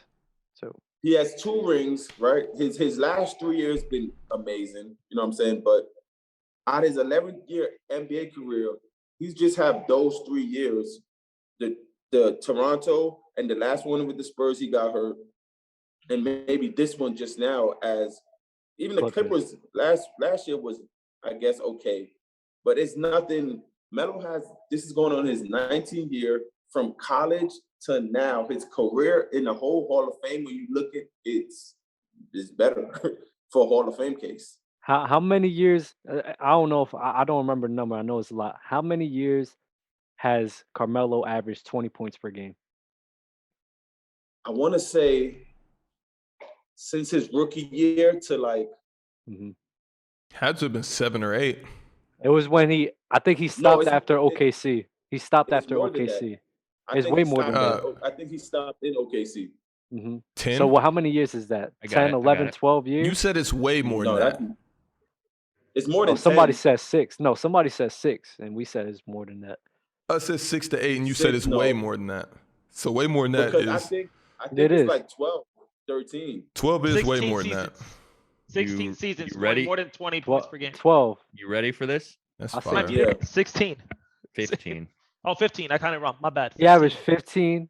S7: 2.
S2: He has 2 rings, right? His last 3 years been amazing. You know what I'm saying? But out of his 11-year NBA career, he's just have those 3 years. The Toronto and the last one with the Spurs, he got hurt, and maybe this one just now. As even the Clippers last year was, I guess, okay, but it's nothing. Melo this is going on his 19th year, from college to now, his career in the whole Hall of Fame, when you look at it's better for a Hall of Fame case.
S7: How many years? I don't know if I don't remember the number. I know it's a lot. How many years has Carmelo averaged 20 points per game?
S2: I want to say since his rookie year to like.
S1: Had to have been 7 or 8.
S7: It was when I think he stopped after OKC. He stopped after OKC. It's way more than that.
S2: I think he stopped in OKC.
S1: 10.
S7: So how many years is that? 10, 11, 12 years?
S1: You said it's way more than that.
S2: It's more than 10.
S7: Somebody said 6. No, somebody said 6, and we said it's more than that.
S1: I said 6 to 8, and you said it's way more than that. So way more than that
S2: because
S1: is.
S2: I think it's like 12, 13.
S1: 12 is way more than that.
S6: 16 seasons,
S4: ready?
S6: more than 20 points per game.
S7: 12.
S4: You ready for this?
S1: That's
S7: fine.
S2: Yeah.
S6: 16.
S4: 15.
S6: Oh, 15. I kind of wrong. My bad. 15.
S7: He averaged 15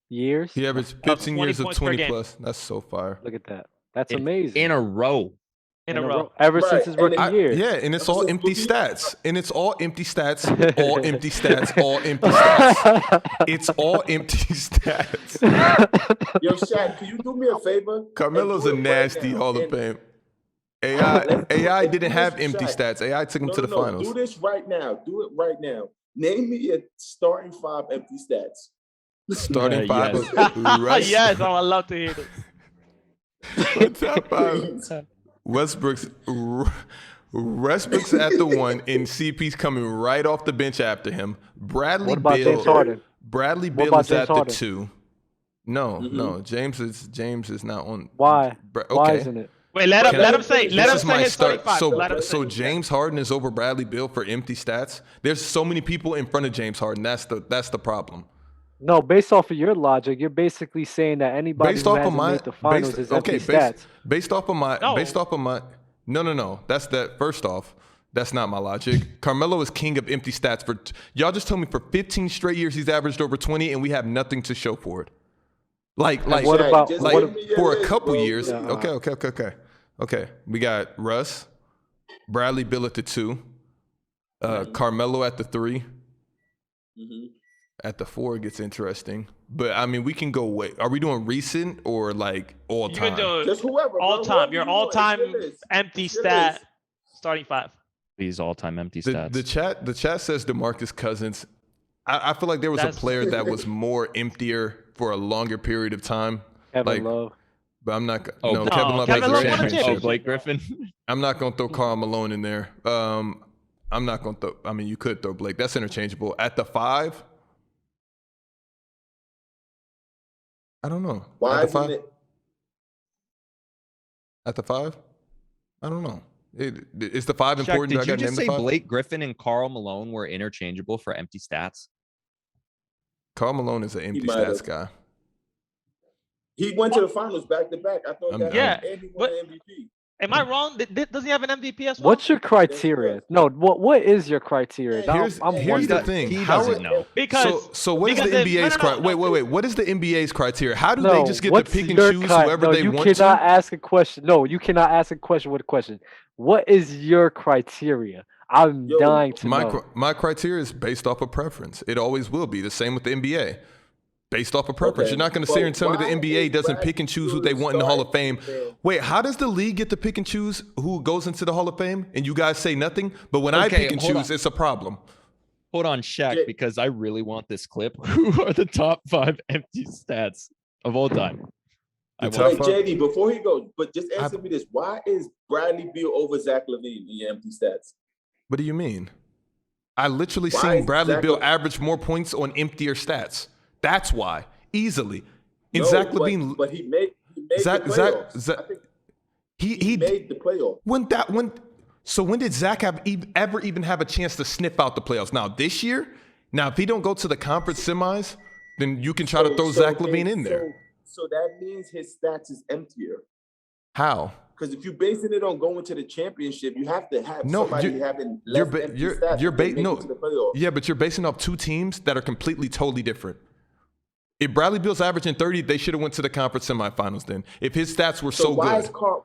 S7: years.
S1: He averaged 15 years of 20
S6: game.
S1: plus. That's so fire.
S7: Look at that. That's amazing.
S4: In a row.
S6: In a row.
S7: Ever since his rookie year.
S1: Yeah, and it's all empty stats. And it's all empty stats. All empty stats. All empty stats. It's all empty stats.
S2: Yo, Shaq, can you do me a favor?
S1: Carmelo's a nasty Hall of Fame. AI didn't have empty stats. AI took him to the finals.
S2: Do this right now. Do it right now. Name me a starting 5 empty stats.
S1: Starting 5 of
S6: Yes, I would love to hear this.
S1: Top 5. Westbrook's at the 1, and CP's coming right off the bench after him. Bradley Beal is at the 2. No, James is not on.
S7: Why?
S1: Okay.
S7: Why isn't it?
S6: Wait, let him say his starting 5.
S1: So James Harden is over Bradley Beal for empty stats. There's so many people in front of James Harden. That's the problem.
S7: No, based off of your logic, you're basically saying that anybody who hasn't made the finals is empty stats.
S1: Based off of my no. That's that. First off, that's not my logic. Carmelo is king of empty stats for y'all. Just told me for 15 straight years he's averaged over 20, and we have nothing to show for it. For a couple years. Okay. We got Russ, Bradley Beal at the 2, Carmelo at the 3. At the 4 it gets interesting. But I mean, we can go way. Are we doing recent or like all time?
S6: You can do
S2: just whoever.
S6: All time. Your all-time empty stat starting 5.
S4: These all-time empty stats.
S1: The chat says DeMarcus Cousins. I feel like there was a player that was more emptier for a longer period of time.
S7: Kevin Love.
S1: But I'm not.
S6: Kevin Love
S4: Blake Griffin.
S1: I'm not gonna throw Karl Malone in there. I'm not gonna throw. I mean, you could throw Blake. That's interchangeable. At the 5. I don't know.
S2: Why isn't it?
S1: At the 5? I don't know. Is the 5
S4: Shaq,
S1: important?
S4: did you just say Blake Griffin and Karl Malone were interchangeable for empty stats?
S1: Karl Malone is an empty stats guy.
S2: He went to the finals back to back. I thought and he won the MVP.
S6: Am I wrong? Does he have an MVP as well?
S7: What's your criteria? No, what is your criteria?
S1: Here's the thing.
S4: He doesn't know.
S1: So what is the NBA's criteria? Wait. What is the NBA's criteria? How do they just get to pick and choose whoever they want to?
S7: You cannot ask a question. No, you cannot ask a question with a question. What is your criteria? I'm dying to know.
S1: My criteria is based off of preference. It always will be. The same with the NBA. Based off of preference. You're not going to sit here and tell me the NBA doesn't pick and choose who they want in the Hall of Fame. Wait, how does the league get to pick and choose who goes into the Hall of Fame? And you guys say nothing? But when I pick and choose, it's a problem.
S4: Hold on, Shaq, because I really want this clip. Who are the top 5 empty stats of all time?
S2: Wait, JD, before he goes, but just answer me this. Why is Bradley Beal over Zach LaVine in your empty stats?
S1: What do you mean? I literally seen Bradley Beal average more points on emptier stats. That's why, easily. And Zach LaVine,
S2: but he made the playoffs. He made the playoffs.
S1: So when did Zach ever even have a chance to sniff out the playoffs? Now this year, if he don't go to the conference semis, then you can try to throw Zach LaVine in there.
S2: So that means his stats is emptier.
S1: How?
S2: Because if you're basing it on going to the championship, you have to have somebody having less empty stats.
S1: Yeah, but you're basing off 2 teams that are completely, totally different. If Bradley Beal's averaging 30, they should have went to the conference semifinals then. If his stats were so
S2: why
S1: good.
S2: Why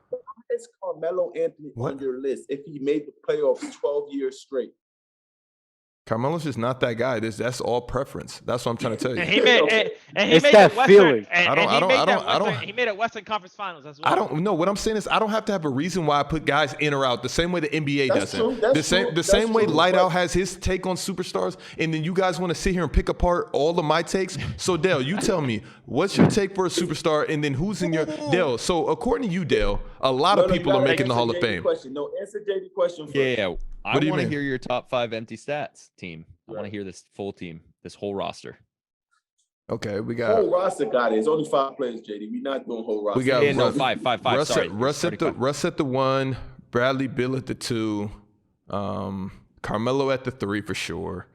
S2: is Carmelo Anthony on your list if he made the playoffs 12 years straight?
S1: Carmelo's just not that guy. That's all preference. That's what I'm trying to tell you.
S6: And he made
S7: It's
S6: that
S7: that
S6: Western,
S7: feeling.
S6: He made it Western Conference Finals as well.
S1: I don't know. What I'm saying is I don't have to have a reason why I put guys in or out the same way the NBA doesn't. The same way Lightout has his take on superstars, and then you guys want to sit here and pick apart all of my takes. So Dale, you tell me, what's your take for a superstar, and then who's in your Dale? So according to you, Dale, a lot of people are making the Hall of Fame.
S2: No, answer JD question first.
S4: Yeah. I want to hear your top 5 empty stats team. I want to hear this full team, this whole roster.
S1: Okay, we got
S2: whole roster. Got it. It's only 5 players, JD. We're not doing whole roster.
S1: We got
S4: five.
S1: Russ,
S4: Sorry,
S1: Russ at the 1, Bradley Beal at the 2, Carmelo at the 3 for sure.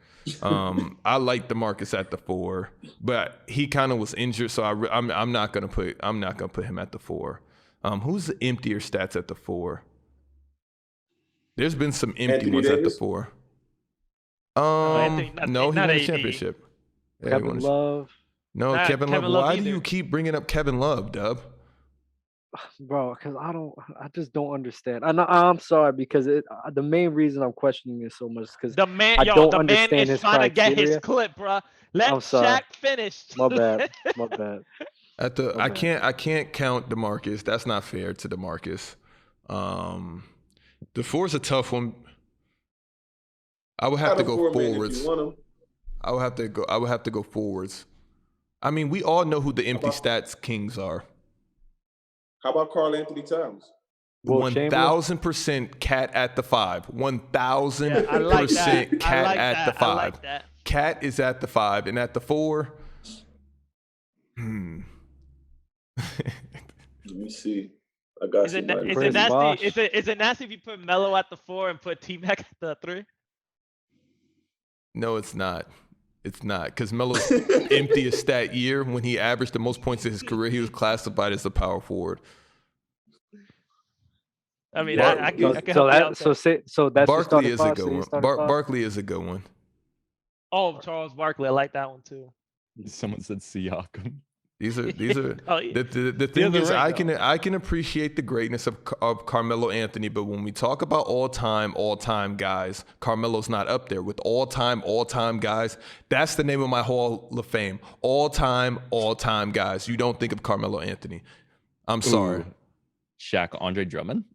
S1: I like DeMarcus at the 4, but he kind of was injured, so I'm not gonna put him at the 4. Who's the emptier stats at the 4? There's been some empty ones at the 4. No, he won a championship.
S7: Kevin Love.
S1: No, Kevin Love. Why do you keep bringing up Kevin Love, Dub?
S7: Bro, because I just don't understand. I'm sorry because the main reason I'm questioning it so much is because
S6: the man is trying to get his clip, bro. Let Shaq finish.
S7: My bad.
S1: I can't count DeMarcus. That's not fair to DeMarcus. The 4 is a tough one. I would have to go forwards. I would have to go forwards. I mean, we all know who the empty stats kings are.
S2: How about Karl Anthony Towns?
S1: 1,000% Cat at the 5. 1,000% Cat at the 5. Cat is at the 5, and at the 4.
S2: Let me see. I got
S6: is it nasty? Is it nasty if you put Melo at the 4 and put T-Mac at the 3?
S1: No, it's not. It's not, because Melo's emptiest stat year when he averaged the most points in his career, he was classified as a power forward.
S6: I mean, I can
S7: so that's
S1: Barkley is a good one. Barkley is a good one.
S6: Oh, Charles Barkley, I like that one too.
S4: Someone said Siakam.
S1: These are the thing is I can appreciate the greatness of Carmelo Anthony, but when we talk about all time guys, Carmelo's not up there with all time guys. That's the name of my Hall of Fame. All time guys. You don't think of Carmelo Anthony. I'm sorry.
S4: Shaq, Andre Drummond.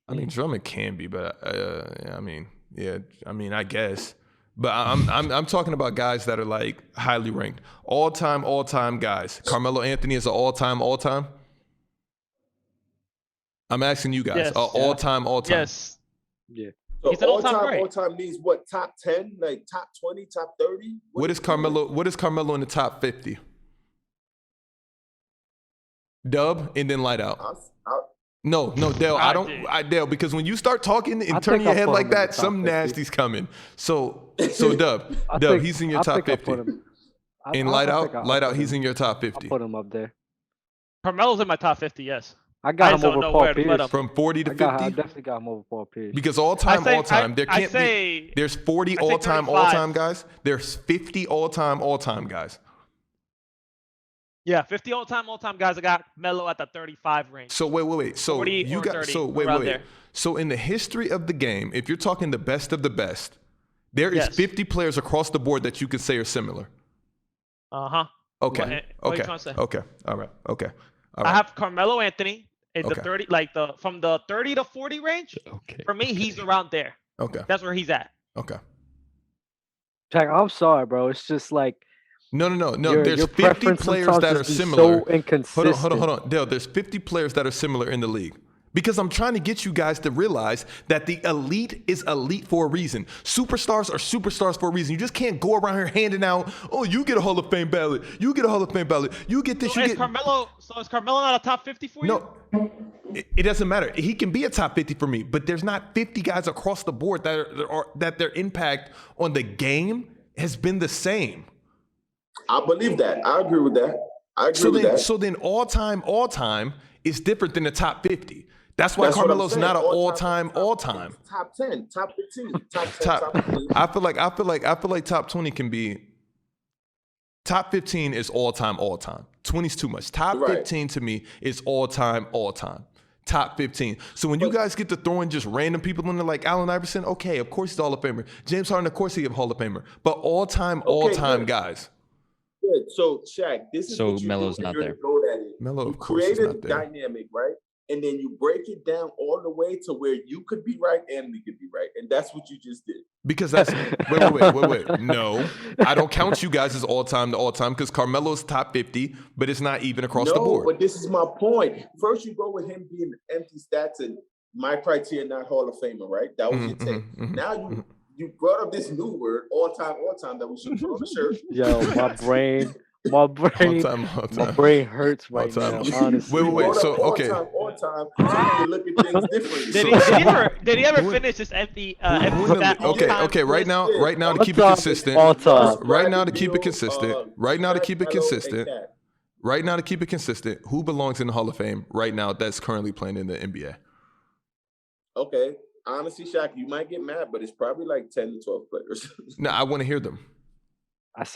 S1: I mean, Drummond can be, but I guess. But I'm talking about guys that are like highly ranked. All time guys. Carmelo Anthony is an all time. I'm asking you guys.
S6: Yes.
S1: All time.
S6: Yes.
S7: Yeah.
S2: So
S6: he's an
S2: all time means what? Top 10, like top 20, top 30?
S1: What is Carmelo in the top 50? Dub and then light out. No, Dale, Dale, because when you start talking and turning your head like that, some nasty's coming. So Dub, he's in your top 50. And light out, he's in your top 50.
S7: I'll put him up there.
S6: Carmelo's in my top 50, yes.
S7: I got him over Paul Pierce.
S1: From 40 to 50?
S7: I definitely got him over Paul Pierce.
S1: Because all time, there can't be. There's 40 all time guys. There's 50 all time guys.
S6: Yeah, 50 all time guys. I got Melo at the 35 range.
S1: So wait. So you got 30, wait. So in the history of the game, if you're talking the best of the best, there is 50 players across the board that you could say are similar.
S6: Uh-huh.
S1: Okay.
S6: What are you trying to say?
S1: Okay. All right.
S6: I have Carmelo Anthony in the 30, from the 30 to 40 range.
S4: Okay.
S6: For me, he's around there.
S1: Okay.
S6: That's where he's at.
S1: Okay.
S7: Jack, I'm sorry, bro. It's just like
S1: No. There's 50 players that are similar.
S7: So inconsistent.
S1: Hold on. Dale, there's 50 players that are similar in the league. Because I'm trying to get you guys to realize that the elite is elite for a reason. Superstars are superstars for a reason. You just can't go around here handing out, oh, you get a Hall of Fame ballot. You get a Hall of Fame ballot. You get this.
S6: So is Carmelo not a top 50 for you?
S1: No, it doesn't matter. He can be a top 50 for me, but there's not 50 guys across the board that their impact on the game has been the same.
S2: I believe that. I agree with that.
S1: So then all time is different than the top 50. That's why Carmelo's not an all time.
S2: Top 10, top 15, top 15.
S1: I feel like top 20 can be. Top 15 is all time. 20 is too much. Top 15 to me is all time. top 15. So when you guys get to throwing just random people in there like Allen Iverson, okay, of course he's a Hall of Famer. James Harden, of course he's a Hall of Famer. But all-time guys.
S2: Good. So, Shaq, this is what you
S4: Melo's
S2: do
S4: not
S2: you're
S4: there.
S2: the GOAT at it.
S1: Melo,
S2: You
S1: of course, is
S2: create a
S1: not there.
S2: dynamic, right? And then you break it down all the way to where you could be right and we could be right. And that's what you just did.
S1: Because that's wait. No, I don't count you guys as all-time to all-time because Carmelo's top 50, but it's not even across the board.
S2: But this is my point. First, you go with him being empty stats and my criteria, not Hall of Famer, right? That was your take. Now you brought up this new word, all-time, that we should put on the shirt.
S7: Yo, my brain hurts right now. Honestly.
S1: Wait. So okay.
S2: All time. So you look at things differently.
S6: Did he ever finish this empty stat?
S1: Okay. Right now, to keep it consistent.
S7: All time.
S1: Right now, to keep it consistent. Who belongs in the Hall of Fame right now? That's currently playing in the NBA.
S2: Okay. Honestly, Shaq, you might get mad, but it's probably like 10 to 12 players.
S1: No, I want to hear them.
S2: If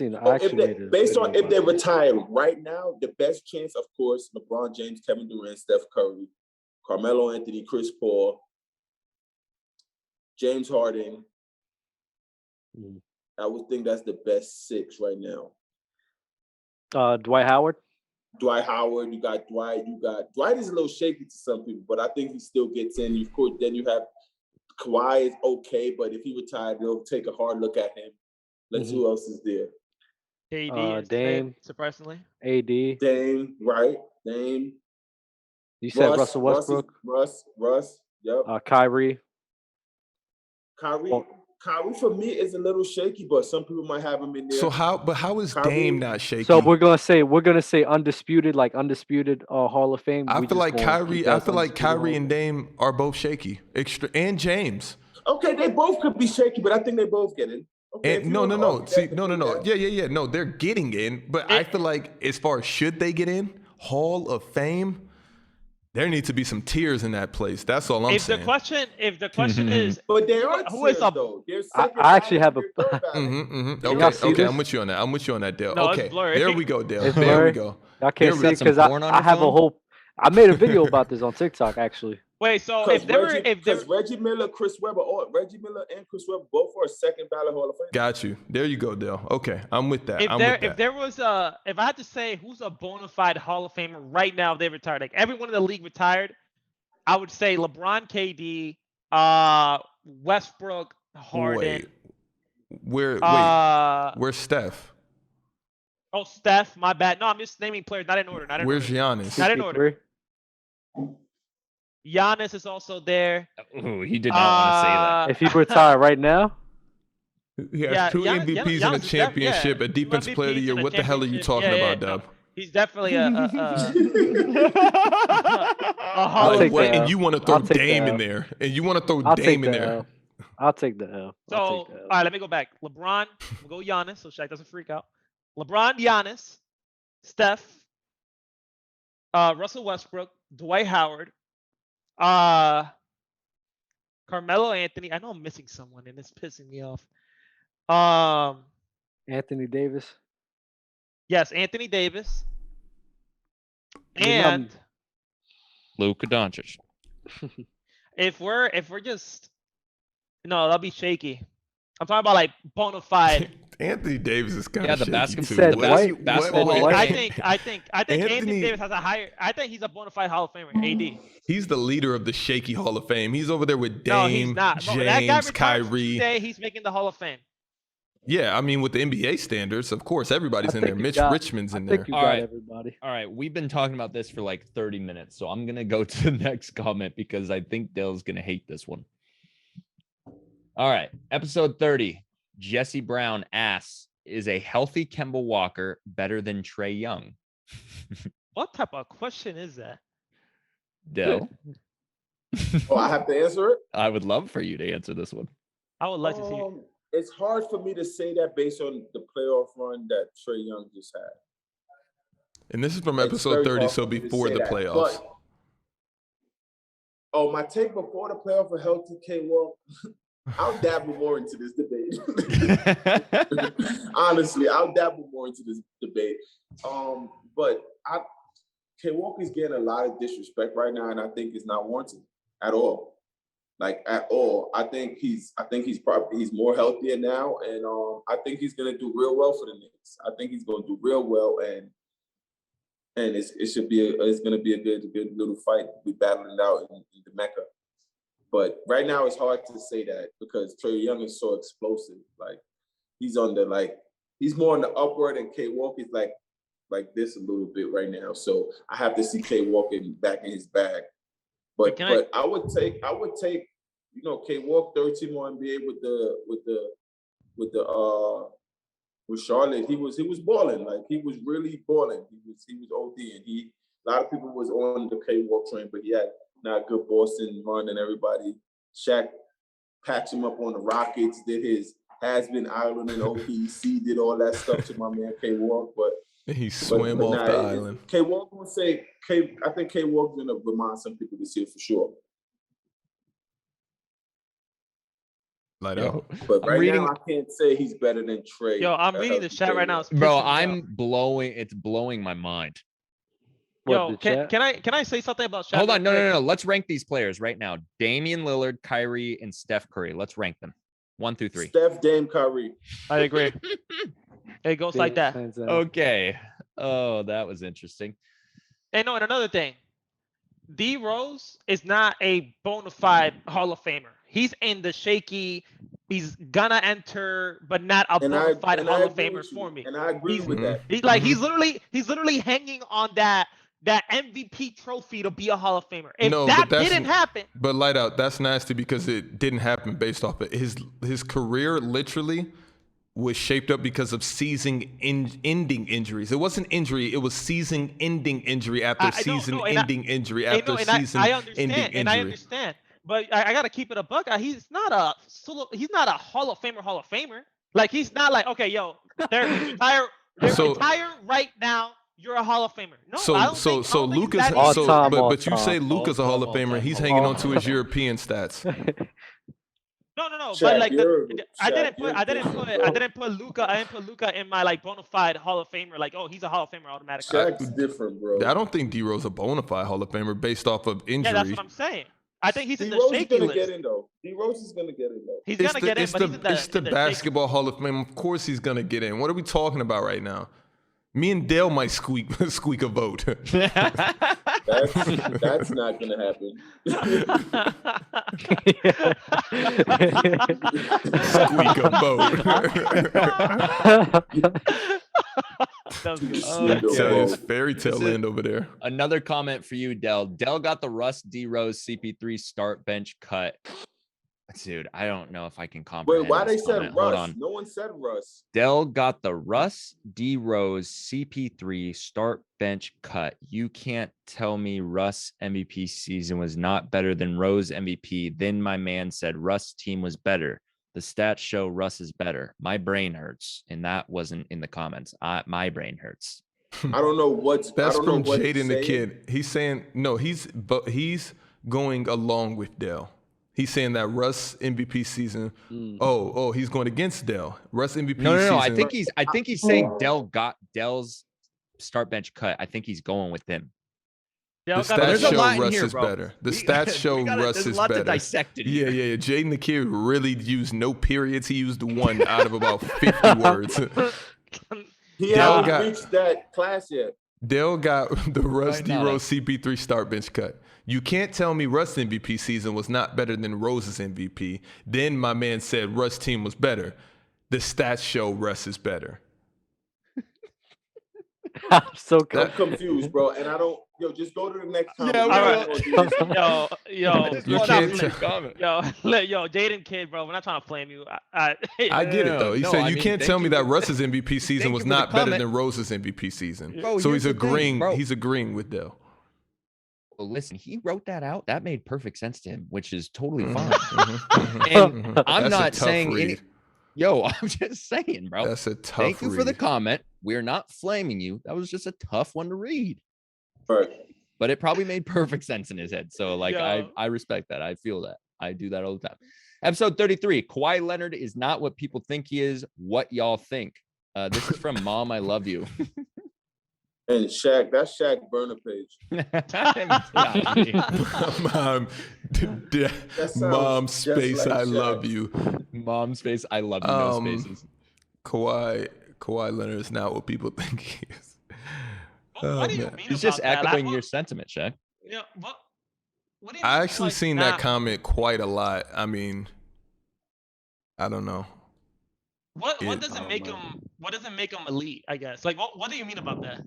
S2: they retire right now, the best chance, of course, LeBron James, Kevin Durant, Steph Curry, Carmelo Anthony, Chris Paul, James Harden. I would think that's the best 6 right now.
S7: Dwight Howard.
S2: You got Dwight. Dwight is a little shaky to some people, but I think he still gets in. Of course, then you have Kawhi is okay, but if he retired, they'll take a hard look at him. Let's see who else is there.
S6: AD,
S7: Dame,
S6: surprisingly.
S7: AD.
S2: Dame, right? Dame.
S7: You said Russell Westbrook.
S2: Russ. Yep.
S7: Kyrie.
S2: Kyrie for me is a little shaky, but some people might have him in there.
S1: So how is
S2: Kyrie,
S1: Dame not shaky?
S7: So we're gonna say undisputed Hall of Fame.
S1: I feel like Kyrie and Dame are both shaky. And James.
S2: Okay, they both could be shaky, but I think they both get in. Okay,
S1: and no. Yeah. No, they're getting in, but I feel like as far as should they get in Hall of Fame, there needs to be some tears in that place. That's all I'm saying.
S6: If the question is,
S2: but there are
S6: who is
S2: though.
S7: I actually have a.
S1: Okay, I'm with you on that. Dale.
S6: No,
S1: okay,
S6: blurry.
S1: there we go, Dale.
S7: It's
S1: There
S7: blurry.
S1: we go.
S7: I can't see because I have a whole. I made a video about this on TikTok actually.
S6: Wait, so
S2: because Reggie Miller, Chris Webber, Reggie Miller and Chris Webber both are second ballot Hall of Fame.
S1: Got you. There you go, Dale. Okay, I'm with that.
S6: If I had to say who's a bona fide Hall of Famer right now, if they retired, like everyone in the league retired, I would say LeBron, KD, Westbrook, Harden.
S1: Where's Steph?
S6: Oh, Steph, my bad. No, I'm just naming players, not in order.
S1: Where's Giannis?
S6: Not in order. Giannis is also there.
S4: Ooh, he did not want to say that.
S7: If he retired right now,
S1: he has 2 MVPs and a championship, a defensive player of the year. What the hell are you talking about, Dub?
S6: He's definitely a
S1: and you want to throw Dame in there, and you want to throw Dame in there.
S7: I'll take the L.
S6: So, all right, let me go back. LeBron, we'll go Giannis, so Shaq doesn't freak out. LeBron, Giannis, Steph, Russell Westbrook, Dwight Howard, Carmelo Anthony. I know I'm missing someone, and it's pissing me off.
S7: Anthony Davis.
S6: Yes, Anthony Davis. And
S4: Luka Doncic.
S6: if we're just that'll be shaky. I'm talking about like bona fide.
S1: Anthony Davis is kind of
S4: the
S1: shaky
S4: basketball.
S1: too.
S4: Basketball.
S6: I think Anthony Davis has a higher. I think he's a bona fide Hall of Famer. AD.
S1: He's the leader of the shaky Hall of Fame. He's over there with Dame,
S6: no, he's not.
S1: James, Kyrie.
S6: Today, he's making the Hall of Fame.
S1: Yeah, I mean, with the NBA standards, of course, everybody's in there. Mitch Richmond's in there.
S7: All right, everybody.
S4: All right, we've been talking about this for like 30 minutes, so I'm going to go to the next comment because I think Dale's going to hate this one. All right, episode 30. Jesse Brown asks, is a healthy Kemba Walker better than Trae Young?
S6: What type of question is that?
S4: Dale?
S2: I have to answer it?
S4: I would love for you to answer this one.
S6: I would like to see it.
S2: It's hard for me to say that based on the playoff run that Trae Young just had.
S1: And this is from episode 30, so before the playoffs.
S2: But, my take before the playoff for healthy K-Walk, I'll dabble more into this debate. Honestly, I'll dabble more into this debate. But K Walker's getting a lot of disrespect right now, and I think it's not warranted at all. Like at all. I think he's more healthier now, and I think he's gonna do real well for the Knicks. I think he's gonna do real well, and it's gonna be a good little fight. We battling it out in the Mecca. But right now it's hard to say that because Trae Young is so explosive. Like he's more on the upward, and K Walker's like this a little bit right now. So I have to see K Walker back in his bag. But I would take K Walk third team on NBA with Charlotte. He was balling, like he was really balling. He was OD, and a lot of people was on the K Walk train, but he had not good Boston run and everybody. Shaq patched him up on the Rockets, did his has-been island in OKC, did all that stuff to my man K Walk, but
S1: he swam off the island.
S2: K Walk would say I think K Walk's gonna remind some people this year for sure.
S1: Light out.
S2: But now I can't say he's better than Trae.
S6: Yo, I'm reading the chat right now.
S4: Bro, it's blowing my mind.
S6: Yo, can I say something about Shaq?
S4: Hold on, no. Let's rank these players right now. Damian Lillard, Kyrie, and Steph Curry. Let's rank them 1 through 3.
S2: Steph, Dame, Kyrie.
S6: I agree. It goes like that.
S4: Okay. Oh, that was interesting.
S6: And another thing, D Rose is not a bona fide Hall of Famer. He's in the shaky. He's gonna enter, but not a bona fide Hall of Famer for me.
S2: And I agree with that.
S6: He's literally hanging on that MVP trophy to be a Hall of Famer. If that didn't happen.
S1: But light out, that's nasty because it didn't happen based off of his career literally was shaped up because of season-ending injuries. It wasn't injury; it was season-ending injury after season-ending injury after season-ending injury.
S6: And I understand, but I gotta keep it a buck. He's not a Hall of Famer. Like he's not like, okay, yo, they're retired right now. You're a Hall of Famer. No, I don't think
S1: Luka's. But you say Luka's a Hall of Famer. He's hanging on to his European stats.
S6: No. But like, I didn't put Luka in my like bona fide Hall of Famer. Like, oh, he's a Hall of Famer automatically.
S2: Shaq's different, bro.
S1: I don't think D Rose a bona fide Hall of Famer based off of injury.
S6: Yeah, that's what I'm saying. I think he's in the shaky list.
S2: D Rose is gonna get in though.
S6: He's gonna get in, but
S1: it's the basketball Hall of Fame. Of course, he's gonna get in. What are we talking about right now? Me and Dale might squeak a vote.
S2: That's not gonna happen.
S1: Squeak a vote. It's fairy tale land over there.
S4: Another comment for you, Dell. Dell got the Russ, D Rose, CP3 start bench cut. Dude, I don't know if I can comprehend.
S2: Wait, why they said Russ? No one said Russ.
S4: Dell got the Russ, D Rose, CP3 start bench cut. You can't tell me Russ MVP season was not better than Rose MVP. Then my man said Russ team was better. The stats show Russ is better. My brain hurts, and that wasn't in the comments. My brain hurts.
S2: I don't know what's.
S1: That's from Jaden the Kid. He's saying no. He's going along with Dell. He's saying that Russ MVP season. Oh, he's going against Dell. Russ MVP.
S4: No.
S1: Season.
S4: I think he's saying Dell got Dell's start bench cut. I think he's going with him.
S1: The stats show Russ is better. The stats show Russ is better.
S4: To dissect it.
S1: Yeah. Jaden the Kid really used no periods. He used one out of about 50 words.
S2: He hasn't reached that class yet.
S1: Dell got the Russ D Rose CP3 start bench cut. You can't tell me Russ MVP season was not better than Rose's MVP. Then my man said Russ team was better. The stats show Russ is better.
S7: I'm so
S2: confused, bro. And I don't. Yo, just go to the next comment.
S6: Yeah, yo, Jaden Kid, bro. We're not trying to flame you. I
S1: get it though. He said you can't tell me that Russ's MVP season was not better than Rose's MVP season. Bro, so he's agreeing. He's agreeing with Dell.
S4: Well, listen, he wrote that out. That made perfect sense to him, which is totally fine. And I'm not saying any. Yo, I'm just saying, bro.
S1: That's a tough
S4: Thank you for the comment. We're not flaming you. That was just a tough one to read.
S2: Right.
S4: But it probably made perfect sense in his head. So, like, I respect that. I feel that. I do that all the time. Episode 33. Kawhi Leonard is not what people think he is. What y'all think? This is from Mom, I Love You.
S2: And Shaq, that's Shaq burner page.
S1: Mom space,
S2: like
S1: I
S2: Shaq.
S1: love you.
S4: Mom space, I love you. No spaces.
S1: Kawhi Leonard is not what people think he is.
S6: What do you mean
S4: He's
S6: about
S4: just
S6: that?
S4: echoing your sentiment, Shaq.
S6: Yeah, what do you mean
S1: I actually
S6: like
S1: seen that comment quite a lot. I mean, I don't know.
S6: What doesn't make him elite? I guess. Like, what do you mean about that?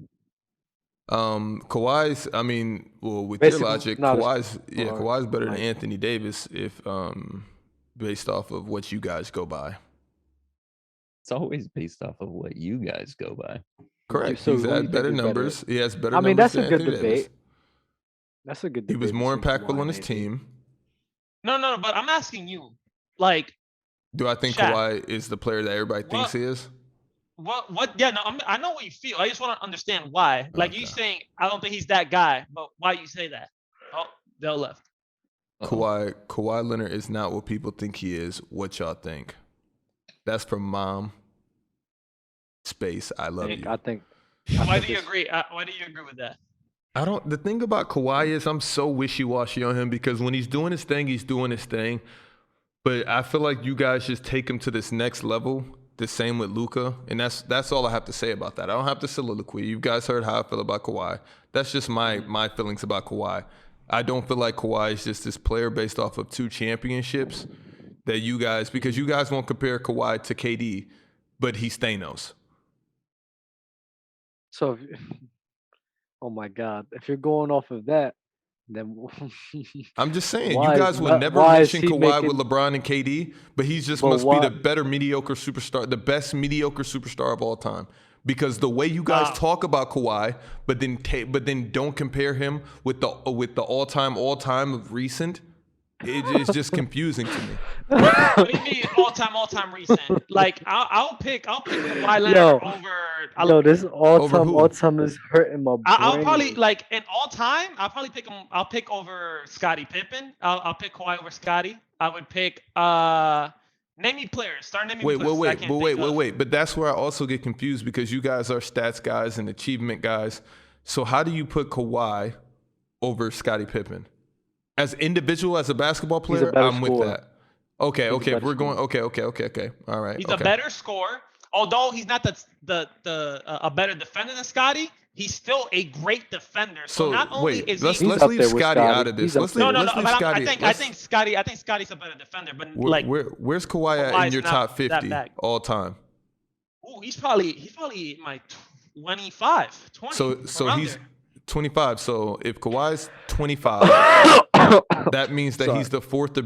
S1: Kawhi's. I mean, well, with
S7: Basically,
S1: your logic, Kawhi's better than Anthony Davis if based off of what you guys go by.
S4: It's always based off of what you guys go by.
S1: Correct.
S7: So
S1: He's
S7: who do you
S1: had
S7: think
S1: better
S7: is
S1: numbers.
S7: better?
S1: He has better
S7: I mean,
S1: numbers
S7: that's a
S1: than
S7: good
S1: Anthony
S7: debate.
S1: Davis.
S7: That's a good
S1: He
S7: debate.
S1: was more
S7: between
S1: impactful
S7: Kawhi
S1: on
S7: and
S1: his
S7: Anthony.
S1: team.
S6: No, but I'm asking you, like,
S1: Do I think
S6: Shaq.
S1: Kawhi is the player that everybody thinks he is?
S6: what? Yeah, no, I know what you feel. I just want to understand why. Like, you saying, I don't think he's that guy, but why you say that? Oh, Dell left.
S1: Kawhi Leonard is not what people think he is. What y'all think? That's from Mom space. I love you.
S7: I think.
S6: Why do you agree? Why do you agree with that?
S1: The thing about Kawhi is I'm so wishy-washy on him because when he's doing his thing, he's doing his thing. But I feel like you guys just take him to this next level. The same with Luka, and that's all I have to say about that. I don't have to soliloquy. You guys heard how I feel about Kawhi. That's just my feelings about Kawhi. I don't feel like Kawhi is just this player based off of 2 championships that you guys, because you guys won't compare Kawhi to KD, but he's Thanos.
S7: So, oh my God, if you're going off of that, then
S1: I'm just saying,
S7: Why
S1: you guys
S7: is-
S1: would never
S7: why is
S1: mention
S7: he
S1: Kawhi
S7: making-
S1: with LeBron and KD, but he's just
S7: But
S1: must
S7: why-
S1: be the better mediocre superstar, the best mediocre superstar of all time. Because the way you guys talk about Kawhi, but then don't compare him with the all-time of recent, it's just confusing to me.
S6: What do you mean all time recent? Like, I'll pick Kawhi Leonard over.
S7: This
S1: Over who?
S7: all time is hurting my brain.
S6: I'll probably, like, in all time, I'll probably pick him. I'll pick over Scottie Pippen. I'll pick Kawhi over Scottie. I would pick name me players. Start naming me players.
S1: Wait. But that's where I also get confused because you guys are stats guys and achievement guys. So how do you put Kawhi over Scottie Pippen? As individual, as a basketball player, I'm with that. Okay, we're going. Okay. All right.
S6: He's a better scorer. Although he's not a better defender than Scottie, he's still a great defender. So not only is
S1: let's
S6: he
S1: leave Scottie out of this. Let's leave Scottie.
S6: I think Scottie's a better defender. But
S1: where's Kawhi at in your top 50 all time?
S6: Oh, he's probably my 25, 20.
S1: So he's 25. So if Kawhi's 25, that means that he's the fourth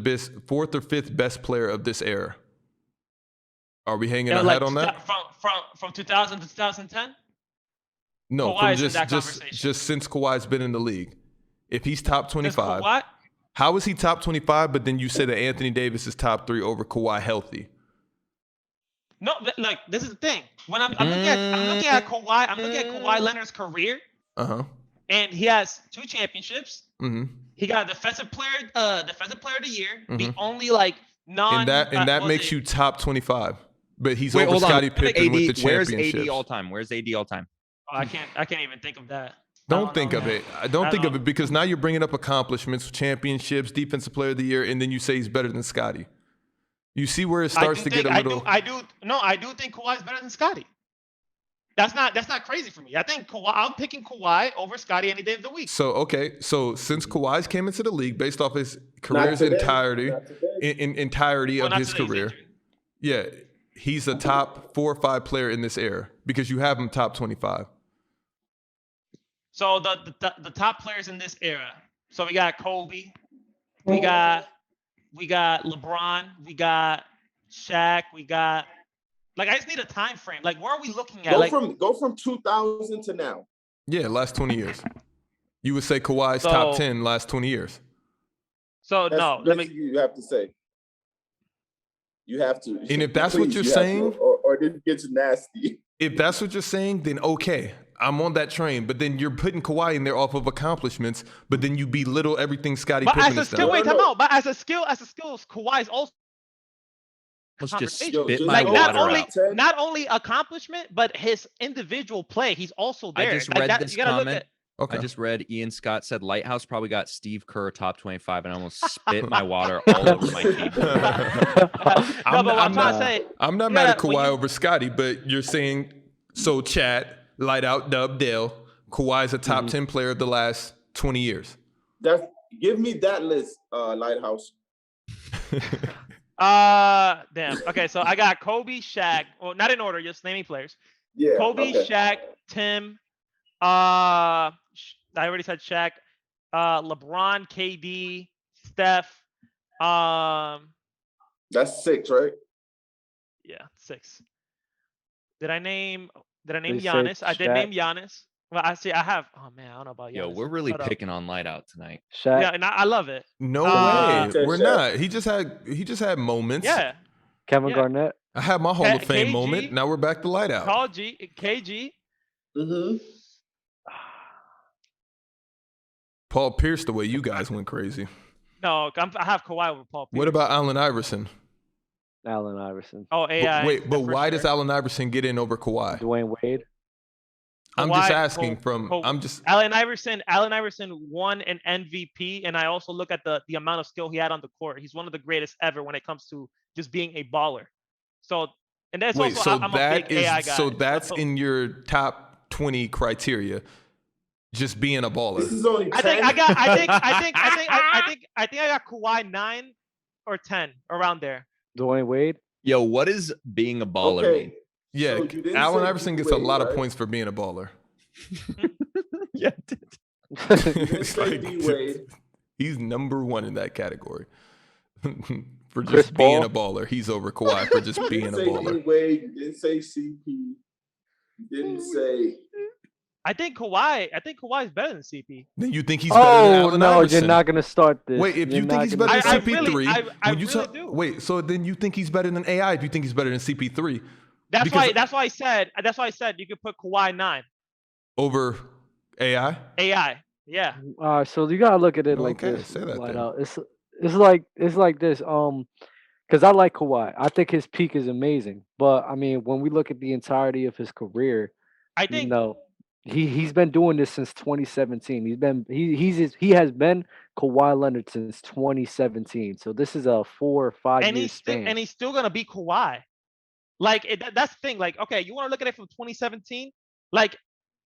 S1: or fifth best player of this era. Are we hanging our hat on that?
S6: From 2000 to 2010?
S1: No, from just since Kawhi's been in the league. If he's top 25, how is he top 25? But then you say that Anthony Davis is top 3 over Kawhi healthy.
S6: No, like, this is the thing. When I'm looking at Kawhi, I'm looking at Kawhi Leonard's career. And he has 2 championships. He got a defensive player of the year. The only
S1: and that makes you top 25. But he's over Scottie Pippen with the championships.
S4: Where's AD all time?
S6: Oh, I can't even think of that.
S1: Don't think of it. Don't think of it because now you're bringing up accomplishments, championships, defensive player of the year, and then you say he's better than Scottie. You see where it starts to get a little.
S6: I do think Kawhi's better than Scottie. That's not crazy for me. I think I'm picking Kawhi over Scottie any day of the week.
S1: So since Kawhi's came into the league based off his career's entirety of his career, he's a top 4 or 5 player in this era because you have him top 25.
S6: So the top players in this era. So we got Kobe, we got LeBron, we got Shaq, we got. Like, I just need a time frame. Like, where are we looking at?
S2: Go from 2000 to now.
S1: Yeah, last 20 years. You would say Kawhi's top 10 last 20 years.
S6: So
S2: you have to say. You have to.
S1: And if that's what you're saying,
S2: or this gets nasty.
S1: If that's what you're saying, then okay, I'm on that train. But then you're putting Kawhi in there off of accomplishments. But then you belittle everything Scottie Pippen has done.
S6: But as a skill, Kawhi's also
S4: Let's just
S6: conversation.
S4: spit
S2: Yo,
S4: my
S6: Like
S4: water out.
S6: not only accomplishment, but his individual play. He's also there.
S4: I just
S6: Like
S4: read
S6: that,
S4: this
S6: you gotta
S4: comment.
S6: look at.
S1: Okay.
S4: I just read Ian Scott said Lighthouse probably got Steve Kerr top 25, and I almost spit my water all over my keyboard.
S6: No, but what I'm trying to say.
S1: I'm not mad at Kawhi over Scotty, but you're saying so. Chat, light out, Dub, Dale. Kawhi's a top 10 player of the last 20 years.
S2: Give me that list, Lighthouse.
S6: Damn. Okay, so I got Kobe, Shaq. Well, not in order, just naming players.
S2: Yeah.
S6: Kobe,
S2: okay.
S6: Shaq, Tim. I already said Shaq. LeBron, KD, Steph.
S2: That's 6, right?
S6: Yeah, 6. Did I name
S7: They
S6: Giannis?
S7: said
S6: I did
S7: Shaq.
S6: name Giannis. Well, I have. Oh man, I don't know about Giannis.
S4: Yo, we're really
S6: Hold up.
S4: picking on Light Out tonight.
S7: Shaq.
S6: Yeah, and I love it.
S1: No
S6: Uh,
S1: way. We're not. He just had moments.
S6: Yeah.
S7: Kevin
S6: Yeah.
S7: Garnett.
S1: I had my Hall of Fame
S6: KG.
S1: moment. Now we're back to light out.
S6: KG.
S2: Mm-hmm.
S1: Paul Pierce, the way you guys went crazy.
S6: No, I have Kawhi over Paul Pierce.
S1: What about Allen Iverson?
S7: Allen Iverson.
S6: Oh, AI.
S1: Wait, but
S6: for
S1: why
S6: sure.
S1: does Allen Iverson get in over Kawhi?
S7: Dwayne Wade.
S1: I'm
S6: Kawhi-
S1: just asking
S6: Ko-
S1: I'm just
S6: Allen Iverson won an MVP, and I also look at the amount of skill he had on the court. He's one of the greatest ever when it comes to just being a baller. So, and that's
S1: wait,
S6: also
S1: so
S6: I'm a big AI guy.
S1: so that's in your top 20 criteria. Just being a baller.
S2: This is only 10.
S6: I think I got Kawhi 9 or 10 around there.
S7: Dwayne Wade.
S4: Yo, what is being a baller
S2: Okay.
S4: mean?
S1: Yeah,
S2: So you didn't
S1: Allen
S2: say
S1: Iverson gets
S2: D-Wade,
S1: a lot of
S2: right?
S1: points for being a baller.
S4: Yeah.
S2: You didn't
S1: It's
S2: say
S1: like-
S2: D-Wade.
S1: He's number 1 in that category. For
S7: Chris
S1: just being
S7: Paul?
S1: a baller. He's over Kawhi for just
S2: You
S1: being a
S2: didn't say
S1: baller.
S2: D-Wade. You didn't say CP. You didn't say.
S6: I think Kawhi is better than CP.
S1: Then you think he's better than
S7: Oh
S1: Allen
S7: no,
S1: Iverson.
S7: you're not gonna start this.
S1: Wait, if
S7: You're
S1: you think
S7: not
S1: he's
S7: gonna
S1: better than
S7: start
S6: really-
S1: CP3,
S6: I
S1: when you
S6: really
S1: talk,
S6: do.
S1: wait, so then you think he's better than AI if you think he's better than CP3
S6: That's
S1: Because-
S6: why I said you could put Kawhi 9.
S1: over AI?
S6: AI. Yeah.
S7: So you gotta look at it like
S1: Okay,
S7: this.
S1: say that
S7: Light
S1: then.
S7: out. It's like this. Because I like Kawhi. I think his peak is amazing. But I mean, when we look at the entirety of his career,
S6: I think
S7: he's been doing this since 2017. He has been Kawhi Leonard since 2017. So this is a 4 or 5 year span.
S6: and he's still gonna be Kawhi. Like that's the thing. Like, okay, you want to look at it from 2017. Like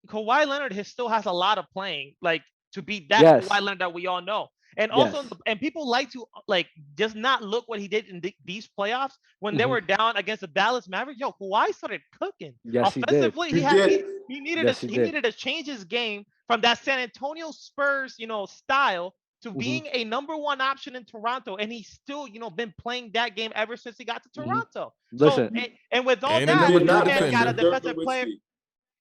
S6: Kawhi Leonard still has a lot of playing. Like to beat that
S7: Yes.
S6: Kawhi Leonard that we all know. And also,
S7: Yes.
S6: and people like to like just not look what he did in these playoffs when they
S7: Mhm.
S6: were down against the Dallas Mavericks. Yo, Kawhi started cooking.
S7: Yes, he did.
S6: Offensively,
S2: He did.
S6: he needed
S7: Yes,
S6: to
S7: he
S6: he
S7: did.
S6: needed to change his game from that San Antonio Spurs, style to
S7: Mhm.
S6: being a number 1 option in Toronto, and he's still, been playing that game ever since he got to
S7: Mhm.
S6: Toronto.
S7: Listen.
S6: So, and with all
S1: And
S6: that,
S1: he
S6: you
S1: did
S6: got
S1: not
S6: a
S1: defend
S6: defensive player.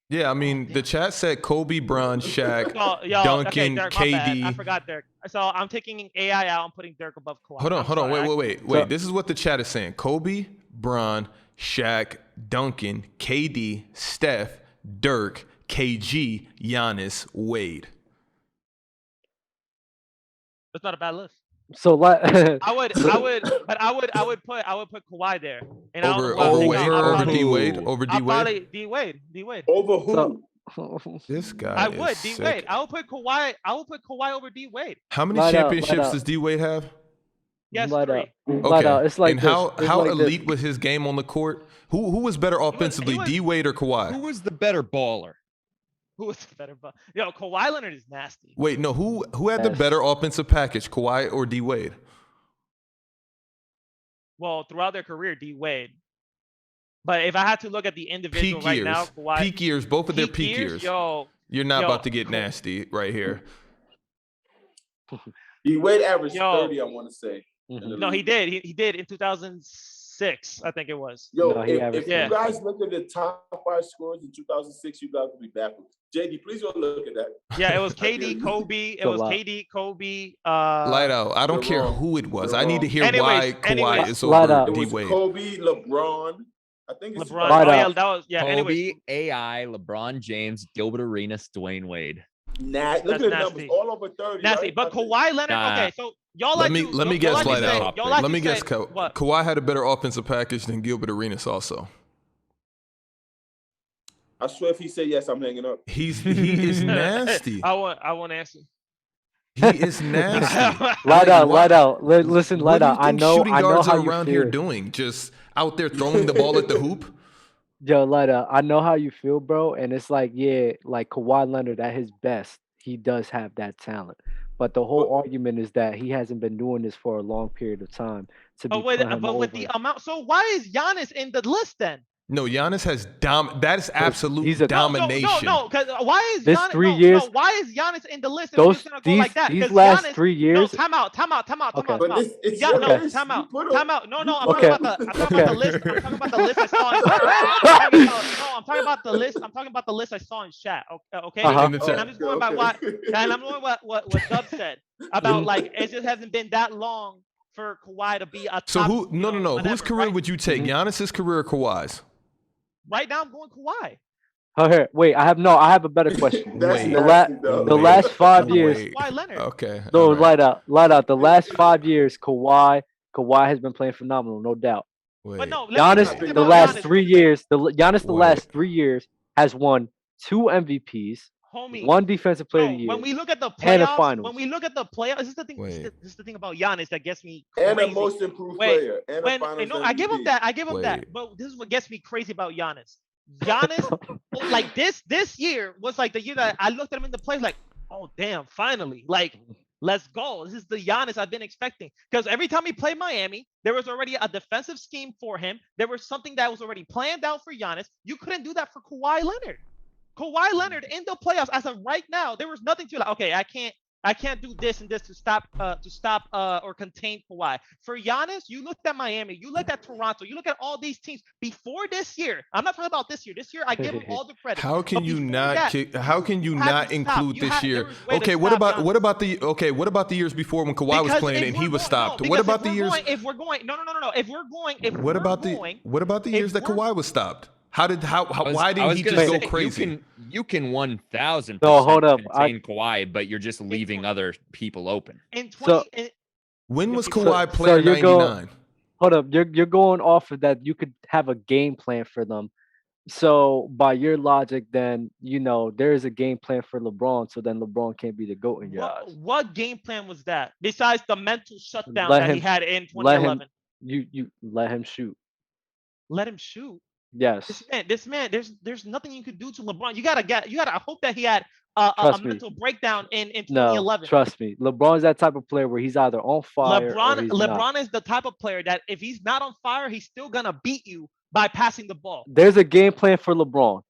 S1: Yeah, I mean, the chat said Kobe, Bron, Shaq,
S6: Yo,
S1: Duncan,
S6: okay, Dirk, my bad.
S1: KD.
S6: I forgot Dirk. So I'm taking AI out. I'm putting Dirk above Kawhi.
S1: Hold on,
S6: I'm sorry,
S1: wait.
S7: So-
S1: This is what the chat is saying. Kobe, Bron, Shaq, Duncan, KD, Steph, Dirk, KG, Giannis, Wade.
S6: That's not a bad list.
S7: So like
S6: I would put Kawhi there. And I don't
S1: Over
S6: know why I'm taking
S1: Wade,
S6: out- I'll
S1: over
S6: probably-
S1: D Wade, over D
S6: I'll
S1: Wade.
S6: probably D Wade.
S2: Over who?
S7: so,
S1: This guy
S6: I
S1: is
S6: would D
S1: sick.
S6: Wade. I would put Kawhi over D Wade.
S1: How many
S7: Light out,
S1: championships
S7: light out.
S1: does D Wade have?
S6: Yes,
S7: light
S6: 3.
S7: out. Light out. It's like
S1: and
S7: this.
S1: how
S7: It's
S1: how
S7: like this.
S1: elite was his game on the court? Who was better offensively,
S6: was-
S1: D Wade or
S4: Who
S1: Kawhi?
S4: was the better baller?
S6: Who was the better? Yo, Kawhi Leonard is nasty.
S1: Wait, no, who had the
S7: Yes.
S1: better offensive package, Kawhi or D Wade?
S6: Well, throughout their career, D Wade. But if I had to look at the individual
S1: Peak
S6: right
S1: years,
S6: now, Kawhi.
S1: peak years, both of their peak years.
S6: Yo,
S1: You're not
S6: yo,
S1: about to get nasty right here.
S2: D-Wade averaged
S6: Yo.
S2: 30, I want to say.
S7: Mhm.
S6: no, he did. He did in 2006, I think it was.
S2: Yo,
S7: No, he
S2: if
S7: averaged
S2: you
S6: 30.
S2: guys look at the top 5 scores in 2006, you guys will be backwards. JD, please go look at that.
S6: Yeah, it was
S2: I
S6: KD,
S2: feel
S6: Kobe. It
S7: a
S6: was
S7: lot.
S6: KD, Kobe.
S1: Light out. I don't care
S2: wrong.
S1: who it was.
S2: You're
S1: I need to
S2: wrong.
S1: hear
S6: Anyways,
S1: why Kawhi
S6: anyways.
S1: is
S7: Light
S1: over
S7: out.
S2: It
S1: D
S2: was
S1: Wade.
S2: Kobe, LeBron. I think it's
S6: LeBron.
S7: Light
S6: Oh, yeah,
S7: out.
S6: that was, yeah,
S4: Kobe,
S6: anyways.
S4: AI, LeBron James, Gilbert Arenas, Dwayne Wade.
S2: Look at the numbers, all over 30.
S6: Nasty,
S2: right?
S6: but Kawhi Leonard. Okay, so y'all
S1: let me guess light out. Let me guess.
S6: What?
S1: Kawhi had a better offensive package than Gilbert Arenas also.
S2: I swear, if he said yes, I'm hanging up.
S1: He is nasty.
S6: I want to answer.
S1: He is nasty.
S7: Light out. Listen, light out. I know
S1: shooting guards
S7: how
S1: are
S7: you
S1: around
S7: feel.
S1: here doing, just out there throwing the ball at the hoop.
S7: Yo, light out. I know how you feel, bro. And it's like, yeah, like Kawhi Leonard at his best, he does have that talent. But the whole argument is that he hasn't been doing this for a long period of time.
S6: But with the amount, so why is Giannis in the list then?
S1: No, Giannis has that is absolute domination.
S6: No, because why is
S7: this
S6: Giannis,
S7: 3 years?
S6: No, why is Giannis in the list?
S7: Those
S6: like that?
S7: These last
S6: Giannis,
S7: 3 years.
S6: No, time out. Time out.
S7: Okay.
S6: No,
S2: Okay.
S6: time out. No, I'm
S7: Okay.
S6: talking about the list. I'm talking about the list I saw. I'm talking about the list. I'm talking about the list I saw in chat. Okay.
S7: Uh-huh.
S6: And I'm just going by what Dub said about like it just hasn't been that long for Kawhi to be a top.
S1: So who? No. Whose career
S6: right?
S1: would you take? Giannis's career or Kawhi's?
S6: Right now, I'm going Kawhi.
S7: Okay, wait. I have a better question.
S1: Wait.
S7: The last 5 years.
S6: Kawhi Leonard.
S1: Okay.
S7: No,
S1: right.
S7: light out. The last 5 years, Kawhi has been playing phenomenal, no doubt.
S1: Wait.
S6: But no,
S7: Giannis, the last 3 years, the last 3 years has won 2 MVPs,
S6: homie.
S7: 1 defensive player of the year.
S6: When we look at the
S7: and a
S6: playoffs,
S7: finals.
S6: when we look at the playoffs, this is the thing. This is the thing about Giannis that gets me
S2: And
S6: crazy.
S2: a most improved player. And a finals
S6: I give him
S2: MVP.
S6: that. I give him that.
S1: Wait.
S6: But this is what gets me crazy about Giannis. Giannis, like this year was like the year that I looked at him in the play, like, oh damn, finally, like, let's go. This is the Giannis I've been expecting. Because every time he played Miami, there was already a defensive scheme for him. There was something that was already planned out for Giannis. You couldn't do that for Kawhi Leonard. Kawhi Leonard in the playoffs, as of right now, there was nothing to like, okay, I can't do this and this to stop or contain Kawhi. For Giannis, you looked at Miami, you looked at Toronto, you look at all these teams before this year. I'm not talking about this year. This year, I give him all the credit.
S1: How can you not include this year?
S6: Okay,
S1: what about the years before when Kawhi was playing and he was stopped? What about the years? What about the years that Kawhi was stopped? Why didn't he just go crazy?
S4: You can 1,000%
S7: No, hold up.
S4: contain Kawhi, but you're just leaving other people open.
S1: When was Kawhi playing 99?
S7: Hold up, you're going off of that. You could have a game plan for them. So by your logic, then there is a game plan for LeBron. So then LeBron can't be the GOAT in your eyes.
S6: What game plan was that? Besides the mental shutdown that he had in 2011.
S7: You let him shoot.
S6: Let him shoot.
S7: Yes.
S6: This man. There's nothing you could do to LeBron. You gotta hope that he had a mental breakdown in 2011.
S7: No, trust me. LeBron's that type of player where he's either on fire.
S6: LeBron is the type of player that if he's not on fire, he's still gonna beat you by passing the ball.
S7: There's a game plan for LeBron.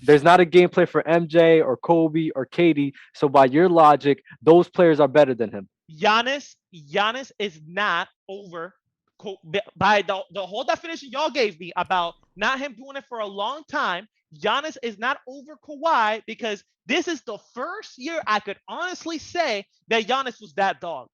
S7: There's not a game plan for MJ or Kobe or Katie. So by your logic, those players are better than him.
S6: Giannis is not over. By the whole definition y'all gave me about not him doing it for a long time, Giannis is not over Kawhi because this is the first year I could honestly say that Giannis was that dog.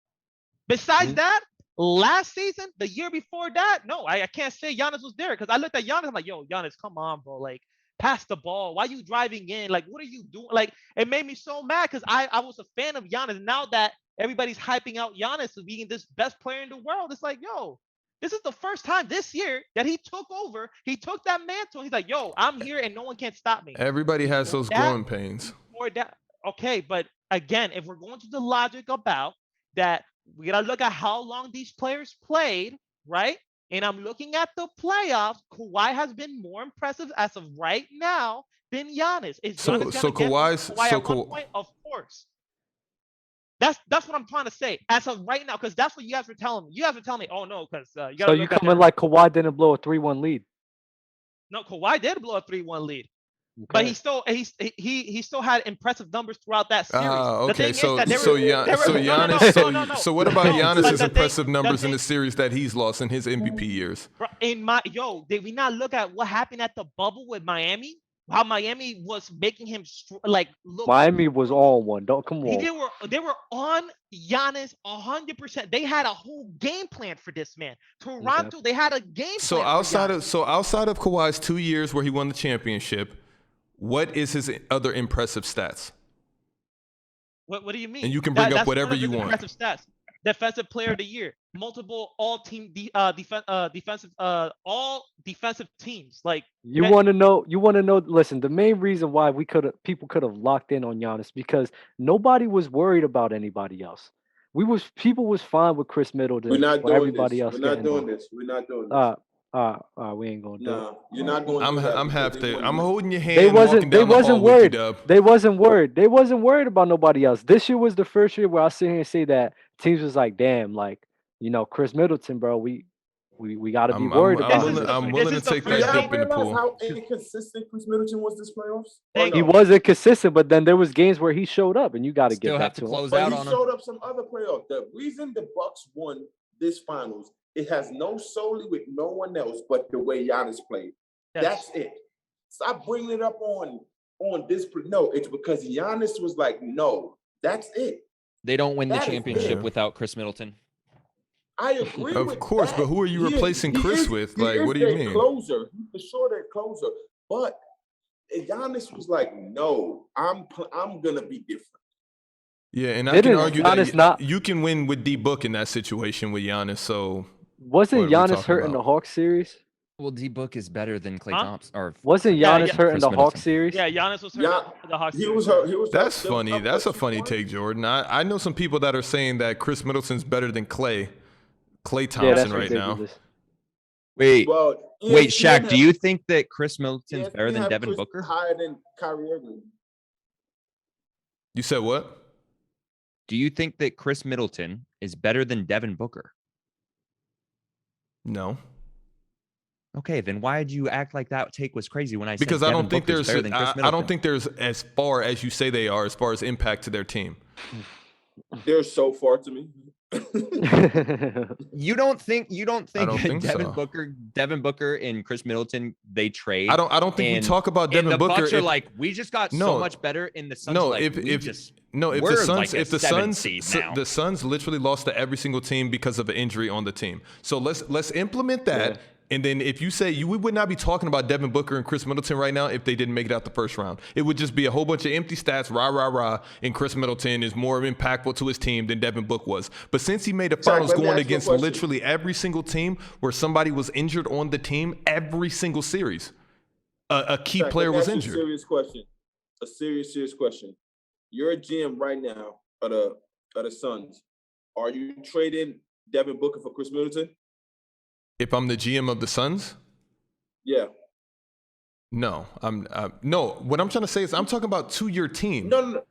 S6: Besides that, last season, the year before that, no, I can't say Giannis was there because I looked at Giannis, I'm like, yo, Giannis, come on, bro. Like, pass the ball. Why you driving in? Like, what are you doing? Like, it made me so mad because I was a fan of Giannis. Now that everybody's hyping out Giannis as being this best player in the world, it's like, yo, this is the first time this year that he took over. He took that mantle. He's like, yo, I'm here and no one can stop me.
S1: Everybody has those growing pains.
S6: Okay, but again, if we're going to the logic about that, we got to look at how long these players played, right? And I'm looking at the playoffs. Kawhi has been more impressive as of right now than Giannis. Of course. That's what I'm trying to say as of right now, because that's what you guys were telling me. You guys were telling me, oh no, because you got.
S7: So you coming like Kawhi didn't blow a 3-1 lead?
S6: No, Kawhi did blow a 3-1 lead, but he still had impressive numbers throughout that series.
S1: Okay. So what about Giannis's impressive numbers in the series that he's lost in his MVP years?
S6: Did we not look at what happened at the bubble with Miami? How Miami was making him look.
S7: Miami was on one. Don't come on.
S6: They were on Giannis 100%. They had a whole game plan for this man. Toronto, they had a game plan.
S1: So outside of Kawhi's 2 years where he won the championship, what is his other impressive stats?
S6: What do you mean?
S1: And you can bring up
S6: that's
S1: whatever
S6: one of
S1: you
S6: his
S1: want.
S6: Impressive stats. Defensive player of the year, multiple all-team defensive all defensive teams. Like
S7: you want to know. Listen, the main reason why people could have locked in on Giannis because nobody was worried about anybody else. People was fine with Chris Middleton.
S2: We're not doing
S7: everybody
S2: this.
S7: else
S2: We're not doing this. We're not doing this.
S7: We ain't gonna do it.
S2: No, you're not going.
S1: I'm half there. I'm holding your hand.
S7: They
S1: walking down
S7: wasn't
S1: the hall
S7: worried.
S1: with you, Dub.
S7: They wasn't worried. They wasn't worried about nobody else. This year was the first year where I sit here and say that teams was like, damn, like, Chris Middleton, bro, we got to be worried about him.
S1: I'm willing to take that dip in the pool.
S2: How inconsistent Chris Middleton was this playoffs?
S7: He wasn't consistent, but then there was games where he showed up, and you got to get that to him.
S4: close
S2: But
S4: out
S2: he
S4: on
S2: showed up some other playoffs. The reason the Bucks won this finals, it has no solely with no one else but the way Giannis played.
S6: Yes.
S2: That's it. Stop bringing it up on this. No, it's because Giannis was like, no, that's it.
S4: They don't win the
S2: That is
S4: championship
S2: it.
S4: without Chris Middleton.
S2: I agree with
S1: Of course,
S2: that.
S1: but who are you replacing Chris with?
S2: He
S1: Like,
S2: is
S1: what do you
S2: their
S1: mean?
S2: Closer. For sure their closer. But Giannis was like, no, I'm gonna be different.
S1: Yeah, and I can argue
S7: Giannis
S1: that you can win with D Book in that situation with Giannis. So
S7: wasn't
S1: what are we
S7: Giannis
S1: talking
S7: hurt in the
S1: about?
S7: Hawks series?
S4: Well, D Book is better than Klay
S6: Huh?
S4: Thompson. Or
S7: Wasn't
S6: Yeah,
S7: Giannis
S6: yeah.
S7: hurt in
S4: Chris
S7: the
S4: Middleton.
S7: Hawks series?
S6: Yeah, Giannis was hurt
S2: Yeah,
S6: in the Hawks.
S2: He was hurt. He was
S1: that's
S2: hurt.
S1: funny. That's a funny take, Jordan. I know some people that are saying that Chris Middleton's better than Klay
S7: Yeah, that's
S1: Thompson right now.
S7: ridiculous.
S4: Wait,
S2: Well,
S4: wait,
S2: ESPN
S4: Shaq, do you think that Chris Middleton's
S2: ESPN
S4: better than
S2: have
S4: Devin
S2: Chris
S4: Booker?
S2: higher than Kyrie Irving?
S1: You said what?
S4: Do you think that Chris Middleton is better than Devin Booker?
S1: No,
S4: Okay, then why did you act like that take was crazy when I said
S1: because I
S4: Devin
S1: don't think
S4: Booker's
S1: there's
S4: better than Chris
S1: I
S4: Middleton?
S1: don't think there's as far as you say they are as far as impact to their team.
S2: They're so far to me.
S4: You don't think
S1: don't
S4: that
S1: think so.
S4: Devin Booker and Chris Middleton they trade?
S1: I don't think we
S4: and-
S1: talk about
S4: and
S1: Devin
S4: the
S1: Booker.
S4: Bucks are
S1: if-
S4: like, we just got
S1: No.
S4: so much better in the Suns.
S1: No,
S4: like,
S1: if
S4: we're like a 7 seed now.
S1: the Suns literally lost to every single team because of an injury on the team. So let's implement that.
S7: Yeah.
S1: And then if you say we would not be talking about Devin Booker and Chris Middleton right now if they didn't make it out the first round. It would just be a whole bunch of empty stats, rah, and Chris Middleton is more impactful to his team than Devin Booker was. But since he made the finals
S2: let me
S1: going
S2: ask you a
S1: against
S2: question.
S1: literally every single team where somebody was injured on the team, every single series, a key
S2: Shaq,
S1: player
S2: let me
S1: was
S2: ask you
S1: injured.
S2: A serious question. A serious question. You're a GM right now of the Suns. Are you trading Devin Booker for Chris Middleton?
S1: If I'm the GM of the Suns,
S2: Yeah.
S1: no, no. What I'm trying to say is I'm talking about to your team.
S2: No.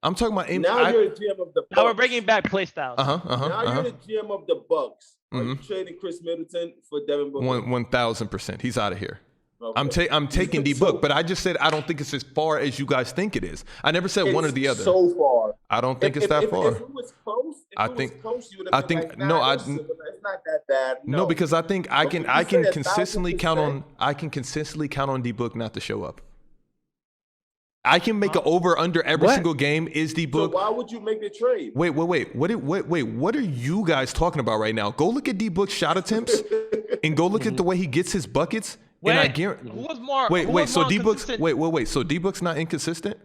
S1: I'm talking about
S2: Now you're the GM of the Bucks.
S6: Now we're bringing back play styles.
S2: Now you're the GM of the Bucks. Are you trading Chris Middleton for Devin Booker?
S1: 1,000%. He's out of here.
S2: Okay.
S1: I'm taking D Book, but I just said I don't think it's as far as you guys think it is. I never said one or the other.
S2: So far.
S1: I don't think it's that far.
S2: If it was close,
S1: I think
S2: you would have been like, nah, it's not that bad.
S1: No, because I think I
S2: Okay,
S1: can
S2: you
S1: I can
S2: say
S1: consistently
S2: 1,000%.
S1: count on D Book not to show up. I can make an over under every single game. Is D
S2: So
S1: Book?
S2: why would you make the trade?
S1: Wait. What are you guys talking about right now? Go look at D Book's shot attempts and go look at the way he gets his buckets. And I guarantee.
S6: Who was more?
S1: Wait.
S6: who was
S1: So
S6: more
S1: D Book's
S6: inconsistent?
S1: wait. So D Book's not inconsistent?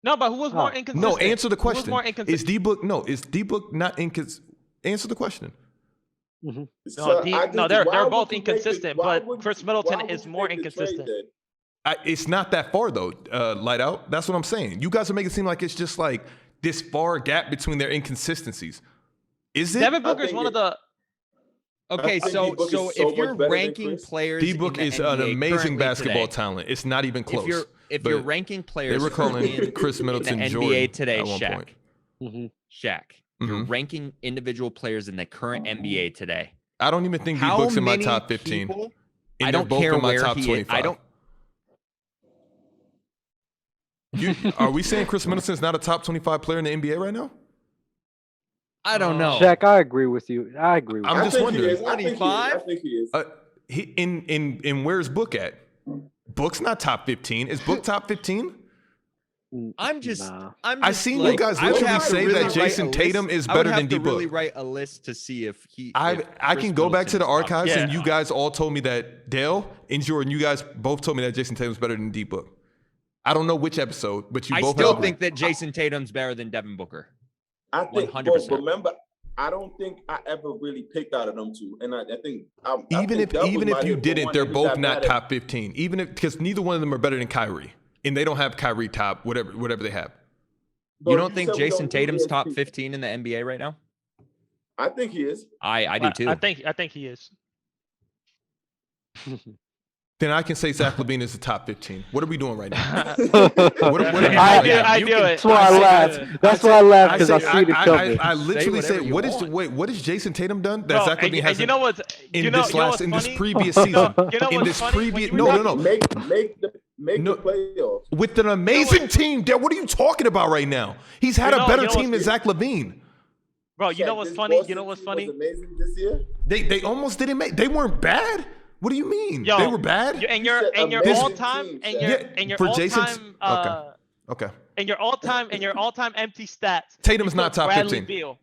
S6: No, but who was more inconsistent?
S1: No. Answer the
S6: Who was
S1: question.
S6: more
S1: Is
S6: inconsistent?
S1: D Book Is D Book not inconsistent? Answer the question.
S6: No,
S2: I
S6: no,
S2: just-
S6: they're
S2: why
S6: both
S2: would you make the-
S6: inconsistent,
S2: why
S6: but
S2: would
S6: Chris
S2: you-
S6: Middleton
S2: why would
S6: is
S2: you
S6: more
S2: make the trade
S6: inconsistent.
S2: then?
S1: It's not that far though, light out. That's what I'm saying. You guys are making it seem like it's just like this far gap between their inconsistencies. Is it?
S6: Devin Booker is
S2: think
S6: one of the.
S4: Okay,
S2: I think
S4: so
S2: D-Book is
S4: so
S2: so
S4: if
S2: much
S4: you're
S2: better than
S4: ranking
S2: Chris.
S4: players,
S1: D Book
S4: in the
S1: is an
S4: NBA
S1: amazing
S4: currently
S1: basketball
S4: today,
S1: talent. It's not even close.
S4: If
S1: But
S4: you're ranking players,
S1: they were calling
S4: in
S1: Chris Middleton
S4: the
S1: Jordan
S4: NBA today,
S1: at one
S4: Shaq.
S1: point.
S4: Shaq, you're
S1: Mhm.
S4: ranking individual players in the current NBA today.
S1: I don't even think D
S4: How
S1: Book's in my
S4: many
S1: top 15.
S4: people-
S1: And
S4: I
S1: they're
S4: don't
S1: both
S4: care
S1: in my
S4: where
S1: top
S4: he is.
S1: 25.
S4: I don't.
S1: Are we saying Chris Middleton's not a top 25 player in the NBA right now?
S4: I don't know.
S7: Shaq, I agree with you. I agree with
S1: I'm
S7: you.
S1: just
S2: think he
S1: wondering.
S2: is. I think he is.
S4: 25?
S2: I think he is.
S1: He in where's Book at? Book's not top 15. Is Book top 15?
S4: I'm just.
S7: Nah.
S1: I seen you guys
S4: I would
S1: literally
S4: have to
S1: say
S4: really
S1: that
S4: write
S1: Jason
S4: a
S1: Tatum
S4: list.
S1: is
S4: I would
S1: better
S4: have
S1: than
S4: to
S1: D-Book.
S4: really write a list to see if he.
S1: I
S4: if
S1: can
S4: Chris
S1: go back to the
S4: Middleton's top
S1: archives and
S4: 10.
S1: you guys all told me that Dale and Jordan, you guys both told me that Jason Tatum's better than D Book. I don't know which episode, but you
S4: I
S1: both
S4: still think that Jason Tatum's better than Devin Booker.
S2: I think,
S4: 100%.
S2: Bro, remember, I don't think I ever really picked out of them two, and I think
S1: even if you didn't, they're both not top 15. Even if because neither one of them are better than Kyrie, and they don't have Kyrie top whatever they have.
S2: Bro,
S4: you don't think Jason Tatum's top 15 in the NBA right now?
S2: I think he is.
S4: I do too.
S6: I think he is.
S1: Then I can say Zach LaVine is the top 15. What are we doing right now?
S6: I do it.
S7: That's why I laughed. That's why I laughed because I see the cover.
S1: I literally say, what is Jason Tatum done that Zach LaVine hasn't?
S6: You know what's
S1: in this previous season?
S6: In this
S1: previous
S2: no. Make the playoffs
S1: with an amazing team. What are you talking about right now? He's had a better team than Zach LaVine.
S6: Bro, you know what's funny? You know what's funny?
S2: Was amazing this year.
S1: They almost didn't make. They weren't bad. What do you mean?
S6: Yo,
S1: they were bad.
S6: And your all-time
S1: okay.
S6: And your all-time empty stats.
S1: Tatum's not top 15.
S6: Beal.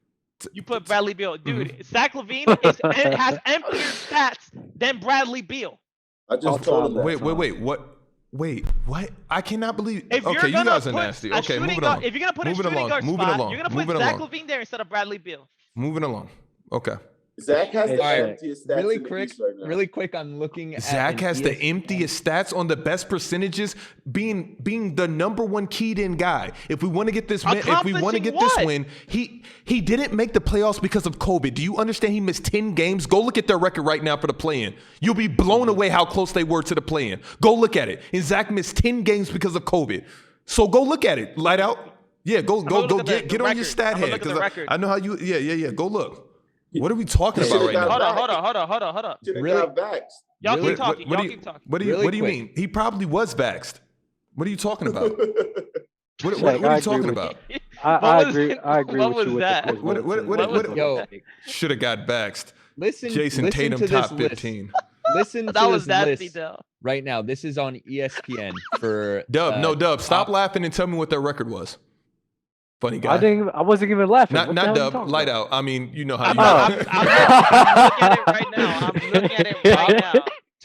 S6: You put Bradley Beal, dude. Zach LaVine has emptier stats than Bradley Beal.
S2: I just told him that.
S1: Wait. What? Wait, what? I cannot believe.
S6: If
S1: okay, you guys are nasty. Okay,
S6: moving
S1: along.
S6: If you're gonna put a shooting guard spot, you're gonna put Zach LaVine there instead of Bradley Beal.
S1: Moving along. Okay.
S2: Zach has the emptiest stats
S4: really quick. I'm looking at
S1: Zach has the emptiest stats on the best percentages, being the number one keyed in guy. If we want to get this win, this win, he didn't make the playoffs because of COVID. Do you understand? He missed 10 games. Go look at their record right now for the play-in. You'll be blown away how close they were to the play-in. Go look at it. And Zach missed 10 games because of COVID. So go look at it. Light out. Yeah, go get on your stat head because I know how you. Yeah. Go look. What are we talking about right now?
S6: Hold on.
S2: Really?
S6: Y'all keep talking.
S1: What do you mean? He probably was vaxxed. What are you talking about? What are you talking about?
S7: I agree.
S6: What was that?
S1: What should have got vaxxed. Jason Tatum top 15.
S4: Listen to
S6: that was
S4: this
S6: nasty,
S4: list
S6: though.
S4: right now. This is on ESPN for
S1: Dub. Stop laughing and tell me what their record was. Funny guy.
S7: I wasn't even laughing.
S1: Not Dub. Light out. I mean, you know how you.
S6: I'm looking at it right now.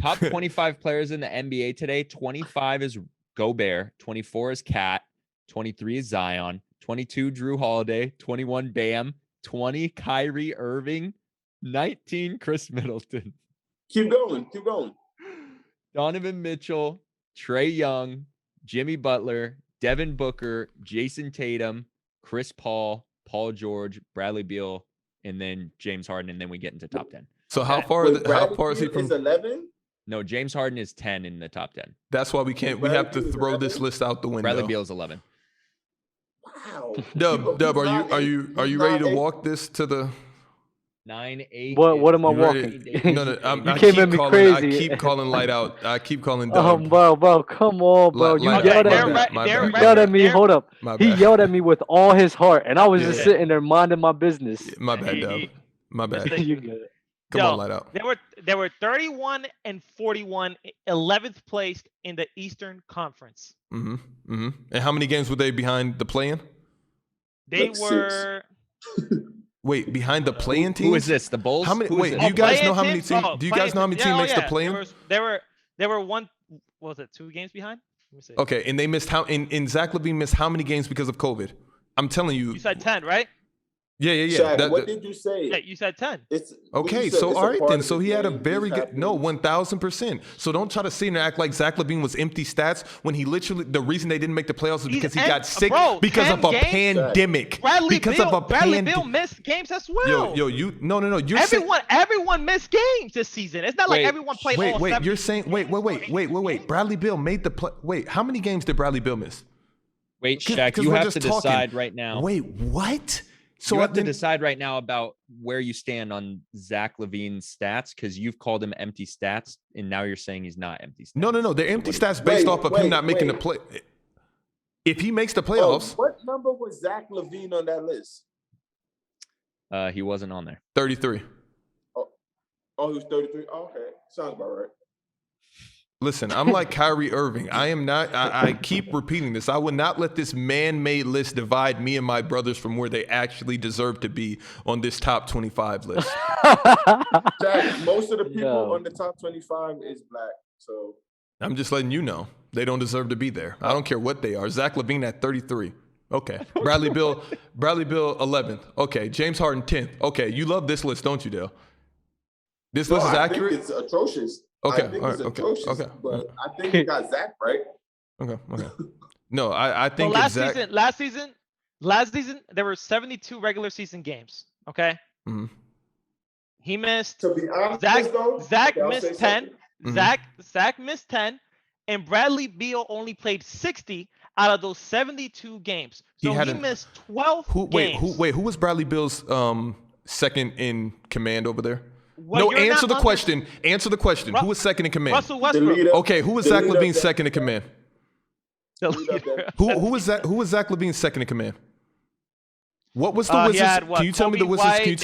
S4: Top 25 players in the NBA today. 25 is Gobert. 24 is Cat. 23 is Zion. 22 Drew Holiday. 21 Bam. 20 Kyrie Irving. 19 Chris Middleton.
S2: Keep going.
S4: Donovan Mitchell. Trae Young. Jimmy Butler. Devin Booker. Jason Tatum. Chris Paul, Paul George, Bradley Beal, and then James Harden, and then we get into top 10.
S1: So how far is he from?
S2: Is 11?
S4: No, James Harden is 10 in the top 10.
S1: That's why we can't. We have to throw this list out the window.
S4: Bradley Beal is 11.
S2: Wow.
S1: Dub, are you ready to walk this to the
S4: 9, 8?
S7: What am I walking?
S1: No.
S7: You came at me crazy.
S1: I keep calling Light out. I keep calling Dub.
S7: Bro, come on, bro. You yelled at me. Hold up. He yelled at me with all his heart, and I was just sitting there minding my business.
S1: My bad, Dub. My bad.
S6: Come
S1: on, Light out.
S6: They were 31 and 41, 11th placed in the Eastern Conference.
S1: And how many games were they behind the play-in?
S6: They were.
S1: Wait, behind the play-in team?
S4: Who is this? The Bulls?
S1: How many? Wait, do you guys know how many teams? Do you guys know how many teams makes the play-in?
S6: They were one. What was it? 2 games behind? Let me see.
S1: Okay, and they missed how? And Zach LaVine missed how many games because of COVID? I'm telling you.
S6: You said 10, right?
S1: Yeah.
S2: Shaq, what did you say?
S6: Yeah, you said 10.
S1: Okay, so all right then. So he had a very good 1,000%. So don't try to sit and act like Zach LaVine was empty stats when he literally the reason they didn't make the playoffs is because he got sick because of a pandemic.
S6: Bradley Beal missed games as well.
S1: Yo, no.
S6: Everyone missed games this season. It's not like everyone played all 7.
S1: You're saying wait. Bradley Beal made the play. Wait, how many games did Bradley Beal miss?
S4: Wait, Shaq, you have to decide right now.
S1: Wait, what? So
S4: you have to decide right now about where you stand on Zach LaVine's stats because you've called him empty stats, and now you're saying he's not empty stats.
S1: No. They're empty stats based off of him not making the play. If he makes the playoffs.
S2: What number was Zach LaVine on that list?
S4: He wasn't on there.
S1: 33.
S2: Oh, he was 33? Oh, okay. Sounds about right.
S1: Listen, I'm like Kyrie Irving. I am not. I keep repeating this. I would not let this man-made list divide me and my brothers from where they actually deserve to be on this top 25 list.
S2: Jack, most of the people on the top 25 is black. So
S1: I'm just letting you know. They don't deserve to be there. I don't care what they are. Zach LaVine at 33. Okay. Bradley Beal 11th. Okay. James Harden 10th. Okay. You love this list, don't you, Dale? This list is accurate?
S2: I think it's atrocious.
S1: Okay.
S2: I think
S1: All
S2: it's
S1: right.
S2: atrocious,
S1: Okay.
S2: but I think you got Zach right.
S1: Okay. No, I think
S6: so
S1: it's Zach.
S6: last season, there were 72 regular season games. Okay.
S1: Mm-hmm.
S6: He missed.
S2: To be honest,
S6: Zach missed 10. Zach missed 10, and Bradley Beal only played 60 out of those 72 games. So he missed 12 games.
S1: Who was Bradley Beal's second in command over there?
S6: Well,
S1: no, answer the question. Answer the question. Who was second in command?
S6: Russell Westbrook.
S1: Okay, who was Zach LaVine's second in command? Who was Zach LaVine's second in command? What was the Wizards? Can you tell me the Wizards? Can you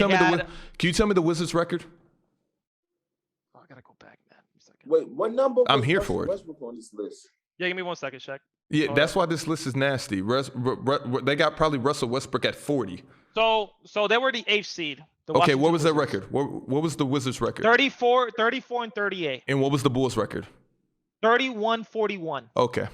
S1: tell me the Wizards record?
S6: Oh, I gotta go back, man.
S2: Wait, what number?
S1: I'm here for it.
S2: Westbrook on this list?
S6: Yeah, give me 1 second, Shaq.
S1: Yeah, that's why this list is nasty. They got probably Russell Westbrook at 40.
S6: So they were the 8th seed.
S1: Okay, what was their record? What was the Wizards' record?
S6: 34 and 38.
S1: And what was the Bulls' record?
S6: 31-41.
S1: Okay,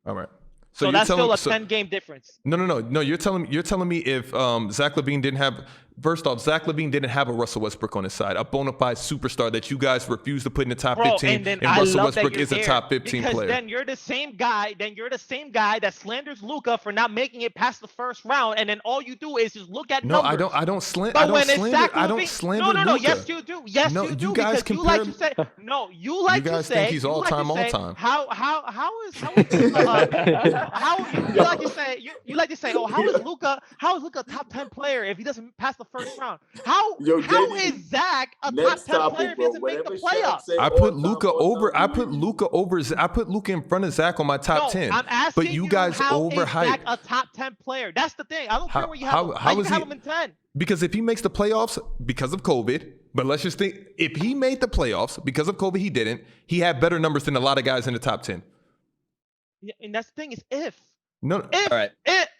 S1: all right.
S6: So that's still a 10-game difference.
S1: No. You're telling me if Zach LaVine didn't have. First off, Zach LaVine didn't have a Russell Westbrook on his side, a bona fide superstar that you guys refused to put in the top 15, and Russell Westbrook is a top 15
S6: because
S1: player.
S6: Then you're the same guy. That slanders Luka for not making it past the first round, and then all you do is just look at numbers.
S1: No, I don't slander.
S6: No, yes, you do. Yes,
S1: no,
S6: you do.
S1: You guys
S6: because
S1: compare.
S6: You like to say, no, you like
S1: you
S6: to
S1: guys
S6: say.
S1: think he's all time.
S6: How you like to say? You like to say, oh, how is Luka a top 10 player if he doesn't pass the first round? How is Zach a top 10 player if he doesn't make the playoffs?
S1: I put Luka over. I put Luka in front of Zach on my top 10.
S6: I'm asking
S1: but you guys overhype.
S6: Is Zach a top 10 player? That's the thing. I don't care where you have him. How you have him in 10?
S1: Because if he makes the playoffs because of COVID, but let's just think, if he made the playoffs because of COVID, he didn't. He had better numbers than a lot of guys in the top 10.
S6: Yeah, and that's the thing is if.
S1: No,
S4: all right.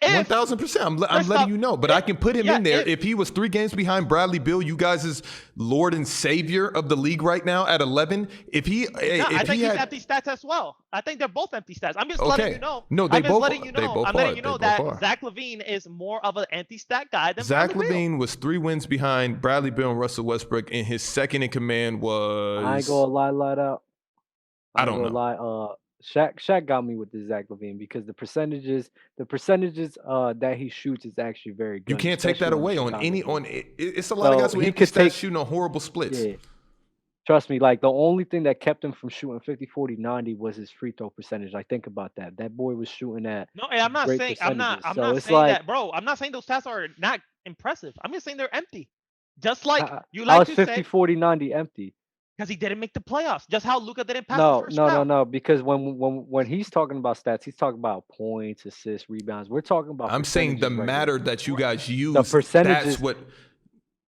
S1: 1,000%. I'm letting you know, but I can put him in there. If he was 3 games behind Bradley Beal, you guys is Lord and Savior of the league right now at 11. I think
S6: he's empty stats as well. I think they're both empty stats. I'm just letting you know.
S1: No,
S6: I'm letting you know that Zach LaVine is more of an anti-stat guy than
S1: Zach
S6: Bradley
S1: LaVine
S6: Beal.
S1: was 3 wins behind Bradley Beal and Russell Westbrook, and his second in command was.
S7: I ain't gonna lie out.
S1: I don't know.
S7: Shaq got me with the Zach LaVine because the percentages that he shoots is actually very good.
S1: You can't take that away on any it's a lot of guys who hit shooting on horrible splits.
S7: Yeah. Trust me, like the only thing that kept him from shooting 50, 40, 90 was his free throw percentage. Like think about that. That boy was shooting at
S6: No, I'm not saying that, bro. I'm not saying those stats are not impressive. I'm just saying they're empty. Just like you like to
S7: 50,
S6: say
S7: 40, 90 empty.
S6: because he didn't make the playoffs. Just how Luka didn't pass the first round.
S7: No. Because when he's talking about stats, he's talking about points, assists, rebounds. We're talking about.
S1: I'm saying the matter that you guys use.
S7: The percentages.
S1: That's what.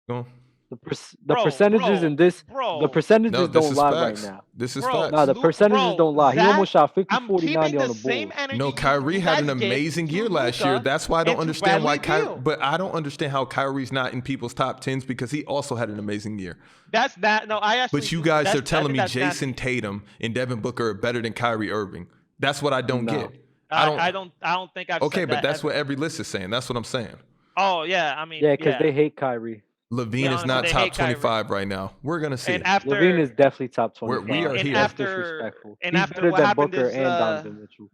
S1: Go.
S7: The percentages in this. The percentages don't lie
S1: facts.
S7: right now.
S1: This is facts.
S7: No, the percentages don't lie. He almost shot 50, 40, 90 on the Bulls.
S1: No, Kyrie had an amazing year last year. That's why I don't understand why Kyrie. But I don't understand how Kyrie's not in people's top 10s because he also had an amazing year.
S6: That's that. No, I actually.
S1: But you guys are telling me Jason Tatum and Devin Booker are better than Kyrie Irving. That's what I don't get.
S6: I don't think I've.
S1: Okay,
S6: said
S1: but that's what every list is saying. That's what I'm saying.
S6: Oh yeah, I mean.
S7: Yeah, because they hate Kyrie.
S1: LaVine is not top 25 right now. We're gonna see.
S7: LaVine is definitely top 25.
S1: We are here.
S7: That's disrespectful.
S6: And after what happened
S7: Booker and Donovan Mitchell.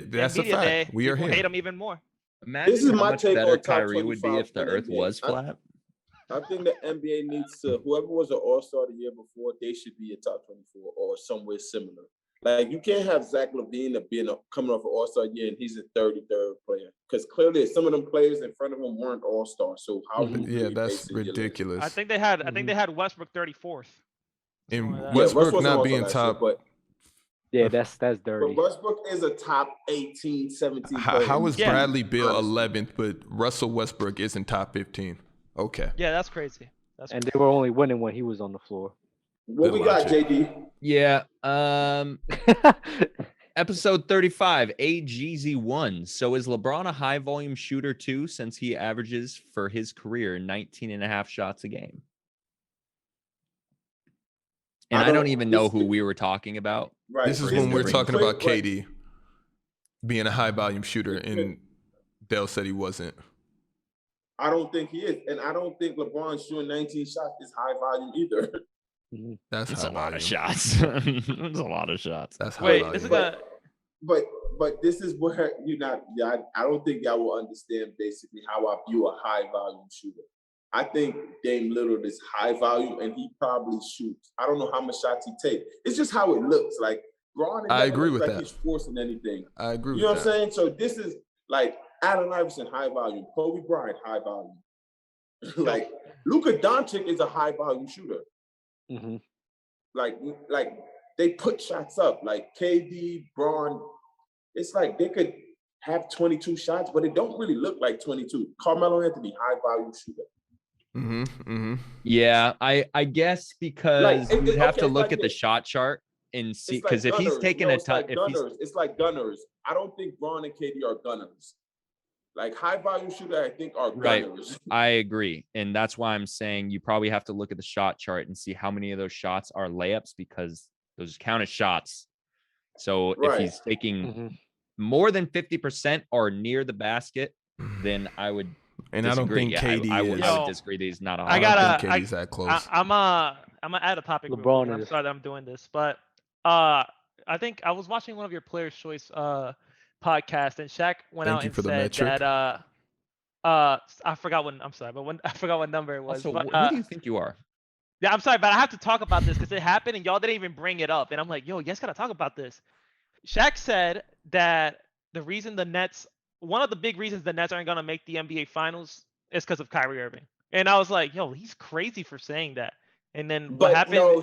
S1: That's a fact. We are here.
S6: Hate him even more.
S4: Imagine how much better Kyrie would be if the Earth was flat.
S2: I think the NBA needs to. Whoever was an All-Star the year before, they should be a top 24 or somewhere similar. Like you can't have Zach LaVine coming off an All-Star year and he's a 33rd player because clearly some of them players in front of him weren't All-Stars. So how?
S1: Yeah, that's ridiculous.
S6: I think they had Westbrook 34th.
S1: And Westbrook not being top.
S2: But
S7: yeah, that's dirty.
S2: But Westbrook is a top 18, 17 player.
S1: How is Bradley Beal 11th, but Russell Westbrook isn't top 15? Okay.
S6: Yeah, that's crazy.
S7: And they were only winning when he was on the floor.
S2: What we got, JD?
S4: Yeah. Episode 35, AGZ1. So is LeBron a high volume shooter too, since he averages for his career 19.5 shots a game? And I don't even know who we were talking about.
S2: Right.
S1: This is when we were talking about KD being a high volume shooter, and Dell said he wasn't.
S2: I don't think he is, and I don't think LeBron shooting 19 shots is high volume either.
S1: That's
S4: a lot of shots. That's a lot of shots.
S1: That's high volume.
S6: This is
S2: But this is where you're not. I don't think y'all will understand basically how I view a high volume shooter. I think Dame Lillard is high volume, and he probably shoots. I don't know how much shots he takes. It's just how it looks. Like Braun,
S1: I agree with that.
S2: He's forcing anything.
S1: I agree with that.
S2: You know what I'm saying? So this is like Allen Iverson, high volume. Kobe Bryant, high volume. Like Luka Doncic is a high volume shooter.
S7: Mm-hmm.
S2: Like they put shots up. Like KD, Braun, it's like they could have 22 shots, but it don't really look like 22. Carmelo Anthony, high volume shooter.
S4: Yeah, I guess because you have to look at the shot chart and see, because if he's taking a ton,
S2: it's like gunners. I don't think Braun and KD are gunners. Like high volume shooter, I think are gunners.
S4: Right. I agree, and that's why I'm saying you probably have to look at the shot chart and see how many of those shots are layups, because those count as shots. So if he's taking more than 50% or near the basket, then I would.
S1: And
S4: disagree.
S1: I don't think KD
S4: I would disagree that he's not a high.
S1: I don't think KD's that close.
S6: I'm gonna add a topic.
S7: LeBron
S6: I'm sorry that I'm doing this, but I think I was watching one of your Players' Choice podcast, and Shaq went out and said that I forgot when. I'm sorry, but I forgot what number it was.
S4: Also,
S6: but,
S4: who do you think you are?
S6: Yeah, I'm sorry, but I have to talk about this because it happened and y'all didn't even bring it up, and I'm like, yo, you guys gotta talk about this. Shaq said that the reason the Nets. One of the big reasons the Nets aren't going to make the NBA Finals is because of Kyrie Irving. And I was like, yo, he's crazy for saying that. And then what happened?
S2: No,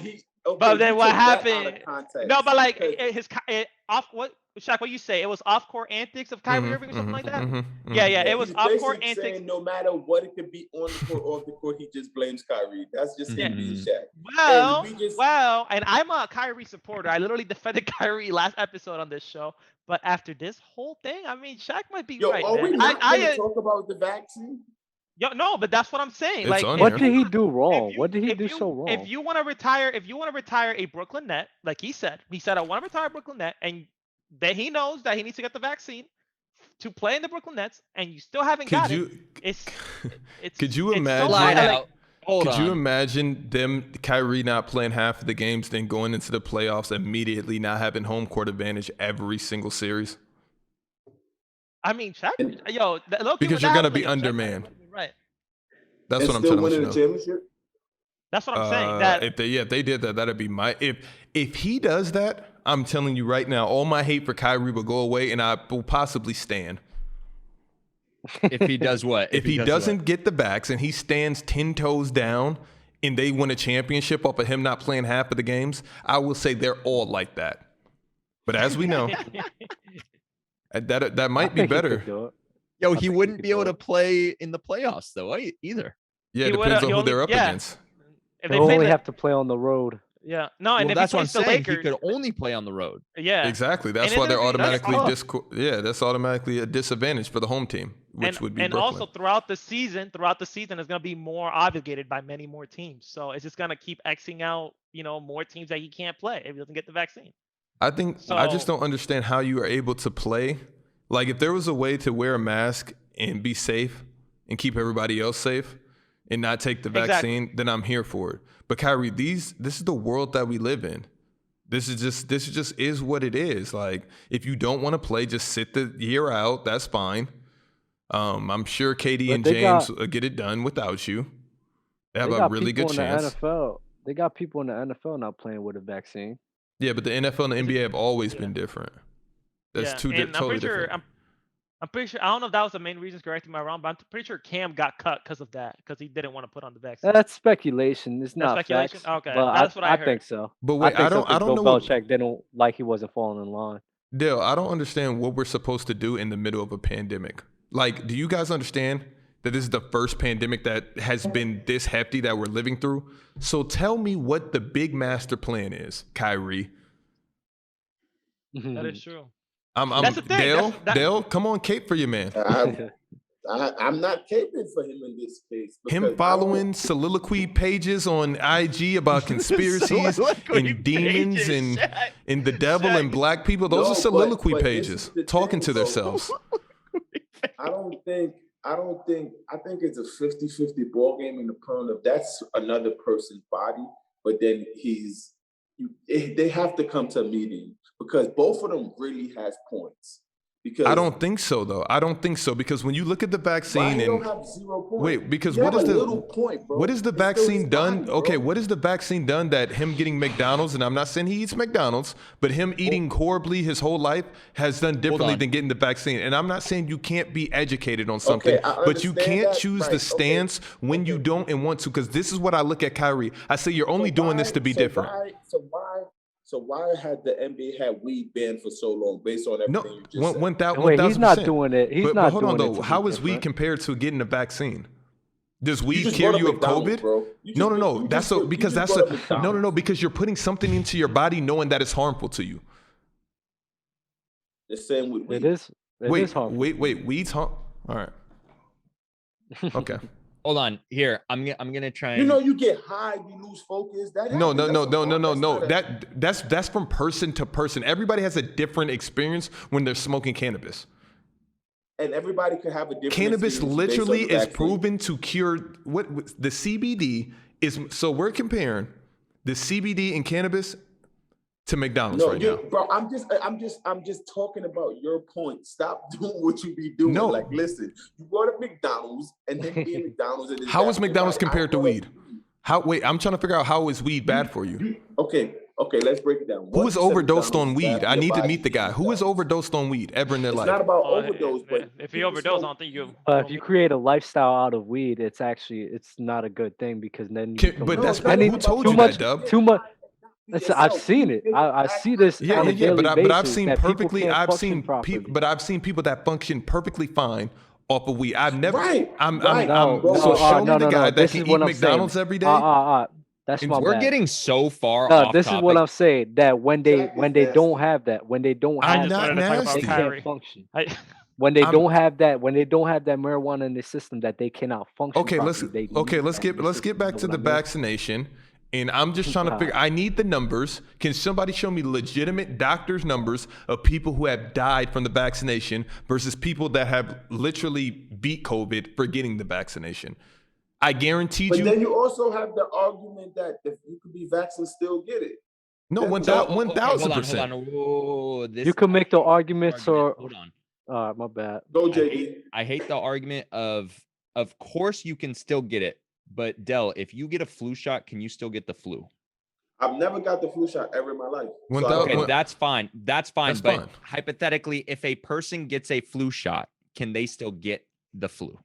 S6: but then what happened? No, but like Shaq, what you say? It was off-court antics of Kyrie Irving or something like that? Yeah, it was off-court antics.
S2: No matter what it could be on the court or off the court, he just blames Kyrie. That's just him being Shaq.
S6: And I'm a Kyrie supporter. I literally defended Kyrie last episode on this show. But after this whole thing, I mean, Shaq might be right.
S2: Are we not going to talk about the vaccine?
S6: No, but that's what I'm saying.
S1: It's
S6: like,
S7: what did he do wrong? What did he do so wrong?
S6: If you want to retire a Brooklyn Net, like he said, I want to retire a Brooklyn Net, and that he knows that he needs to get the vaccine to play in the Brooklyn Nets, and you still haven't got it.
S1: Could you imagine? Could you imagine Kyrie not playing half of the games, then going into the playoffs immediately not having home court advantage every single series?
S6: I mean, Shaq,
S1: because you're gonna be undermanned.
S6: Right.
S1: That's what I'm telling you.
S6: That's what I'm saying. That
S1: if they did that, that'd be my. If he does that, I'm telling you right now, all my hate for Kyrie will go away, and I will possibly stand.
S4: If he does what?
S1: If he doesn't get the backs and he stands 10 toes down and they win a championship off of him not playing half of the games, I will say they're all like that. But as we know, that might be better.
S4: Yo, he wouldn't be able to play in the playoffs though, either.
S1: Yeah, it depends on who they're up against.
S7: They only have to play on the road.
S6: Yeah, no, and
S4: that's what I'm saying. He could only play on the road.
S6: Yeah,
S1: exactly. That's why they're automatically that's automatically a disadvantage for the home team, which would be. And Brooklyn.
S6: Also throughout the season, is going to be more obligated by many more teams. So it's just going to keep Xing out, more teams that he can't play if he doesn't get the vaccine.
S1: I just don't understand how you are able to play. Like if there was a way to wear a mask and be safe and keep everybody else safe and not take the vaccine, then I'm here for it. But Kyrie, this is the world that we live in. This is what it is. Like, if you don't want to play, just sit the year out. That's fine. I'm sure KD and James will get it done without you. They have a really good chance.
S7: They got people in the NFL not playing with a vaccine.
S1: Yeah, but the NFL and the NBA have always been different. That's totally different.
S6: I'm pretty sure. I don't know if that was the main reason. Correct me if I'm wrong, but I'm pretty sure Cam got cut because of that, because he didn't want to put on the vaccine.
S7: That's speculation. It's not
S6: speculation.
S7: Facts,
S6: okay,
S7: but
S6: that's what I heard.
S7: I think so.
S1: But wait, I don't know.
S7: Belichick didn't like he wasn't falling in line.
S1: Dale, I don't understand what we're supposed to do in the middle of a pandemic. Like, do you guys understand that this is the first pandemic that has been this hefty that we're living through? So tell me what the big master plan is, Kyrie.
S6: That is true.
S1: That's the thing. Dale, come on, cape for your man.
S2: I'm not caping for him in this case.
S1: Him following soliloquy pages on IG about conspiracies and demons and the devil and black people. Those are soliloquy pages talking to themselves.
S2: I think it's a 50-50 ball game in the Prime. That's another person's body, but then they have to come to a meeting because both of them really has points. Because
S1: I don't think so, though. I don't think so because when you look at the vaccine
S2: don't have 0 points?
S1: Wait, because
S2: what is the
S1: vaccine done? Okay, what is the vaccine done that him getting McDonald's, and I'm not saying he eats McDonald's, but him eating horribly his whole life has done differently than getting the vaccine. And I'm not saying you can't be educated on something, but you can't choose the stance when you don't and want to, because this is what I look at Kyrie. I say you're only doing this to be different.
S2: So why had the NBA had weed banned for so long based on everything you just said?
S7: Wait, he's not doing it. He's not
S1: hold on,
S7: doing it.
S1: though. How is weed compared to getting a vaccine? Does weed cure you of COVID? No. Because you're putting something into your body knowing that it's harmful to you.
S2: The same with weed.
S7: It is harmful.
S1: Wait. Weed's harmful. All right. Okay.
S4: Hold on. Here, I'm gonna try.
S2: You get high, you lose focus.
S1: No. That's from person to person. Everybody has a different experience when they're smoking cannabis.
S2: And everybody can have a different.
S1: Cannabis literally is proven to cure what the CBD is. So we're comparing the CBD in cannabis to McDonald's now.
S2: Bro, I'm just talking about your point. Stop doing what you be doing.
S1: No.
S2: Like, listen, you go to McDonald's and then be McDonald's. And
S1: how is McDonald's compared to weed? Wait, I'm trying to figure out how is weed bad for you?
S2: Okay, let's break it down.
S1: Who is overdosed on weed? I need to meet the guy. Who is overdosed on weed ever in their life?
S2: It's not about overdose, but
S6: if you overdose, I don't think you.
S7: If you create a lifestyle out of weed, it's not a good thing because then you
S1: who told you that, Dub?
S7: Too much. I've seen it. I see this.
S1: But I've seen people that function perfectly fine off of weed. I've never. Show me the guy that can eat McDonald's every day.
S7: That's my
S4: We're
S7: bad.
S4: getting so far off
S7: this
S4: topic.
S7: is what I'm saying. That when they don't have that, they can't function. When they don't have that marijuana in the system, that they cannot function.
S1: Let's get back to the vaccination. And I'm just trying to figure, I need the numbers. Can somebody show me legitimate doctors' numbers of people who have died from the vaccination versus people that have literally beat COVID for getting the vaccination? I guarantee you.
S2: But then you also have the argument that if you could be vaccinated, still get it.
S1: No, 1,000%.
S7: You can make the arguments or.
S4: Hold on.
S7: My bad.
S2: Go, JD.
S4: I hate the argument of course you can still get it. But Del, if you get a flu shot, can you still get the flu?
S2: I've never got the flu shot ever in my life.
S4: That's fine. But hypothetically, if a person gets a flu shot, can they still get the flu?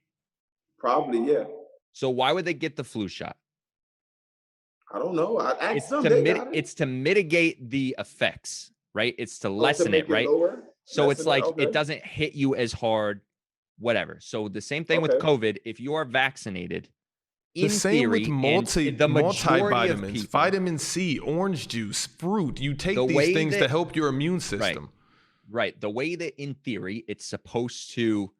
S2: Probably, yeah.
S4: So why would they get the flu shot?
S2: I don't know.
S4: It's to mitigate the effects, right? It's to lessen it, right? So it's like it doesn't hit you as hard, whatever. So the same thing with COVID. If you are vaccinated,
S1: the same with multivitamins, vitamin C, orange juice, fruit. You take these things to help your immune system.
S4: Right. The way that in theory it's supposed to,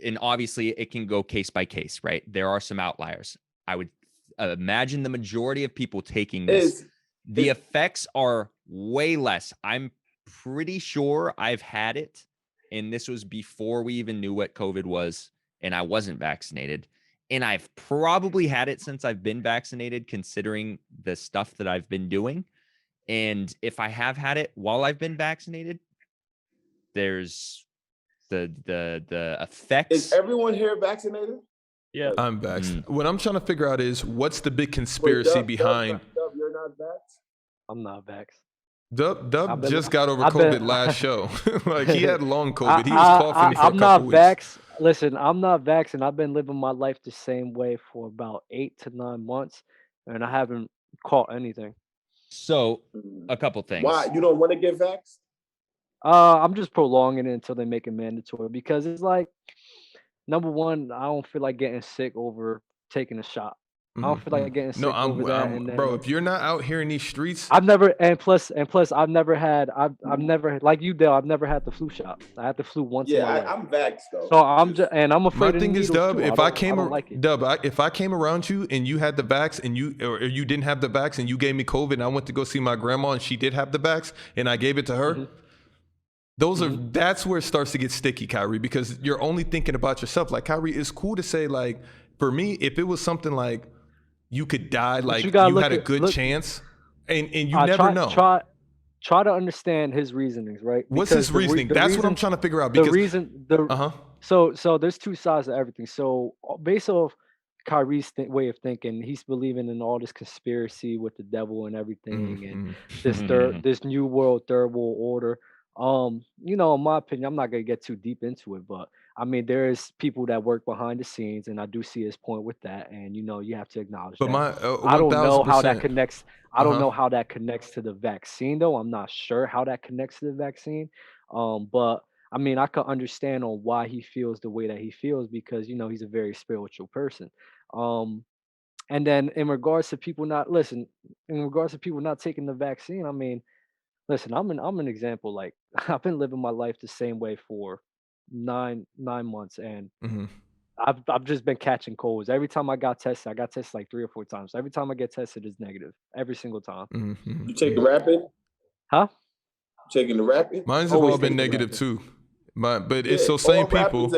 S4: and obviously it can go case by case, right? There are some outliers. I would imagine the majority of people taking this, the effects are way less. I'm pretty sure I've had it, and this was before we even knew what COVID was, and I wasn't vaccinated. And I've probably had it since I've been vaccinated, considering the stuff that I've been doing. And if I have had it while I've been vaccinated, there's the effects.
S2: Is everyone here vaccinated?
S6: Yeah,
S1: I'm vaccinated. What I'm trying to figure out is what's the big conspiracy behind.
S2: Dub, you're not vaxxed?
S7: I'm not vaxxed.
S1: Dub just got over COVID last show. Like he had long COVID. He was coughing for a couple weeks.
S7: Vaxxed. Listen, I'm not vaccinated. I've been living my life the same way for about 8 to 9 months, and I haven't caught anything.
S4: So, a couple things.
S2: Why? You don't want to get vaxxed?
S7: I'm just prolonging it until they make it mandatory because it's like, number one, I don't feel like getting sick over taking a shot. I don't feel like getting sick over that. And then,
S1: bro, if you're not out here in these streets,
S7: I've never, and plus, I've never had, like you, Dale. I've never had the flu shot. I had the flu once in my life.
S2: I'm vaxxed though.
S7: So I'm just, and I'm afraid.
S1: My thing is, Dub,
S7: too.
S1: if I came around you and you had the vax and you didn't have the vax and you gave me COVID and I went to go see my grandma and she did have the vax and I gave it to her. That's where it starts to get sticky, Kyrie, because you're only thinking about yourself. Like, Kyrie, it's cool to say, like, for me, if it was something like you could die, like you had a good chance, and you never know.
S7: Try to understand his reasonings, right?
S1: What's his reasoning? That's what I'm trying to figure out. Because
S7: So there's two sides to everything. So based off Kyrie's way of thinking, he's believing in all this conspiracy with the devil and everything, and this new world, third world order. In my opinion, I'm not gonna get too deep into it, but I mean, there's people that work behind the scenes, and I do see his point with that, and you have to acknowledge that. I don't know how that connects. I don't know how that connects to the vaccine, though. I'm not sure how that connects to the vaccine. But I mean, I can understand on why he feels the way that he feels because he's a very spiritual person. And then in regards to people not taking the vaccine, I mean, listen, I'm an example. Like I've been living my life the same way for nine months, and I've just been catching colds. Every time I got tested like 3 or 4 times. Every time I get tested, it's negative. Every single time.
S2: You take the rapid?
S7: Huh?
S2: Taking the rapid?
S1: Mine's have all been negative too. But it's so same people.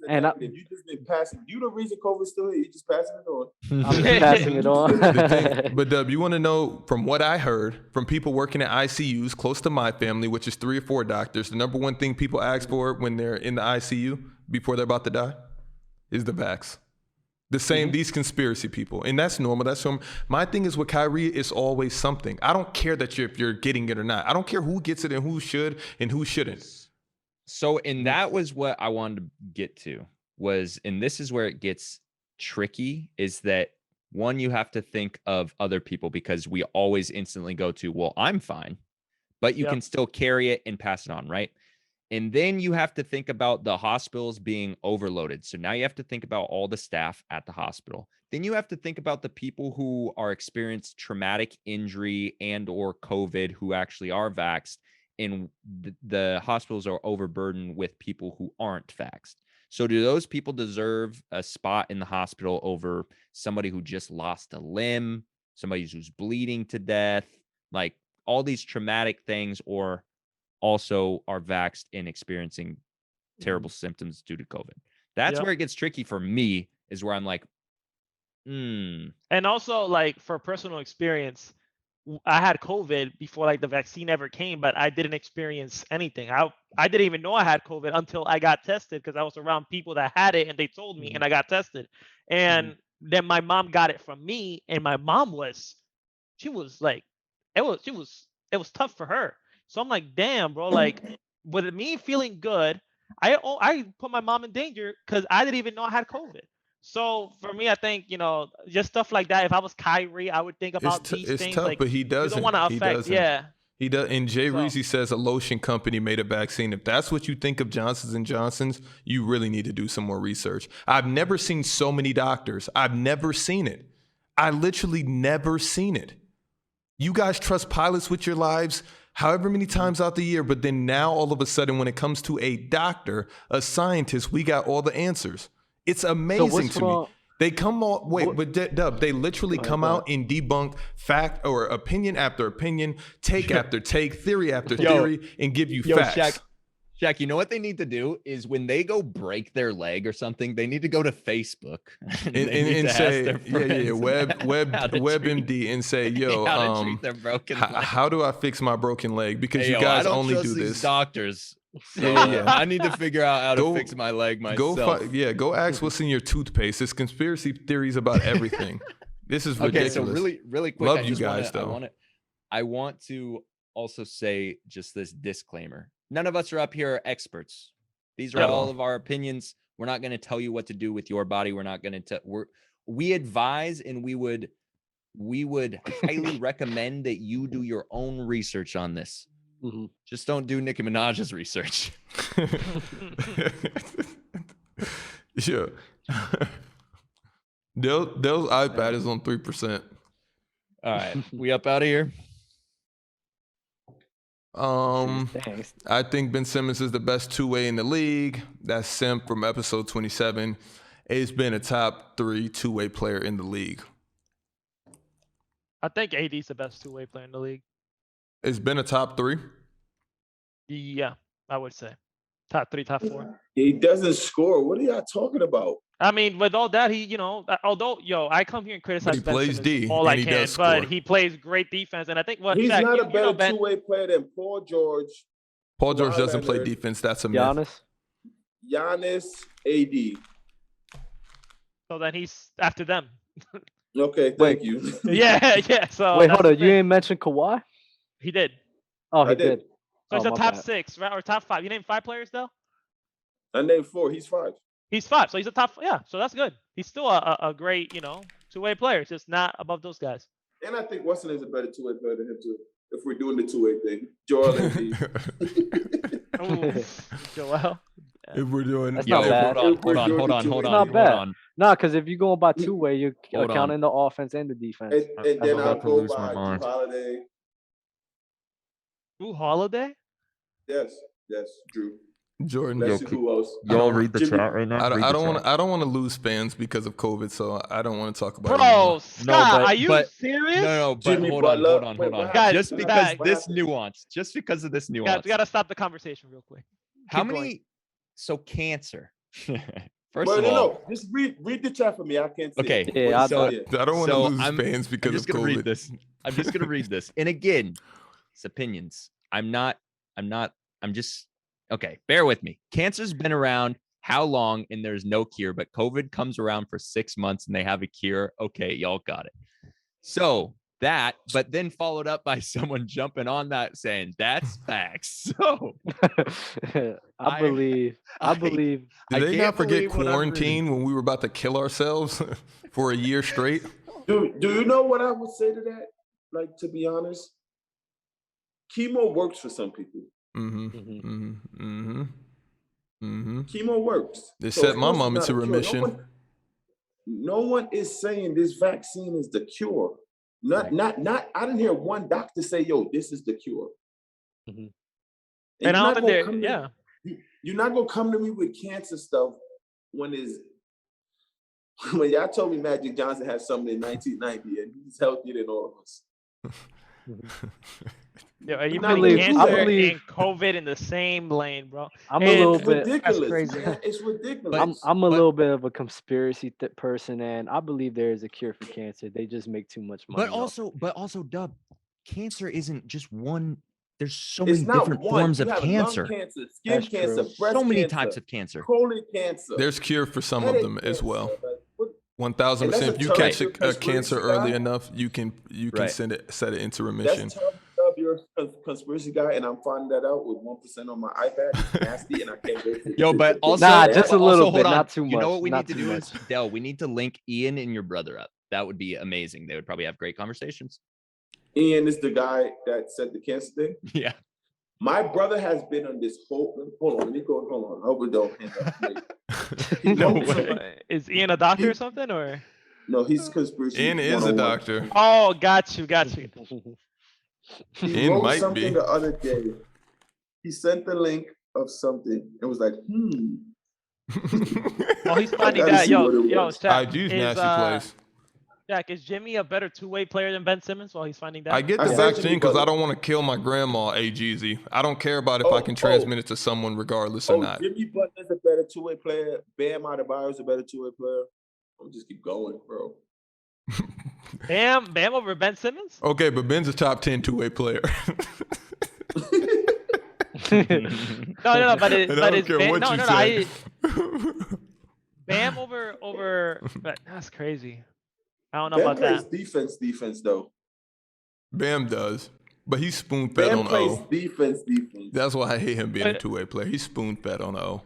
S7: And
S2: you just been passing. You the reason COVID's still here. You just passing it on.
S7: I'm just passing it on.
S1: But Dub, you want to know from what I heard from people working at ICUs close to my family, which is 3 or 4 doctors, the number one thing people ask for when they're in the ICU before they're about to die is the vax. The same, these conspiracy people. And that's normal. That's normal. My thing is with Kyrie, it's always something. I don't care that if you're getting it or not. I don't care who gets it and who should and who shouldn't.
S4: So, and that was what I wanted to get to and this is where it gets tricky, is that one, you have to think of other people because we always instantly go to, well, I'm fine, but you can still carry it and pass it on, right? And then you have to think about the hospitals being overloaded. So now you have to think about all the staff at the hospital. Then you have to think about the people who are experienced traumatic injury and or COVID who actually are vaxxed. And the hospitals are overburdened with people who aren't vaxxed. So do those people deserve a spot in the hospital over somebody who just lost a limb, somebody who's bleeding to death, like all these traumatic things, or also are vaxxed and experiencing terrible symptoms due to COVID? That's where it gets tricky for me, is where I'm like,
S6: And also, like, for personal experience, I had COVID before like the vaccine ever came, but I didn't experience anything. I didn't even know I had COVID until I got tested because I was around people that had it and they told me, and I got tested. And then my mom got it from me, and my mom she was like, it was tough for her. So I'm like, damn, bro, like with me feeling good, I put my mom in danger because I didn't even know I had COVID. So for me, I think, just stuff like that. If I was Kyrie, I would think about these things.
S1: It's tough,
S6: like,
S1: but he doesn't.
S6: You don't want to affect,
S1: He does. And Jay Reezy says a lotion company made a vaccine. If that's what you think of Johnson & Johnson's, you really need to do some more research. I've never seen so many doctors. I've never seen it. I literally never seen it. You guys trust pilots with your lives however many times out the year, but then now all of a sudden when it comes to a doctor, a scientist, we got all the answers. It's amazing to me. They come on, Dub, they literally come out and debunk fact or opinion after opinion, take after take, theory after theory, and give you facts.
S4: Shaq, you know what they need to do is when they go break their leg or something, they need to go to Facebook
S1: and say, WebMD, and say, yo, how do I fix my broken leg? Because you guys only do this.
S4: Doctors. So I need to figure out how to fix my leg myself.
S1: Go ask what's in your toothpaste. It's conspiracy theories about everything. This is ridiculous.
S4: Okay, so really quick.
S1: Love you guys, though.
S4: I want to also say just this disclaimer. None of us are up here experts. These are all of our opinions. We're not going to tell you what to do with your body. We're not going to we advise, and we would highly recommend that you do your own research on this. Just don't do Nicki Minaj's research.
S1: Dell's iPad is on 3%.
S4: All right, we up out of here.
S1: I think Ben Simmons is the best two-way in the league. That's Sim from episode 27. He's been a top 3 two-way player in the league.
S6: I think AD's the best two-way player in the league.
S1: It's been a top 3?
S6: Yeah, I would say. Top 3, top 4.
S2: He doesn't score. What are y'all talking about?
S6: I mean, with all that, he, although, I come here and criticize
S1: he
S6: Ben
S1: plays
S6: Simmons
S1: D,
S6: all I
S1: and he
S6: can,
S1: does
S6: but
S1: score.
S6: he plays great defense. And I think
S2: He's
S6: Shaq,
S2: not a better
S6: Ben,
S2: two-way player than Paul George.
S1: Paul George doesn't play
S2: Leonard,
S1: defense. That's a myth.
S2: Giannis, AD.
S6: So then he's after them.
S2: Okay, thank you.
S6: Yeah. So
S7: wait, hold on. You ain't mentioned Kawhi?
S6: He did.
S7: Oh, he did.
S6: So he's a
S7: my
S6: top
S7: bad.
S6: 6, right? Or top 5. You named 5 players, though?
S2: I named 4. He's 5.
S6: He's 5. So he's a top. Yeah. So that's good. He's still a great, two-way player. It's just not above those guys.
S2: And I think Weston is a better two-way player than him, too. If we're doing the two-way thing. Joel Embiid.
S6: Joel.
S1: If we're doing...
S7: That's not bad.
S4: Hold on.
S7: Not bad. Nah, because if you're going by two-way, you're
S4: Hold
S7: counting the offense and the defense.
S2: And then I'll go by Drew Holiday.
S6: Drew Holiday?
S2: Yes, Drew.
S1: Jordan.
S2: Let's see who else.
S4: Y'all read the chat right now.
S1: I don't want to lose fans because of COVID, so I don't want to talk about it.
S6: Bro, Scott, are you serious?
S4: No, but
S2: Jimmy
S4: hold
S2: Butler.
S4: on.
S6: Guys,
S4: Just because this nuance.
S6: Guys, we gotta stop the conversation real quick.
S4: How
S6: Keep
S4: many?
S6: going.
S4: So cancer.
S2: First of all, just read the chat for me. I can't see.
S4: Okay.
S7: Yeah,
S1: I don't want to lose fans because of COVID.
S4: Read this. I'm just gonna read this. And again, it's opinions. I'm just okay. Bear with me. Cancer's been around how long? And there's no cure. But COVID comes around for 6 months and they have a cure. Okay, y'all got it. So that, but then followed up by someone jumping on that saying that's facts. So
S7: I believe.
S1: Did they not forget quarantine when we were about to kill ourselves for a year straight?
S2: Do you know what I would say to that? Like, to be honest, chemo works for some people. Chemo works.
S1: They set my mom into remission.
S2: No one is saying this vaccine is the cure. Not. I didn't hear one doctor say, "Yo, this is the cure."
S6: And I don't think they're,
S2: you're not gonna come to me with cancer stuff when y'all told me Magic Johnson had something in 1990 and he's healthier than all of us.
S6: Yeah, you putting cancer and COVID in the same lane, bro.
S7: I'm a little bit
S2: ridiculous.
S7: crazy.
S2: It's ridiculous.
S7: I'm a little bit of a conspiracy person, and I believe there is a cure for cancer. They just make too much money.
S4: But also, Dub, cancer isn't just one. There's so many different forms of cancer.
S2: Lung cancer, skin cancer, breast
S4: so many
S2: cancer,
S4: types of cancer.
S2: colon cancer.
S1: There's cure for some of them as well. 1000%. If you
S2: that's
S1: catch a cancer early enough, you can set it into remission.
S2: That's you're a conspiracy guy, and I'm finding that out with 1% on my iPad. It's nasty, and I can't wait to
S4: Yo, but also,
S7: just a little bit, not too much.
S4: You know what we
S7: not
S4: need to do is, Del, we need to link Ian and your brother up. That would be amazing. They would probably have great conversations.
S2: Ian is the guy that said the cancer thing.
S4: Yeah.
S2: My brother has been on this whole. Hold on, let me go. Hold on. I hope we don't end up.
S6: No way. Is Ian a doctor or something, or?
S2: No, he's conspiracy.
S1: Ian is a doctor.
S6: Oh, got you.
S2: He wrote something the other day. He sent the link of something. It was like,
S6: Oh, he's finding that. Yo,
S1: I'd use nasty plays.
S6: Jack, is Jimmy a better two-way player than Ben Simmons while he's finding that?
S1: I get the vaccine because I don't want to kill my grandma, AGZ. I don't care about if I can transmit it to someone regardless or not.
S2: Jimmy Butler's a better two-way player. Bam Adebayo's a better two-way player. I'll just keep going, bro.
S6: Bam over Ben Simmons?
S1: Okay, but Ben's a top 10 two-way player.
S6: No, but it's Bam over. But that's crazy. I don't know about that.
S2: Defense though.
S1: Bam does, but he's spoon-fed on
S2: plays
S1: O.
S2: Defense.
S1: That's why I hate him being a two-way player. He's spoon-fed on O.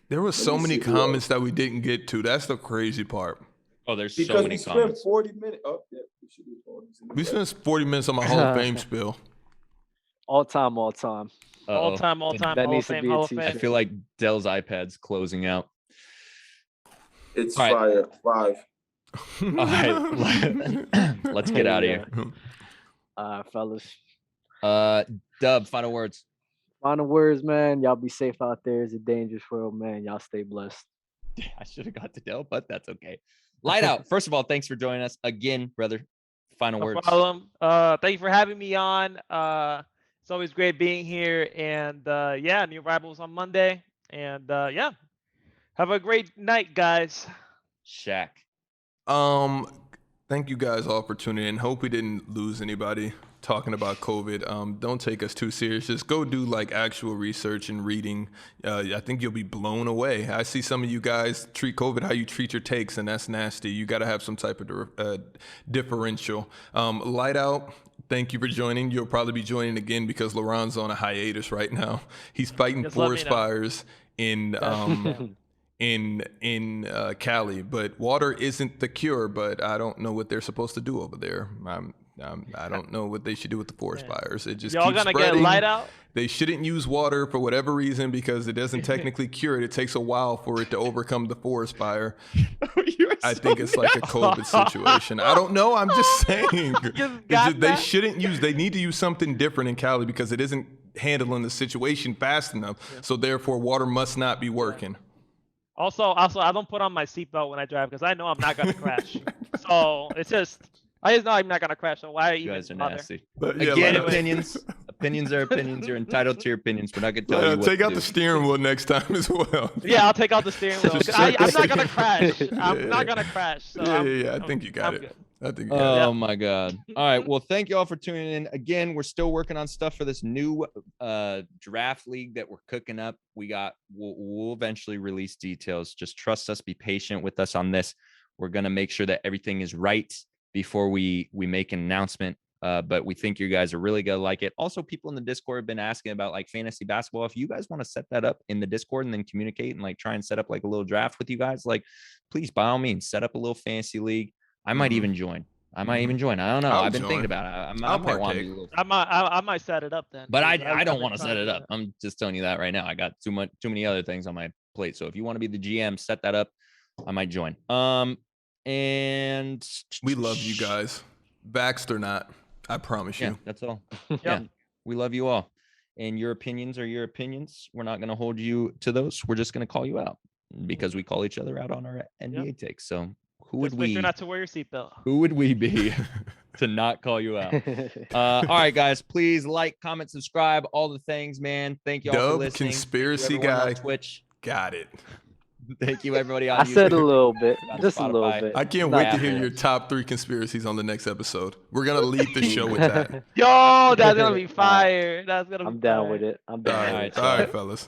S1: There were so many comments that we didn't get to. That's the crazy part.
S4: Oh, there's so many comments.
S2: 40 minutes. Oh, yeah,
S1: we spent 40 minutes on my Hall of Fame spill.
S7: All time.
S6: All time.
S7: That
S6: Hall
S7: needs
S6: of
S7: to
S6: Fame,
S7: be a
S6: Hall of
S7: t-shirt.
S4: I
S6: Fame.
S4: feel like Dell's iPad's closing out.
S2: It's
S4: All right.
S2: fire. 5.
S4: All right, let's get out of here.
S7: Fellas.
S4: Dub, final words.
S7: Final words, man. Y'all be safe out there. It's a dangerous world, man. Y'all stay blessed.
S4: I should have got to Dell, but that's okay. Light out. First of all, thanks for joining us again, brother. Final words.
S6: No problem. Thank you for having me on. It's always great being here. And yeah, new arrivals on Monday. And yeah, have a great night, guys.
S4: Shaq.
S1: Thank you guys all for tuning in. Hope we didn't lose anybody talking about COVID. Don't take us too serious. Just go do like actual research and reading. I think you'll be blown away. I see some of you guys treat COVID how you treat your takes, and that's nasty. You got to have some type of differential. Light out. Thank you for joining. You'll probably be joining again because LaRon's on a hiatus right now. He's fighting forest fires in Cali, but water isn't the cure. But I don't know what they're supposed to do over there. I don't know what they should do with the forest fires. It just
S6: y'all
S1: keeps
S6: gonna
S1: spreading.
S6: Get light out?
S1: They shouldn't use water for whatever reason because it doesn't technically cure it. It takes a while for it to overcome the forest fire. I think it's like a COVID situation. I don't know. I'm just saying. They shouldn't use. They need to use something different in Cali because it isn't handling the situation fast enough. Yeah. So therefore, water must not be working.
S6: Also, I don't put on my seatbelt when I drive because I know I'm not gonna crash. So it's just. I just know I'm not gonna crash. So why
S4: you guys are nasty?
S1: Yeah,
S4: again, opinions. Opinions are opinions. You're entitled to your opinions. We're not gonna tell you what
S1: take
S4: to
S1: out
S4: do.
S1: the steering wheel next time as well.
S6: Yeah, I'll take out the steering wheel. I'm not gonna crash. I'm not gonna crash. So
S1: yeah. I think you got it.
S6: Good.
S1: I think. Oh
S4: my God! All right. Well, thank you all for tuning in. Again, we're still working on stuff for this new draft league that we're cooking up. We'll eventually release details. Just trust us. Be patient with us on this. We're gonna make sure that everything is right before we make an announcement. But we think you guys are really gonna like it. Also, people in the Discord have been asking about like fantasy basketball. If you guys want to set that up in the Discord and then communicate and like try and set up like a little draft with you guys, like please by all means set up a little fantasy league. I might even join. I don't know. I've been thinking about it. I might want to.
S6: I might set it up then.
S4: But I don't want to set it up. I'm just telling you that right now. I got too many other things on my plate. So if you want to be the GM, set that up. I might join. And
S1: we love you guys. Vaxxed or not, I promise you.
S4: Yeah, that's all. Yeah, we love you all. And your opinions are your opinions. We're not going to hold you to those. We're just going to call you out because we call each other out on our NBA takes. So who would we?
S6: Make sure not to wear your seatbelt.
S4: Who would we be to not call you out? All right, guys. Please like, comment, subscribe, all the things, man. Thank you all for listening.
S1: Conspiracy guy.
S4: On Twitch.
S1: Got it.
S4: Thank you, everybody. On
S7: I said a little bit, just a little bit.
S1: I can't wait to hear your top 3 conspiracies on the next episode. We're gonna lead the show with that.
S6: Yo, that's gonna be fire. That's gonna.
S7: I'm down with it. I'm down.
S1: All right, fellas.